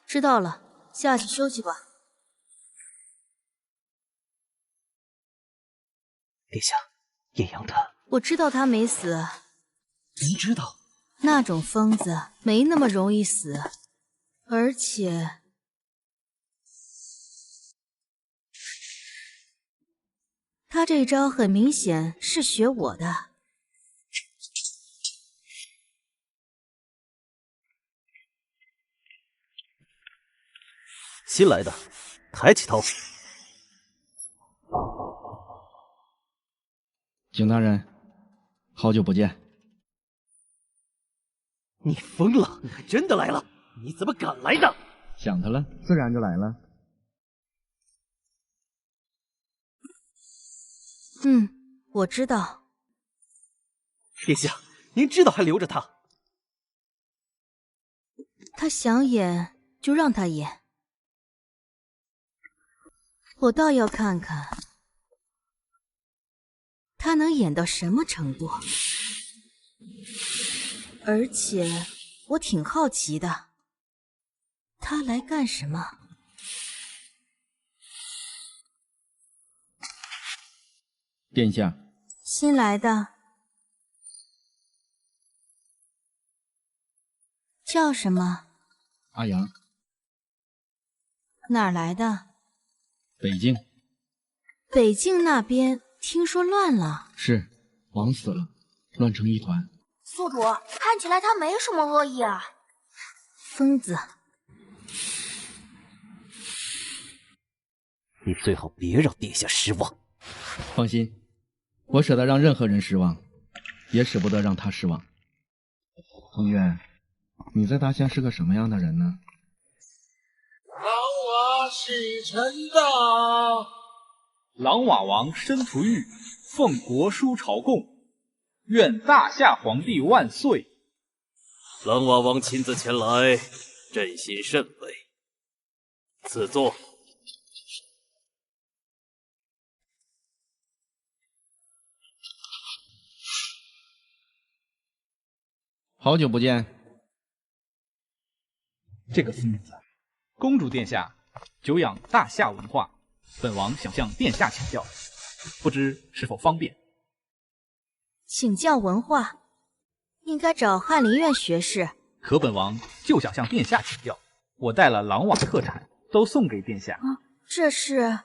知道了，下去休息吧。殿下，艳阳他……我知道他没死。您知道？那种疯子没那么容易死，而且……他这招很明显是学我的。新来的，抬起头。景大人，好久不见。你疯了？你还真的来了？你怎么敢来的？想他了，自然就来了。我知道。殿下，您知道还留着他？他想演就让他演，我倒要看看他能演到什么程度。而且我挺好奇的，他来干什么？殿下，新来的，叫什么？阿阳。哪儿来的？北境。北境那边听说乱了。是，王死了，乱成一团。宿主，看起来他没什么恶意啊。疯子，你最好别让殿下失望。放心，我舍得让任何人失望，也舍不得让他失望。彭越，你在大夏是个什么样的人呢？狼娃使臣到。狼瓦王申屠玉奉国书朝贡，愿大夏皇帝万岁。狼娃王亲自前来，朕心甚慰。赐座。好久不见。这个疯子，公主殿下久仰大夏文化，本王想向殿下请教，不知是否方便？请教文化，应该找翰林院学士。可本王就想向殿下请教，我带了狼瓦特产，都送给殿下。这是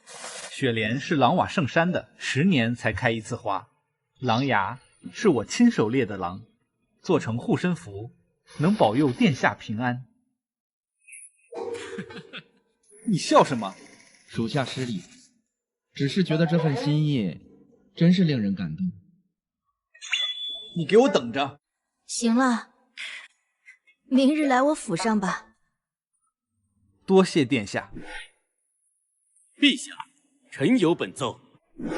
雪莲是狼瓦圣山的，10年才开一次花。狼牙是我亲手猎的狼，做成护身符，能保佑殿下平安。你笑什么？属下失礼，只是觉得这份心意真是令人感动。你给我等着。行了，明日来我府上吧。多谢殿下。陛下，臣有本奏，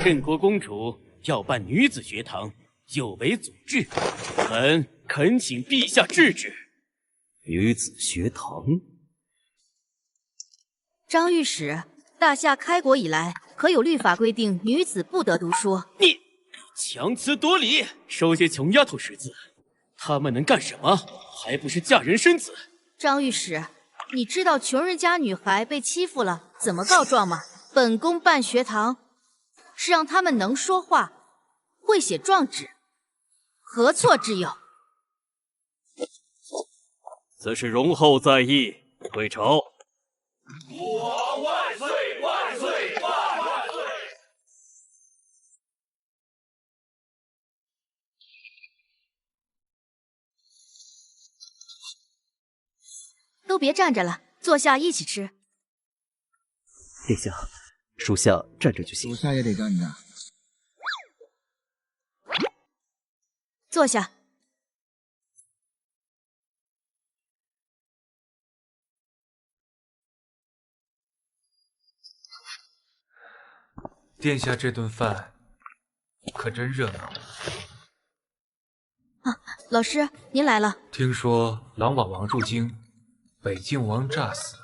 镇国公主要办女子学堂，有违祖制，臣恳请陛下制止。女子学堂？张御史，大夏开国以来，可有律法规定女子不得读书？你强词夺理，收些穷丫头识字，她们能干什么？还不是嫁人生子？张御史，你知道穷人家女孩被欺负了怎么告状吗？本宫办学堂，是让他们能说话，会写状纸，何错之有？此事容后再议。退朝。父皇万岁！万岁！万岁！都别站着了，坐下一起吃。殿下，属下站着就行。属下也得站着。坐下。殿下这顿饭可真热闹。啊，老师，您来了。听说狼瓦王入京，北境王诈死，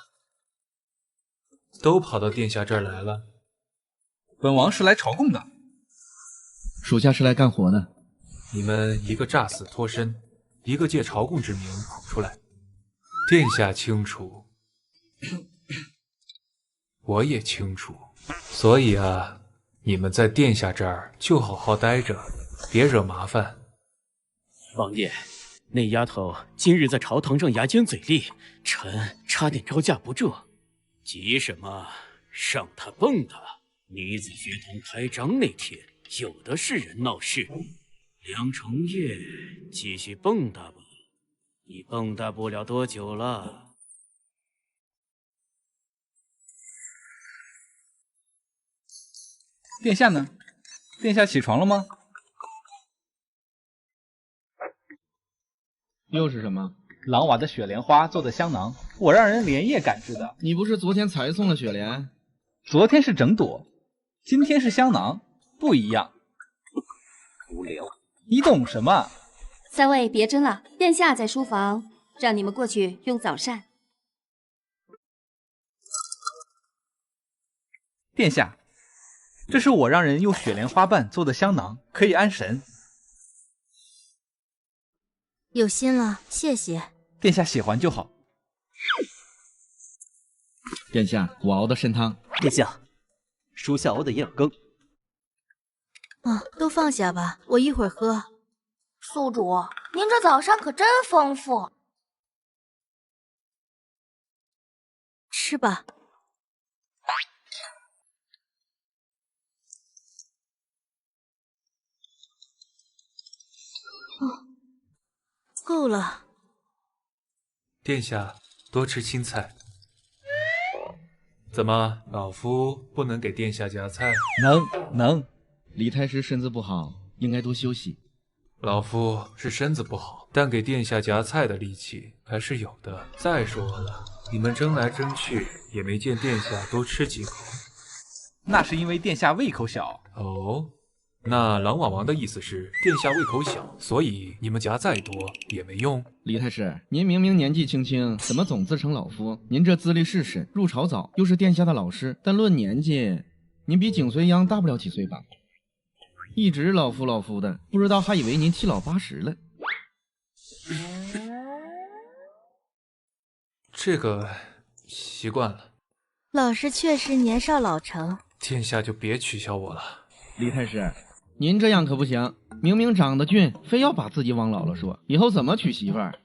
都跑到殿下这儿来了。本王是来朝贡的，属下是来干活的。你们一个诈死脱身，一个借朝贡之名跑出来，殿下清楚，我也清楚。所以啊，你们在殿下这儿就好好待着，别惹麻烦。王爷，那丫头今日在朝堂上牙尖嘴利，臣差点招架不住。急什么？让她蹦跶！女子学堂开张那天，有的是人闹事。梁重业，继续蹦跶吧，你蹦跶不了多久了。殿下呢？殿下起床了吗？又是什么？狼瓦的雪莲花做的香囊，我让人连夜赶制的。你不是昨天才送了雪莲？昨天是整朵，今天是香囊，不一样。无聊。你懂什么？三位别争了，殿下在书房，让你们过去用早膳。殿下，这是我让人用雪莲花瓣做的香囊，可以安神。有心了，谢谢。殿下喜欢就好。殿下，我熬的参汤。殿下，属下熬的营养羹。啊，都放下吧，我一会儿喝。宿主，您这早膳可真丰富。吃吧。够了。殿下多吃青菜。怎么，老夫不能给殿下夹菜？能。李太师身子不好，应该多休息。老夫是身子不好，但给殿下夹菜的力气还是有的。再说了，你们争来争去，也没见殿下多吃几口。那是因为殿下胃口小。哦，那狼瓦王的意思是殿下胃口小，所以你们夹再多也没用。李太师，您明明年纪轻轻，怎么总自称老夫？您这资历试试，入朝早，又是殿下的老师，但论年纪，您比景随央大不了几岁吧？一直老夫老夫的，不知道还以为您七老80了。这个习惯了。老师确实年少老成，殿下就别取笑我了。李太师，您这样可不行，明明长得俊，非要把自己往老了说，以后怎么娶媳妇儿？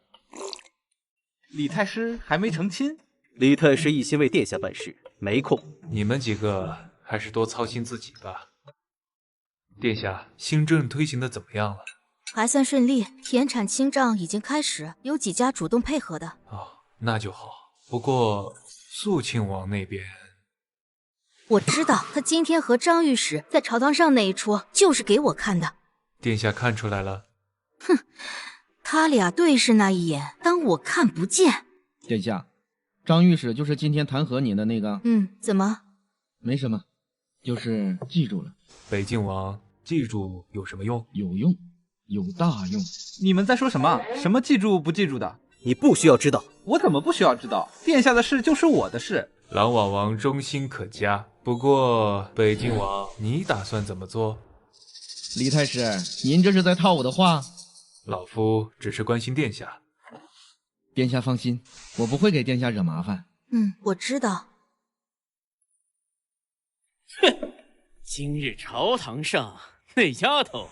李太师还没成亲。李太师一心为殿下办事，没空。你们几个还是多操心自己吧。殿下，新政推行的怎么样了？还算顺利，田产清账已经开始，有几家主动配合的。哦，那就好。不过肃庆王那边，我知道他今天和张御史在朝堂上那一出，就是给我看的。殿下看出来了？哼，他俩对视那一眼，当我看不见。殿下，张御史就是今天弹劾你的那个。怎么？没什么，就是记住了。北境王。记住有什么用？有用，有大用。你们在说什么？什么记住不记住的？你不需要知道。我怎么不需要知道？殿下的事就是我的事。狼瓦王忠心可嘉，不过北境王，你打算怎么做？李太师，您这是在套我的话？老夫只是关心殿下。殿下放心，我不会给殿下惹麻烦。我知道。哼，今日朝堂上。那丫头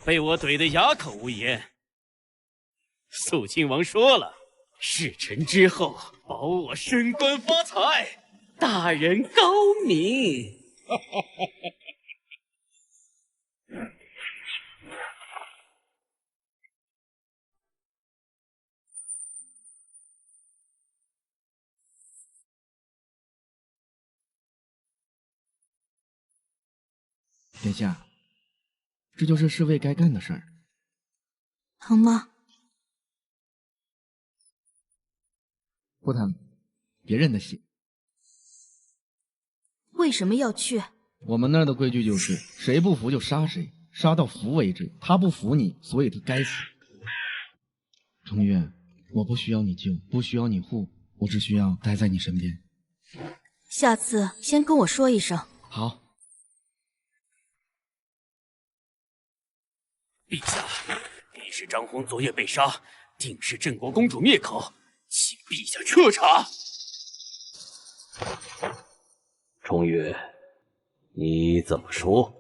被我怼得哑口无言。肃亲王说了，事成之后保我升官发财。大人高明。殿下，这就是侍卫该干的事儿。疼吗？不疼，别人的血。为什么要去？我们那儿的规矩就是，谁不服就杀谁，杀到服为止。他不服你，所以他该死。重月，我不需要你救，不需要你护，我只需要待在你身边。下次先跟我说一声。好。陛下，便是张宏昨夜被杀，定是镇国公主灭口，请陛下彻查。重月，你怎么说？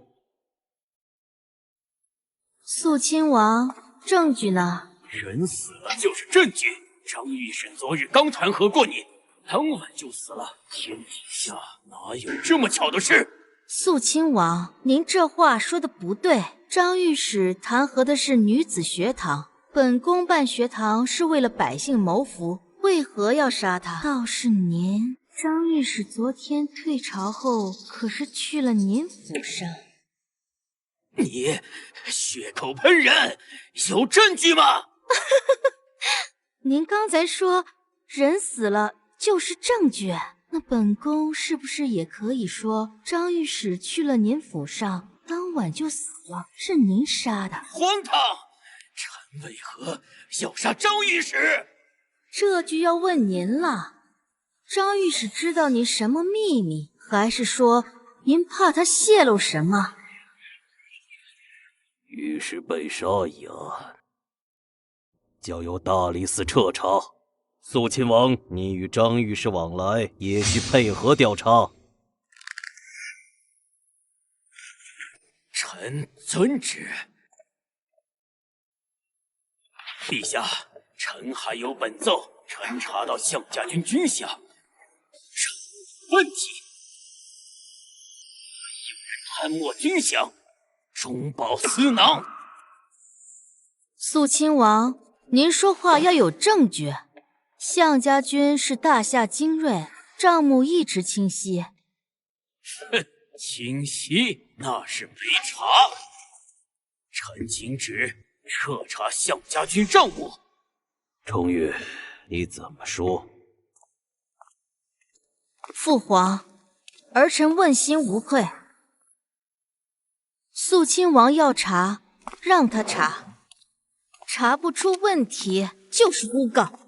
肃亲王，证据呢？人死了就是证据。张御史昨日刚弹劾过你，当晚就死了。天底下哪有这么巧的事？肃亲王，您这话说的不对。张御史弹劾的是女子学堂，本宫办学堂是为了百姓谋福，为何要杀他？倒是您，张御史昨天退朝后，可是去了您府上？你血口喷人，有证据吗？您刚才说人死了就是证据，那本宫是不是也可以说张御史去了您府上，当晚就死了，是您杀的？荒唐！臣为何要杀张御史？这就要问您了。张御史知道您什么秘密，还是说您怕他泄露什么？御史被杀一案，交由大理寺彻查。肃亲王，你与张御史往来，也需配合调查。臣遵旨。陛下，臣还有本奏。臣查到项家军军饷，有问题。有人贪没军饷，中饱私囊。肃亲王，您说话要有证据。项家军是大夏精锐，账目一直清晰。哼，清晰那是没查。臣请旨彻查项家军账目。重月，你怎么说？父皇，儿臣问心无愧。肃亲王要查，让他查，查不出问题就是诬告。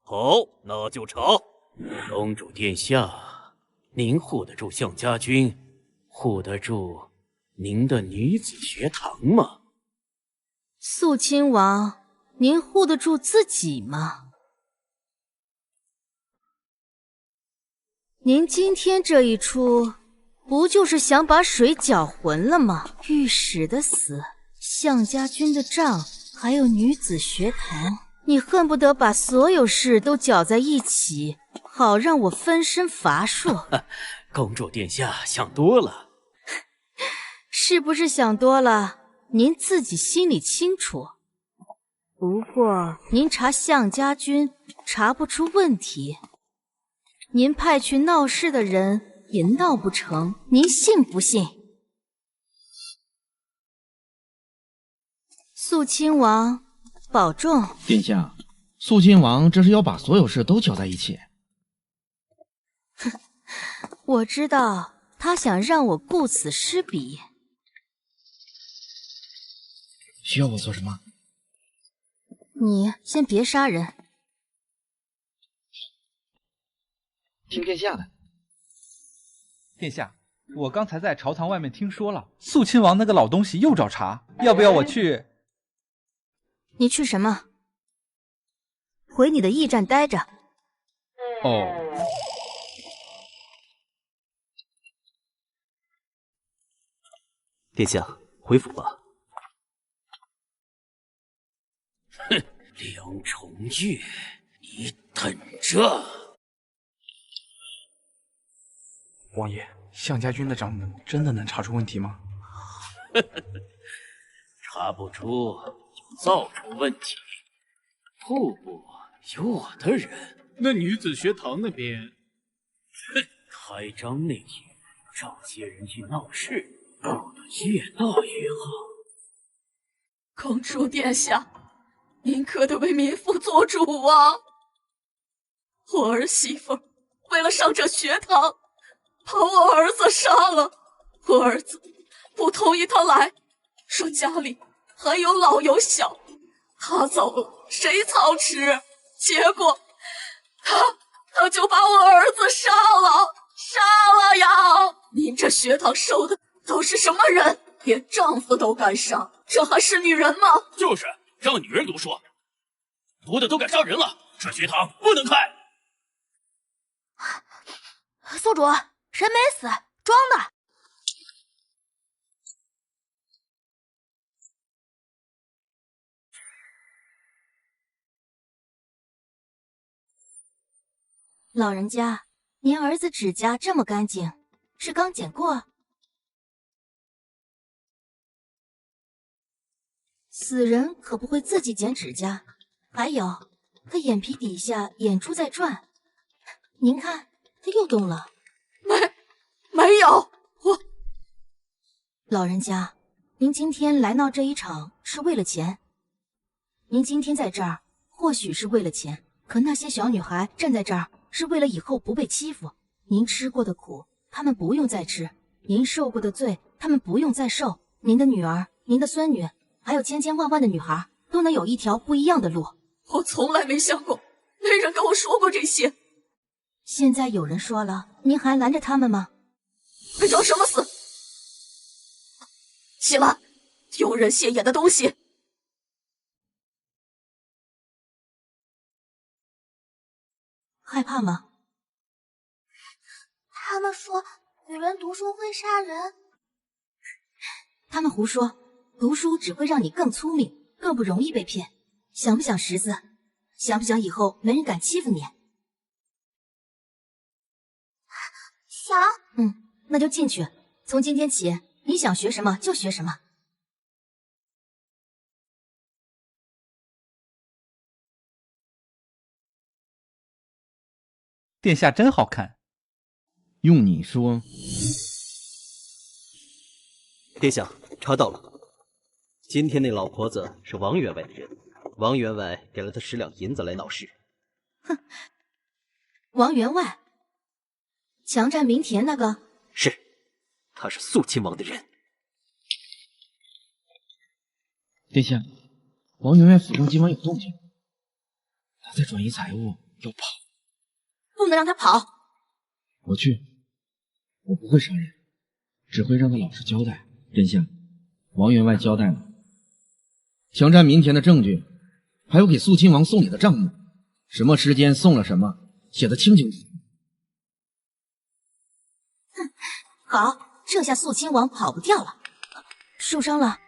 好，那就查。公主殿下，您护得住项家军，护得住您的女子学堂吗？肃亲王，您护得住自己吗？您今天这一出，不就是想把水搅浑了吗？御史的死，项家军的账，还有女子学堂，你恨不得把所有事都搅在一起，好让我分身乏术。公主殿下想多了。是不是想多了？您自己心里清楚。不过您查项家军查不出问题，您派去闹事的人也闹不成，您信不信？肃亲王，保重。殿下，肃亲王这是要把所有事都搅在一起。我知道他想让我顾此失彼。需要我做什么？你先别杀人。听殿下的。殿下，我刚才在朝堂外面听说了，肃亲王那个老东西又找茬，要不要我去？你去什么？回你的驿站待着。哦。殿下，回府吧。哼，梁重月，你等着！王爷，项家军的账目真的能查出问题吗？查不出就造出问题。户部有我的人。那女子学堂那边，开张那天找些人去闹事，闹得越大越好。公主殿下，您可得为民妇做主啊！我儿媳妇为了上这学堂，把我儿子杀了。我儿子不同意他来，说家里还有老有小，他走了谁操持？结果他就把我儿子杀了呀！您这学堂收的都是什么人？连丈夫都敢杀，这还是女人吗？就是让女人读书，读的都敢杀人了，这学堂不能开。宿主，人没死，装的。老人家，您儿子指甲这么干净，是刚剪过？死人可不会自己剪指甲。还有，他眼皮底下眼珠在转，您看，他又动了。没有，老人家，您今天来闹这一场是为了钱。您今天在这儿，或许是为了钱，可那些小女孩站在这儿。是为了以后不被欺负。您吃过的苦，他们不用再吃；您受过的罪，他们不用再受。您的女儿、您的孙女，还有千千万万的女孩，都能有一条不一样的路。我从来没想过，没人跟我说过这些。现在有人说了，您还拦着他们吗？还找什么死？起来，丢人现眼的东西！害怕吗？他们说女人读书会杀人。他们胡说，读书只会让你更聪明，更不容易被骗。想不想识字？想不想以后没人敢欺负你？想。那就进去。从今天起，你想学什么就学什么。殿下真好看。用你说。殿下，查到了，今天那老婆子是王员外的人，王员外给了他10两银子来闹事。哼，王员外，强占民田那个？是，他是肃亲王的人。殿下，王员外府中今晚有动静，他在转移财物，要跑。不能让他跑。我去，我不会杀人，只会让他老实交代。殿下，王员外交代了，强占民田的证据，还有给肃亲王送礼的账目，什么时间送了什么，写得清清楚楚。好，这下肃亲王跑不掉了。受伤了？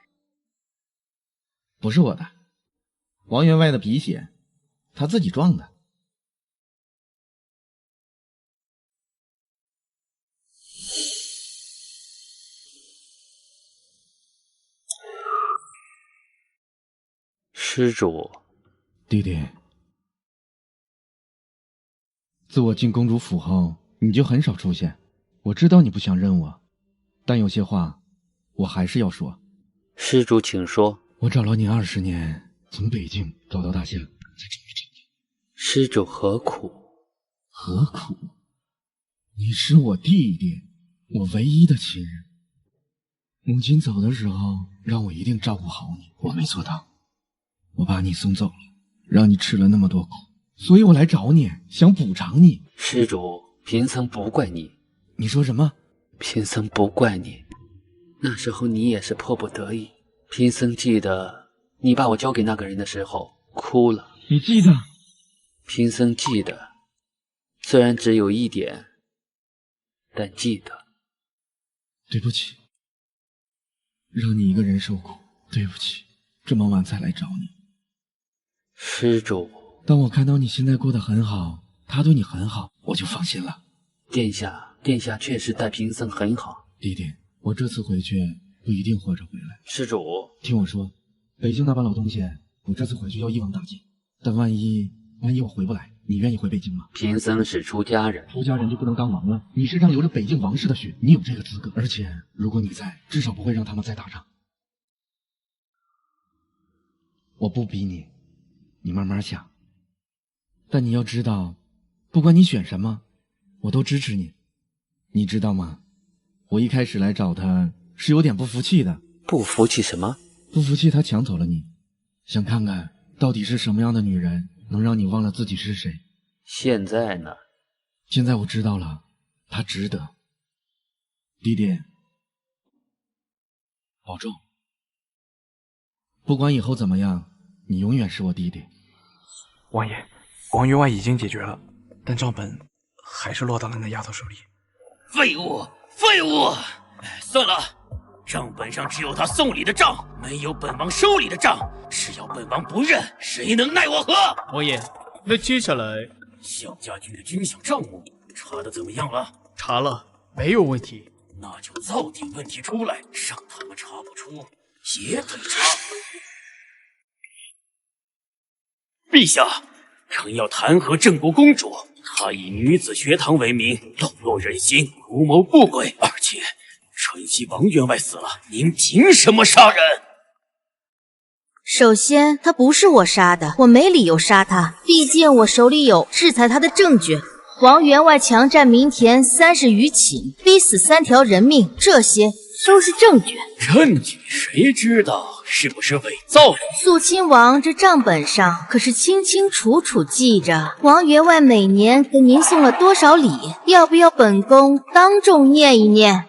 不是我的，王员外的鼻血，他自己撞的。施主，弟弟，自我进公主府后，你就很少出现。我知道你不想认我，但有些话我还是要说。施主，请说。我找了你20年，从北境找到大夏，才终于找到。施主何苦？何苦？你是我弟弟，我唯一的亲人。母亲走的时候，让我一定照顾好你，我没做到。我把你送走了，让你吃了那么多苦，所以我来找你，想补偿你。施主，贫僧不怪你。你说什么？贫僧不怪你，那时候你也是迫不得已。贫僧记得你把我交给那个人的时候哭了。你记得？贫僧记得，虽然只有一点，但记得。对不起，让你一个人受苦，对不起，这么晚才来找你。施主，当我看到你现在过得很好，他对你很好，我就放心了。殿下，殿下确实待贫僧很好。弟弟，我这次回去不一定活着回来。施主，听我说，北京那帮老东西，我这次回去要一网打尽。但万一我回不来，你愿意回北京吗？贫僧是出家人，出家人就不能当王了？你身上流着北境王室的血，你有这个资格。而且如果你在，至少不会让他们再打仗。我不逼你，你慢慢想。但你要知道，不管你选什么，我都支持你。你知道吗？我一开始来找他是有点不服气的。不服气什么？不服气他抢走了你，想看看到底是什么样的女人能让你忘了自己是谁。现在呢？现在我知道了，他值得。弟弟，保重。不管以后怎么样，你永远是我弟弟。王爷，王员外已经解决了，但账本还是落到了那丫头手里。废物，废物！算了，账本上只有他送礼的账，没有本王收礼的账。只要本王不认，谁能奈我何？王爷，那接下来萧家军的军饷账目查得怎么样了？查了，没有问题。那就造点问题出来，让他们查不出，也得查。陛下，臣要弹劾郑国公主，她以女子学堂为名笼络人心，图谋不轨，而且晨曦王员外死了，您凭什么杀人？首先，他不是我杀的，我没理由杀他，毕竟我手里有制裁他的证据。王员外强占民田30余顷，逼死3条人命，这些都是证据。证据谁知道是不是伪造的？肃亲王这账本上可是清清楚楚记着，王员外每年给您送了多少礼，要不要本宫当众念一念？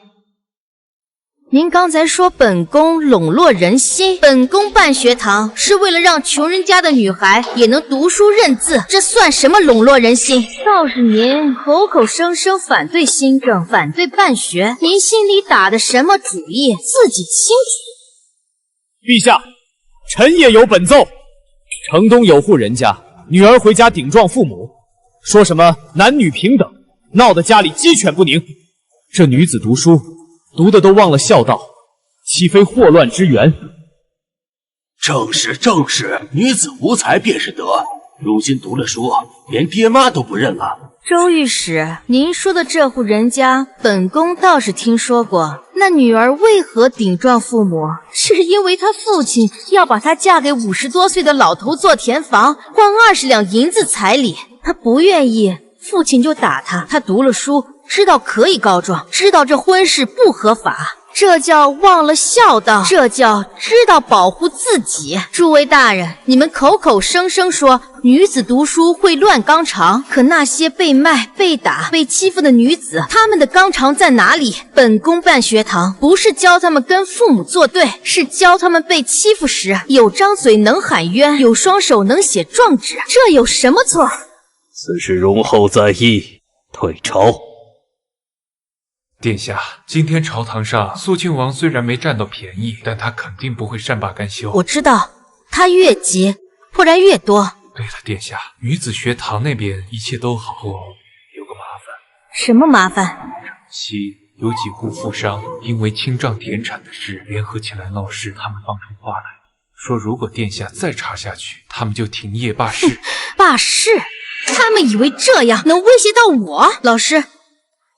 您刚才说本宫笼络人心，本宫办学堂是为了让穷人家的女孩也能读书认字，这算什么笼络人心？倒是您口口声声反对新政，反对办学，您心里打的什么主意，自己清楚。陛下，臣也有本奏。城东有户人家，女儿回家顶撞父母，说什么男女平等，闹得家里鸡犬不宁。这女子读书读的都忘了孝道，岂非祸乱之源？正是正是，女子无才便是德。如今读了书，连爹妈都不认了。周御史，您说的这户人家，本宫倒是听说过。那女儿为何顶撞父母？是因为她父亲要把她嫁给50多岁的老头做田房，换20两银子彩礼。她不愿意，父亲就打她。她读了书，知道可以告状，知道这婚事不合法，这叫忘了孝道，这叫知道保护自己。诸位大人，你们口口声声说女子读书会乱肛肠，可那些被卖、被打、被欺负的女子，她们的肛肠在哪里？本宫办学堂不是教她们跟父母作对，是教她们被欺负时有张嘴能喊冤，有双手能写状纸，这有什么错？此事容后再议，退朝。殿下，今天朝堂上肃亲王虽然没占到便宜，但他肯定不会善罢甘休。我知道，他越急，破绽越多。对了，殿下，女子学堂那边一切都好，不过有个麻烦。什么麻烦？其有几户富商因为清账田产的事联合起来闹事，他们放出话来，说如果殿下再查下去，他们就停业罢市。罢市？他们以为这样能威胁到我？老师，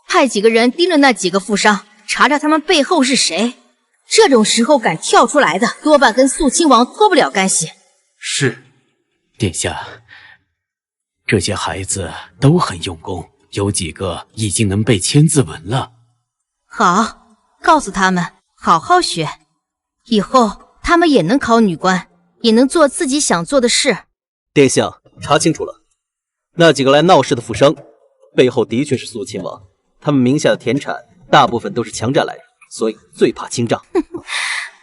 派几个人盯着那几个富商，查查他们背后是谁。这种时候敢跳出来的，多半跟肃亲王脱不了干系。是，殿下，这些孩子都很用功，有几个已经能背千字文了。好，告诉他们好好学，以后他们也能考女官，也能做自己想做的事。殿下，查清楚了，那几个来闹事的富商，背后的确是肃亲王。他们名下的田产大部分都是强占来的，所以最怕清账。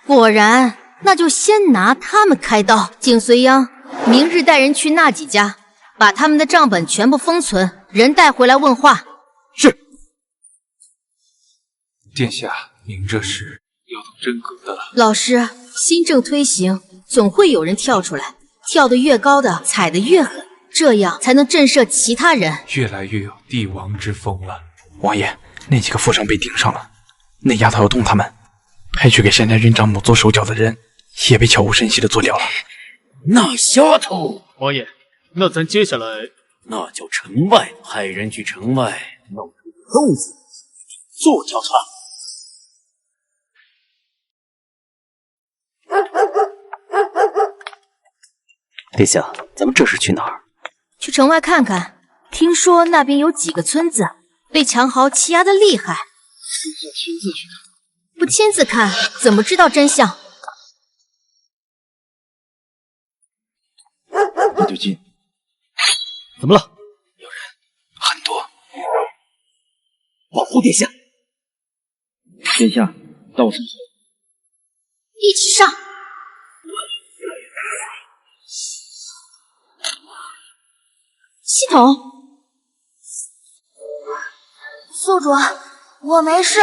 果然，那就先拿他们开刀。景随央，明日带人去那几家，把他们的账本全部封存，人带回来问话。是。殿下，您这是要动真格的了。老师，新政推行，总会有人跳出来，跳得越高的踩得越狠，这样才能震慑其他人。越来越有帝王之风了。王爷，那几个富商被盯上了，那丫头要动他们，派去给山家军长母做手脚的人也被悄无声息的做掉了。那丫头，王爷，那咱接下来那就城外派人去城外弄出个漏子，做掉他。殿下，咱们这是去哪儿？去城外看看，听说那边有几个村子被强豪欺压的厉害。殿下亲自去看。不亲自看，怎么知道真相？那就进。怎么了？有人，很多。保护殿下。殿下，到身后。一起上。系统，宿主，我没事。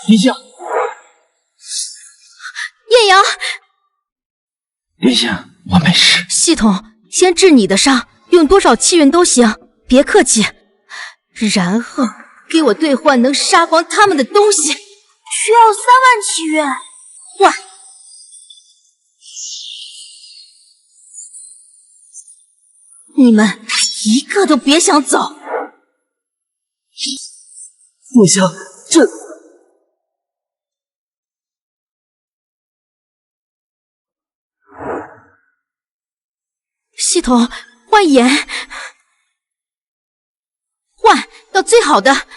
殿下，叶阳，殿下，我没事。系统，先治你的伤，用多少气运都行，别客气。然后给我兑换能杀光他们的东西，需要3万气运。换。你们一个都别想走！殿下，这……系统换眼，换到最好的。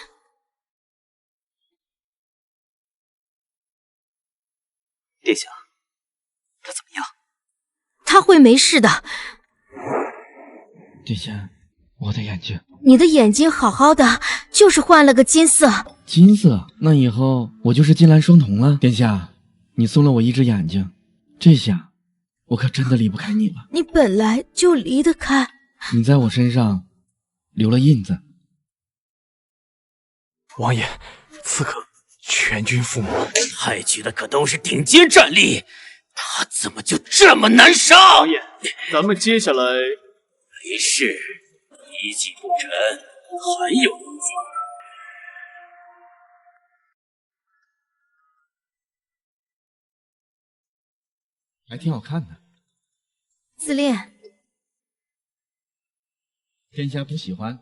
殿下，他怎么样？他会没事的。殿下，我的眼睛。你的眼睛好好的，就是换了个金色。金色？那以后我就是金蓝双瞳了。殿下，你送了我一只眼睛，这下我可真的离不开你了。你本来就离得开。你在我身上留了印子。王爷，刺客全军覆没，派去的可都是顶尖战力，他怎么就这么难杀？王爷，咱们接下来……没事，一计不成，还有一计。还挺好看的。自恋。殿下不喜欢？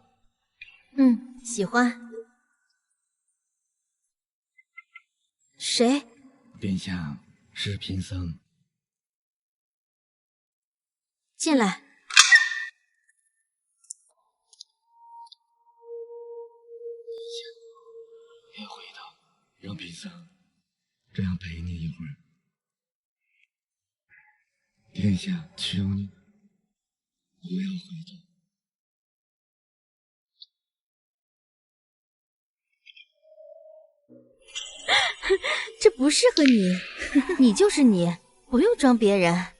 喜欢。谁？殿下是贫僧。进来。别回头，让贫僧这样陪你一会儿。殿下，求你不要回头。这不适合你，你就是你，不用装别人。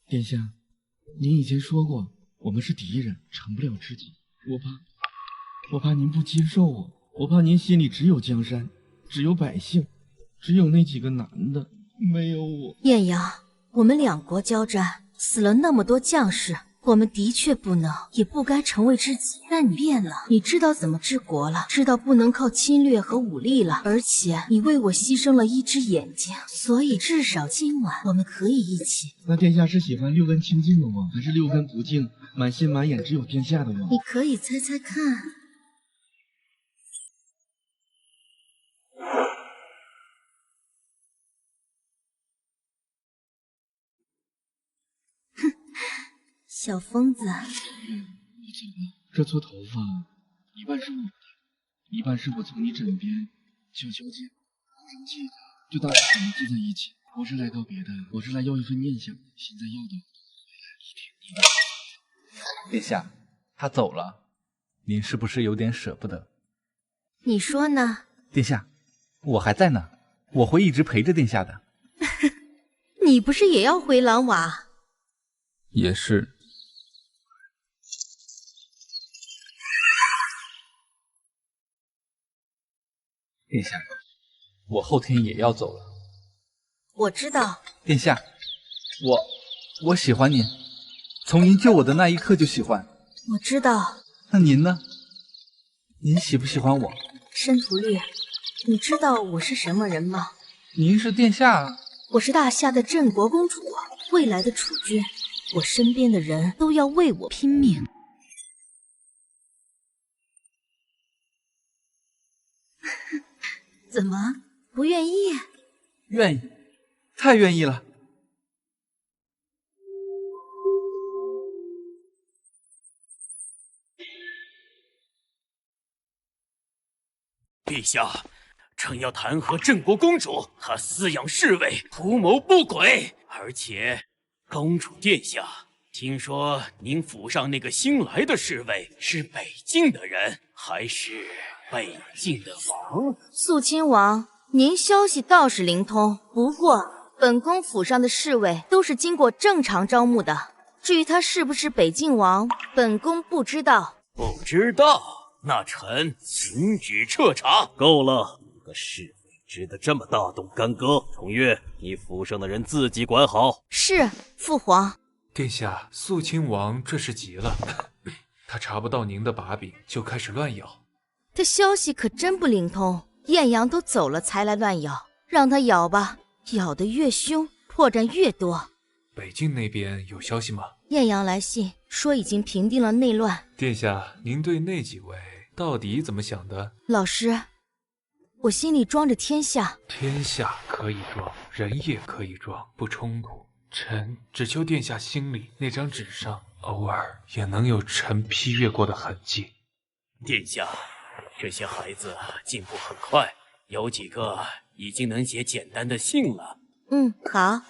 殿下，您以前说过我们是敌人，成不了知己。我怕您不接受我，我怕您心里只有江山，只有百姓，只有那几个男的，没有我。艳阳，我们两国交战，死了那么多将士，我们的确不能，也不该成为知己。但你变了，你知道怎么治国了，知道不能靠侵略和武力了，而且你为我牺牲了一只眼睛，所以至少今晚我们可以一起。那殿下是喜欢六根清净的我，还是六根不净，满心满眼只有殿下的我？你可以猜猜看。小疯子，这撮头发一半是我的，一半是我从你枕边悄悄接生气的，就当我们聚在一起。不是来告别的，我是来要一份念想，现在要的一点你的。殿下，他走了，您是不是有点舍不得？你说呢？殿下，我还在呢，我会一直陪着殿下的。你不是也要回狼瓦？也是。殿下，我后天也要走了。我知道。殿下，我喜欢您，从您救我的那一刻就喜欢。我知道。那您呢？您喜不喜欢我？申屠略，你知道我是什么人吗？您是殿下。我是大夏的镇国公主，未来的储君。我身边的人都要为我拼命。怎么不愿意？愿意，太愿意了。陛下，臣要弹劾镇国公主，她饲养侍卫，图谋不轨。而且，公主殿下，听说您府上那个新来的侍卫是北境的人，还是北境的王？肃亲王，您消息倒是灵通，不过本宫府上的侍卫都是经过正常招募的。至于他是不是北境王，本宫不知道。不知道？那臣请旨彻查。够了，一个侍卫值得这么大动干戈？重月，你府上的人自己管好。是，父皇。殿下，肃亲王这是急了，他查不到您的把柄，就开始乱咬。这消息可真不灵通，艳阳都走了才来乱咬，让他咬吧，咬得越凶，破绽越多。北境那边有消息吗？艳阳来信说已经平定了内乱。殿下，您对那几位到底怎么想的？老师，我心里装着天下。天下可以装，人也可以装，不冲突。臣只求殿下心里那张纸上，偶尔也能有臣批阅过的痕迹。殿下，这些孩子进步很快，有几个已经能写简单的信了。好，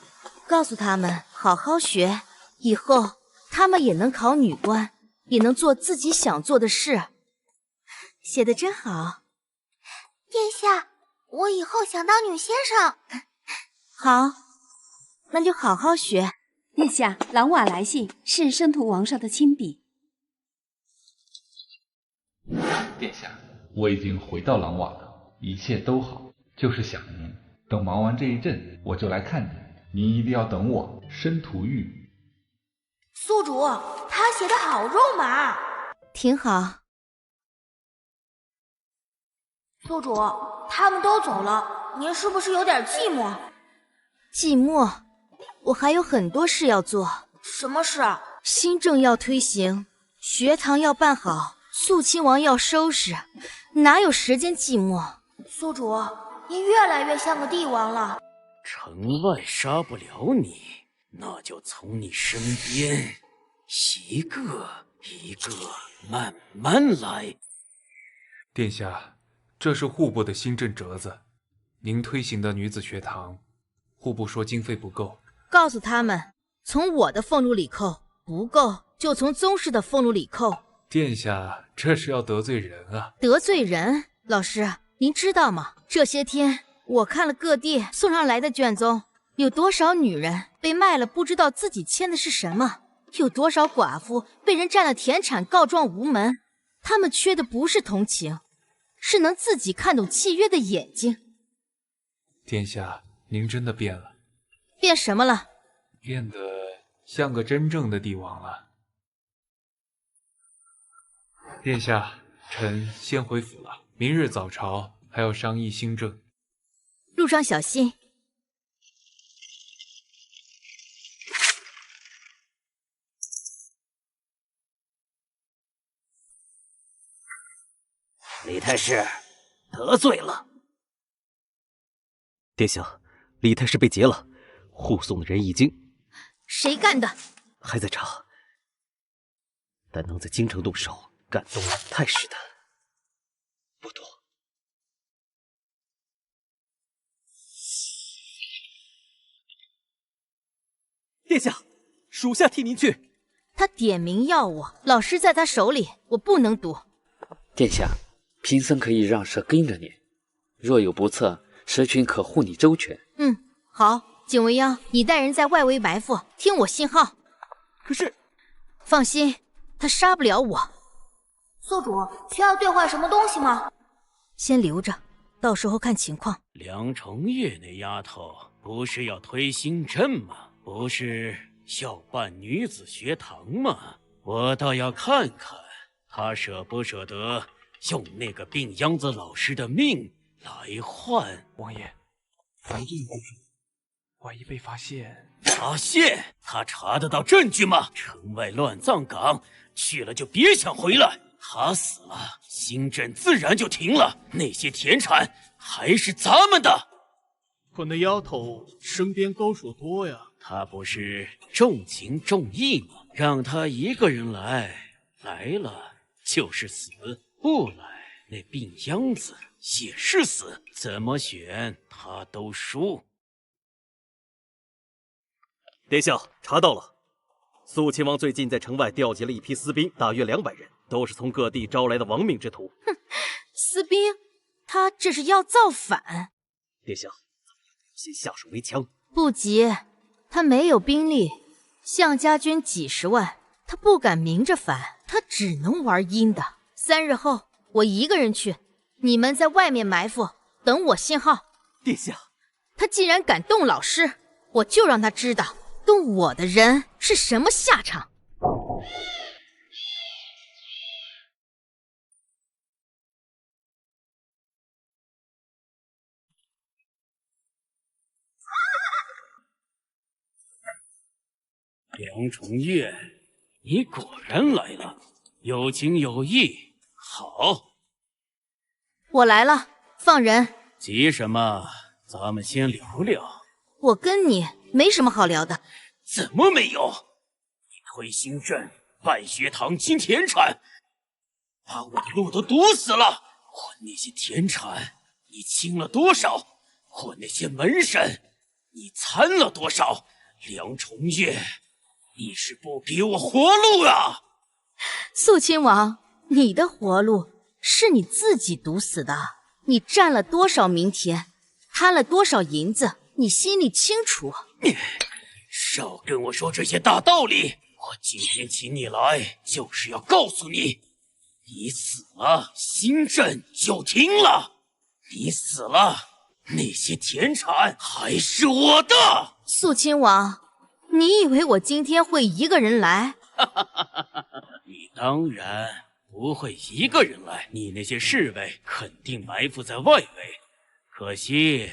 告诉他们好好学，以后他们也能考女官，也能做自己想做的事。写得真好。殿下，我以后想当女先生。好，那就好好学。殿下，狼瓦来信是申屠王上的亲笔。殿下，我已经回到狼瓦了，一切都好，就是想您。等忙完这一阵，我就来看您，您一定要等我。申屠玉。宿主，他写的好肉麻。挺好。宿主，他们都走了，您是不是有点寂寞？寂寞？我还有很多事要做。什么事？新政要推行，学堂要办好，肃亲王要收拾，哪有时间寂寞？宿主，您越来越像个帝王了。城外杀不了你，那就从你身边一个一个慢慢来。殿下，这是户部的新政折子，您推行的女子学堂，户部说经费不够，告诉他们从我的俸禄里扣，不够就从宗室的俸禄里扣。殿下，这是要得罪人啊！得罪人？老师，您知道吗？这些天我看了各地送上来的卷宗，有多少女人被卖了，不知道自己签的是什么；有多少寡妇被人占了田产，告状无门。他们缺的不是同情，是能自己看懂契约的眼睛。殿下，您真的变了。变什么了？变得像个真正的帝王了。殿下，臣先回府了，明日早朝还要商议新政。路上小心。李太师得罪了。殿下，李太师被劫了，护送的人已经……谁干的？还在查，但能在京城动手干动李太师的不多。殿下，属下替您去。他点名要我，老师在他手里，我不能赌。殿下，贫僧可以让蛇跟着你，若有不测，蛇群可护你周全。好。景未央，你带人在外围埋伏，听我信号。可是，放心，他杀不了我。宿主需要兑换什么东西吗？先留着，到时候看情况。梁承业那丫头不是要推新政吗？不是要办女子学堂吗？我倒要看看她舍不舍得用那个病秧子老师的命来换。王爷，反正不说，万一被发现。发现？他查得到证据吗？城外乱葬岗，去了就别想回来。他死了，新政自然就停了，那些田产还是咱们的。可那丫头身边高手多呀。他不是重情重义吗？让他一个人来，来了就是死，不来那病秧子也是死，怎么选他都输。殿下，查到了，肃亲王最近在城外调集了一批私兵，大约200人，都是从各地招来的亡命之徒。哼，私兵，他这是要造反。殿下，先下手为强。不急，他没有兵力，项家军几十万，他不敢明着反，他只能玩阴的。3日后，我一个人去，你们在外面埋伏，等我信号。殿下，他既然敢动老师，我就让他知道动我的人是什么下场。梁重月，你果然来了，有情有义，好。我来了，放人。急什么？咱们先聊聊。我跟你没什么好聊的。怎么没有？你推新政，败学堂，清田产，把我的路都堵死了。我那些田产，你清了多少？我那些门神，你参了多少？梁重月，你是不给我活路啊！肃亲王，你的活路是你自己堵死的。你占了多少民田，贪了多少银子，你心里清楚。少跟我说这些大道理！我今天请你来，就是要告诉你，你死了，新政就停了；你死了，那些田产还是我的。肃亲王，你以为我今天会一个人来？你当然不会一个人来，你那些侍卫肯定埋伏在外围。可惜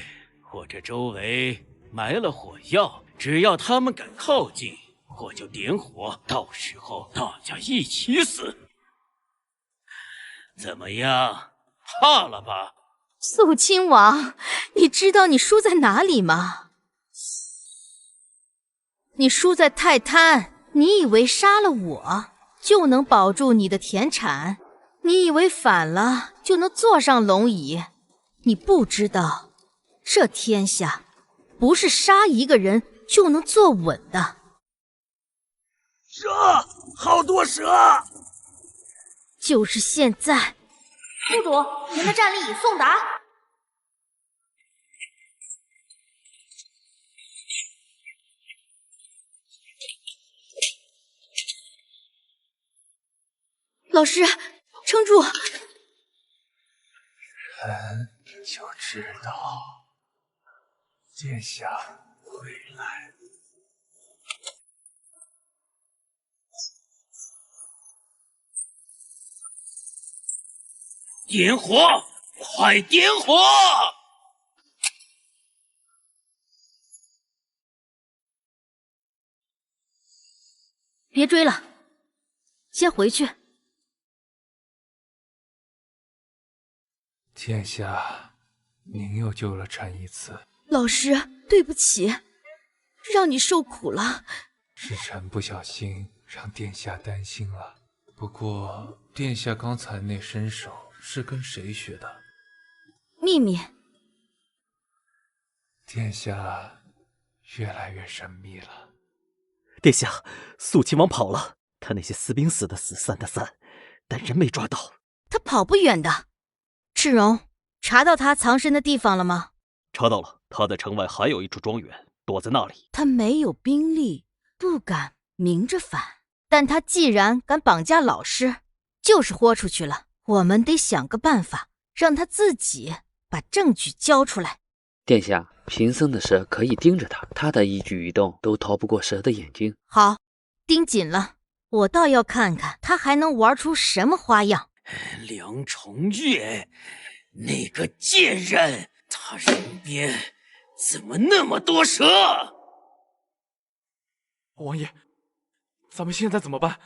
我这周围埋了火药，只要他们敢靠近，我就点火，到时候大家一起死。怎么样，怕了吧？肃亲王，你知道你输在哪里吗？你输在太贪。你以为杀了我就能保住你的田产？你以为反了就能坐上龙椅？你不知道，这天下不是杀一个人就能坐稳的。蛇，好多蛇！就是现在。副主，您的战利已送达。老师，撑住！臣就知道殿下会来。点火！快点火！别追了，先回去。殿下，您又救了臣一次。老师，对不起，让你受苦了。是臣不小心让殿下担心了。不过，殿下刚才那身手是跟谁学的？秘密。殿下越来越神秘了。殿下，肃亲王跑了，他那些私兵死的死，散的散，但人没抓到。他跑不远的。赤荣，查到他藏身的地方了吗？查到了，他在城外还有一处庄园，躲在那里。他没有兵力，不敢明着反，但他既然敢绑架老师，就是豁出去了。我们得想个办法，让他自己把证据交出来。殿下，贫僧的蛇可以盯着他，他的一举一动都逃不过蛇的眼睛。好，盯紧了，我倒要看看他还能玩出什么花样。梁重月，那个贱人，他身边怎么那么多蛇？王爷，咱们现在怎么办？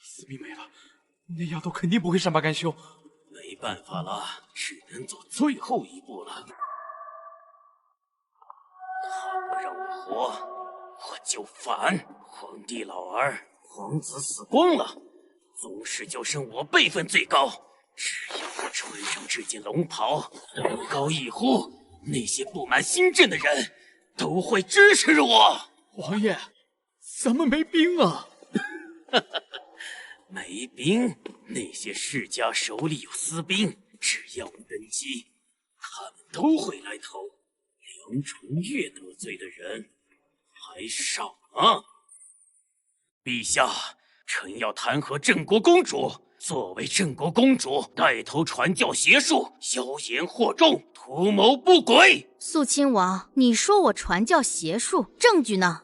司兵没了，那丫头肯定不会善罢甘休。没办法了，只能走最后一步了。他不让我活，我就反。皇帝老儿，皇子死光了，宗室就剩我辈分最高。只要我穿上这件龙袍，登高一呼，那些布满新镇的人都会支持我。王爷，咱们没兵啊！没兵，那些世家手里有私兵，只要我登基，他们都会来投。梁重月得罪的人还少吗？陛下，臣要弹劾郑国公主。作为郑国公主，带头传教邪术，妖言惑众，图谋不轨。肃亲王，你说我传教邪术，证据呢？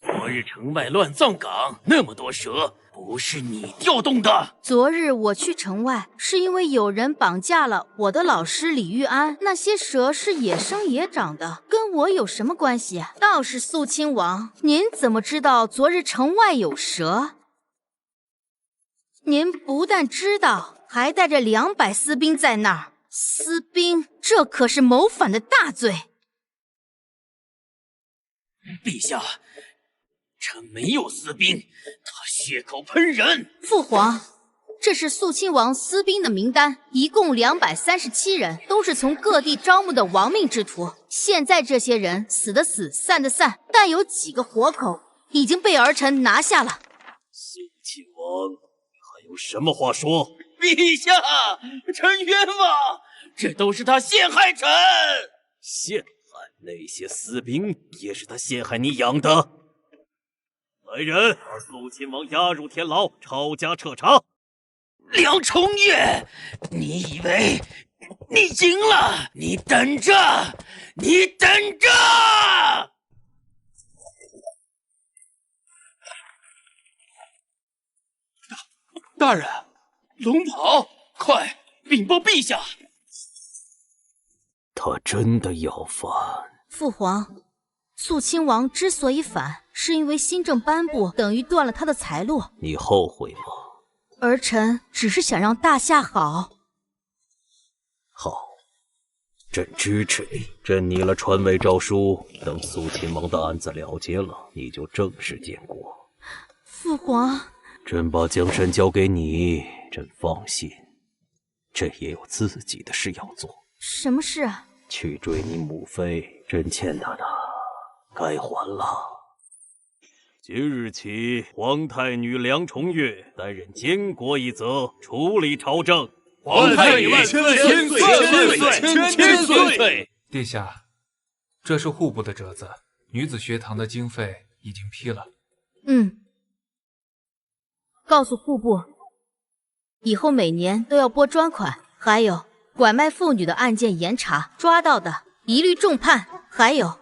昨日城外乱葬岗，那么多蛇，不是你调动的。昨日我去城外，是因为有人绑架了我的老师李玉安。那些蛇是野生野长的，跟我有什么关系？倒是肃亲王，您怎么知道昨日城外有蛇？您不但知道，还带着200私兵在那儿。私兵，这可是谋反的大罪。陛下，臣没有私兵，他血口喷人。父皇，这是肃亲王私兵的名单，一共237人，都是从各地招募的亡命之徒。现在这些人死的死，散的散，但有几个活口已经被儿臣拿下了。肃亲王，还有什么话说？陛下，臣冤枉，这都是他陷害臣。陷害？那些私兵也是他陷害你养的。来人，把肃亲王押入天牢，抄家彻查。梁重月，你以为你赢了？你等着，你等着！大人，龙袍，快禀报陛下！他真的要反？父皇，肃亲王之所以反，是因为新政颁布，等于断了他的财路。你后悔吗？儿臣只是想让大夏好。好，朕支持你。朕拟了传位诏书，等肃亲王的案子了结了，你就正式建国。父皇，朕把江山交给你，朕放心。朕也有自己的事要做。什么事啊？去追你母妃，朕欠她的该还了。即日起，皇太女梁重月担任监国一责，处理朝政。皇太女万岁！千岁！千岁！殿下，这是户部的折子，女子学堂的经费已经批了。告诉户部，以后每年都要拨专款。还有，拐卖妇女的案件严查，抓到的一律重判。还有，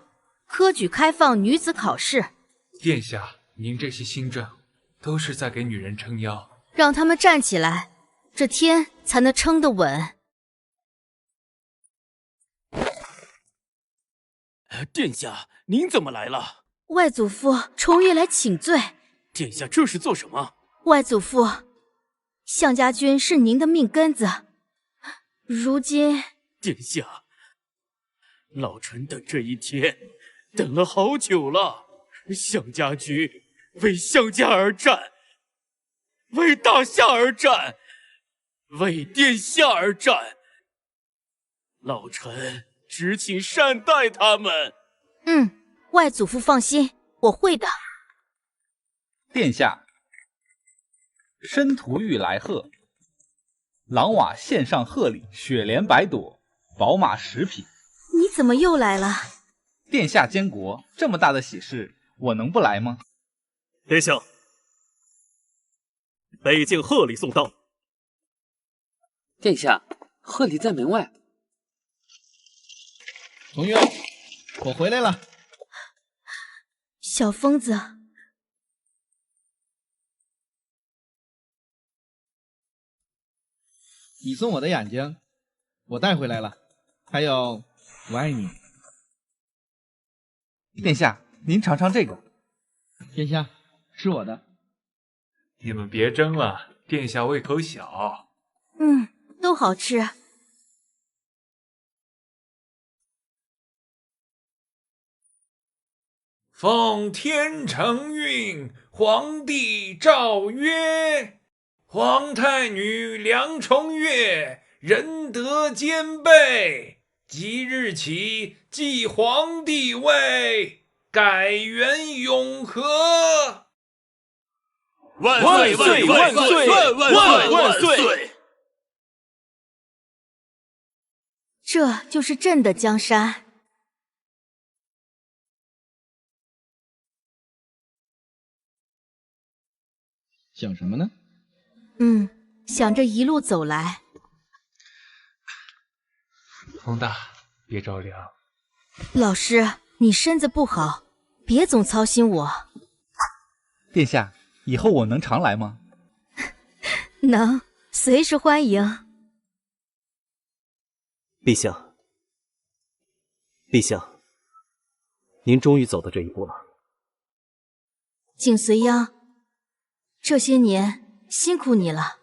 科举开放女子考试。殿下，您这些新政都是在给女人撑腰，让她们站起来，这天才能撑得稳。殿下，您怎么来了？外祖父重月来请罪。殿下这是做什么？外祖父，项家军是您的命根子，如今……殿下，老臣等这一天等了好久了。项家军为项家而战，为大夏而战，为殿下而战。老臣只请善待他们。外祖父放心，我会的。殿下，申屠玉来贺，郎瓦献上贺礼，雪莲100朵，宝马10匹。你怎么又来了？殿下监国，这么大的喜事，我能不来吗？殿下，北境贺礼送到。殿下，贺礼在门外。重月，我回来了。小疯子。你送我的眼睛，我带回来了。还有，我爱你。殿下，您尝尝这个。殿下，是我的。你们别争了，殿下胃口小。都好吃。奉天承运，皇帝诏曰：皇太女梁重月仁德兼备，即日起继皇帝位，改元永和。万岁万岁万岁万岁！这就是朕的江山。想什么呢？想着一路走来。风大，别着凉。老师，你身子不好，别总操心我。殿下，以后我能常来吗？能，随时欢迎。陛下，陛下，您终于走到这一步了。景随央，这些年辛苦你了。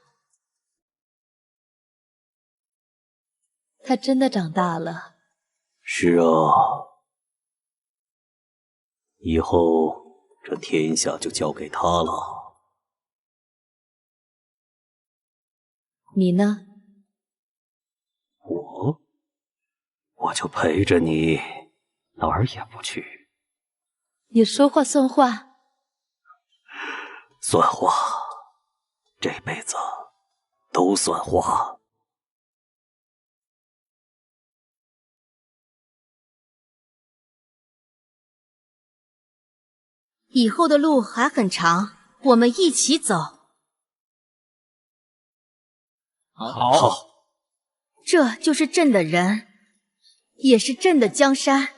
他真的长大了。是啊，以后这天下就交给他了。你呢？我就陪着你，哪儿也不去。你说话算话。算话，这辈子都算话。以后的路还很长，我们一起走。好，这就是朕的人，也是朕的江山。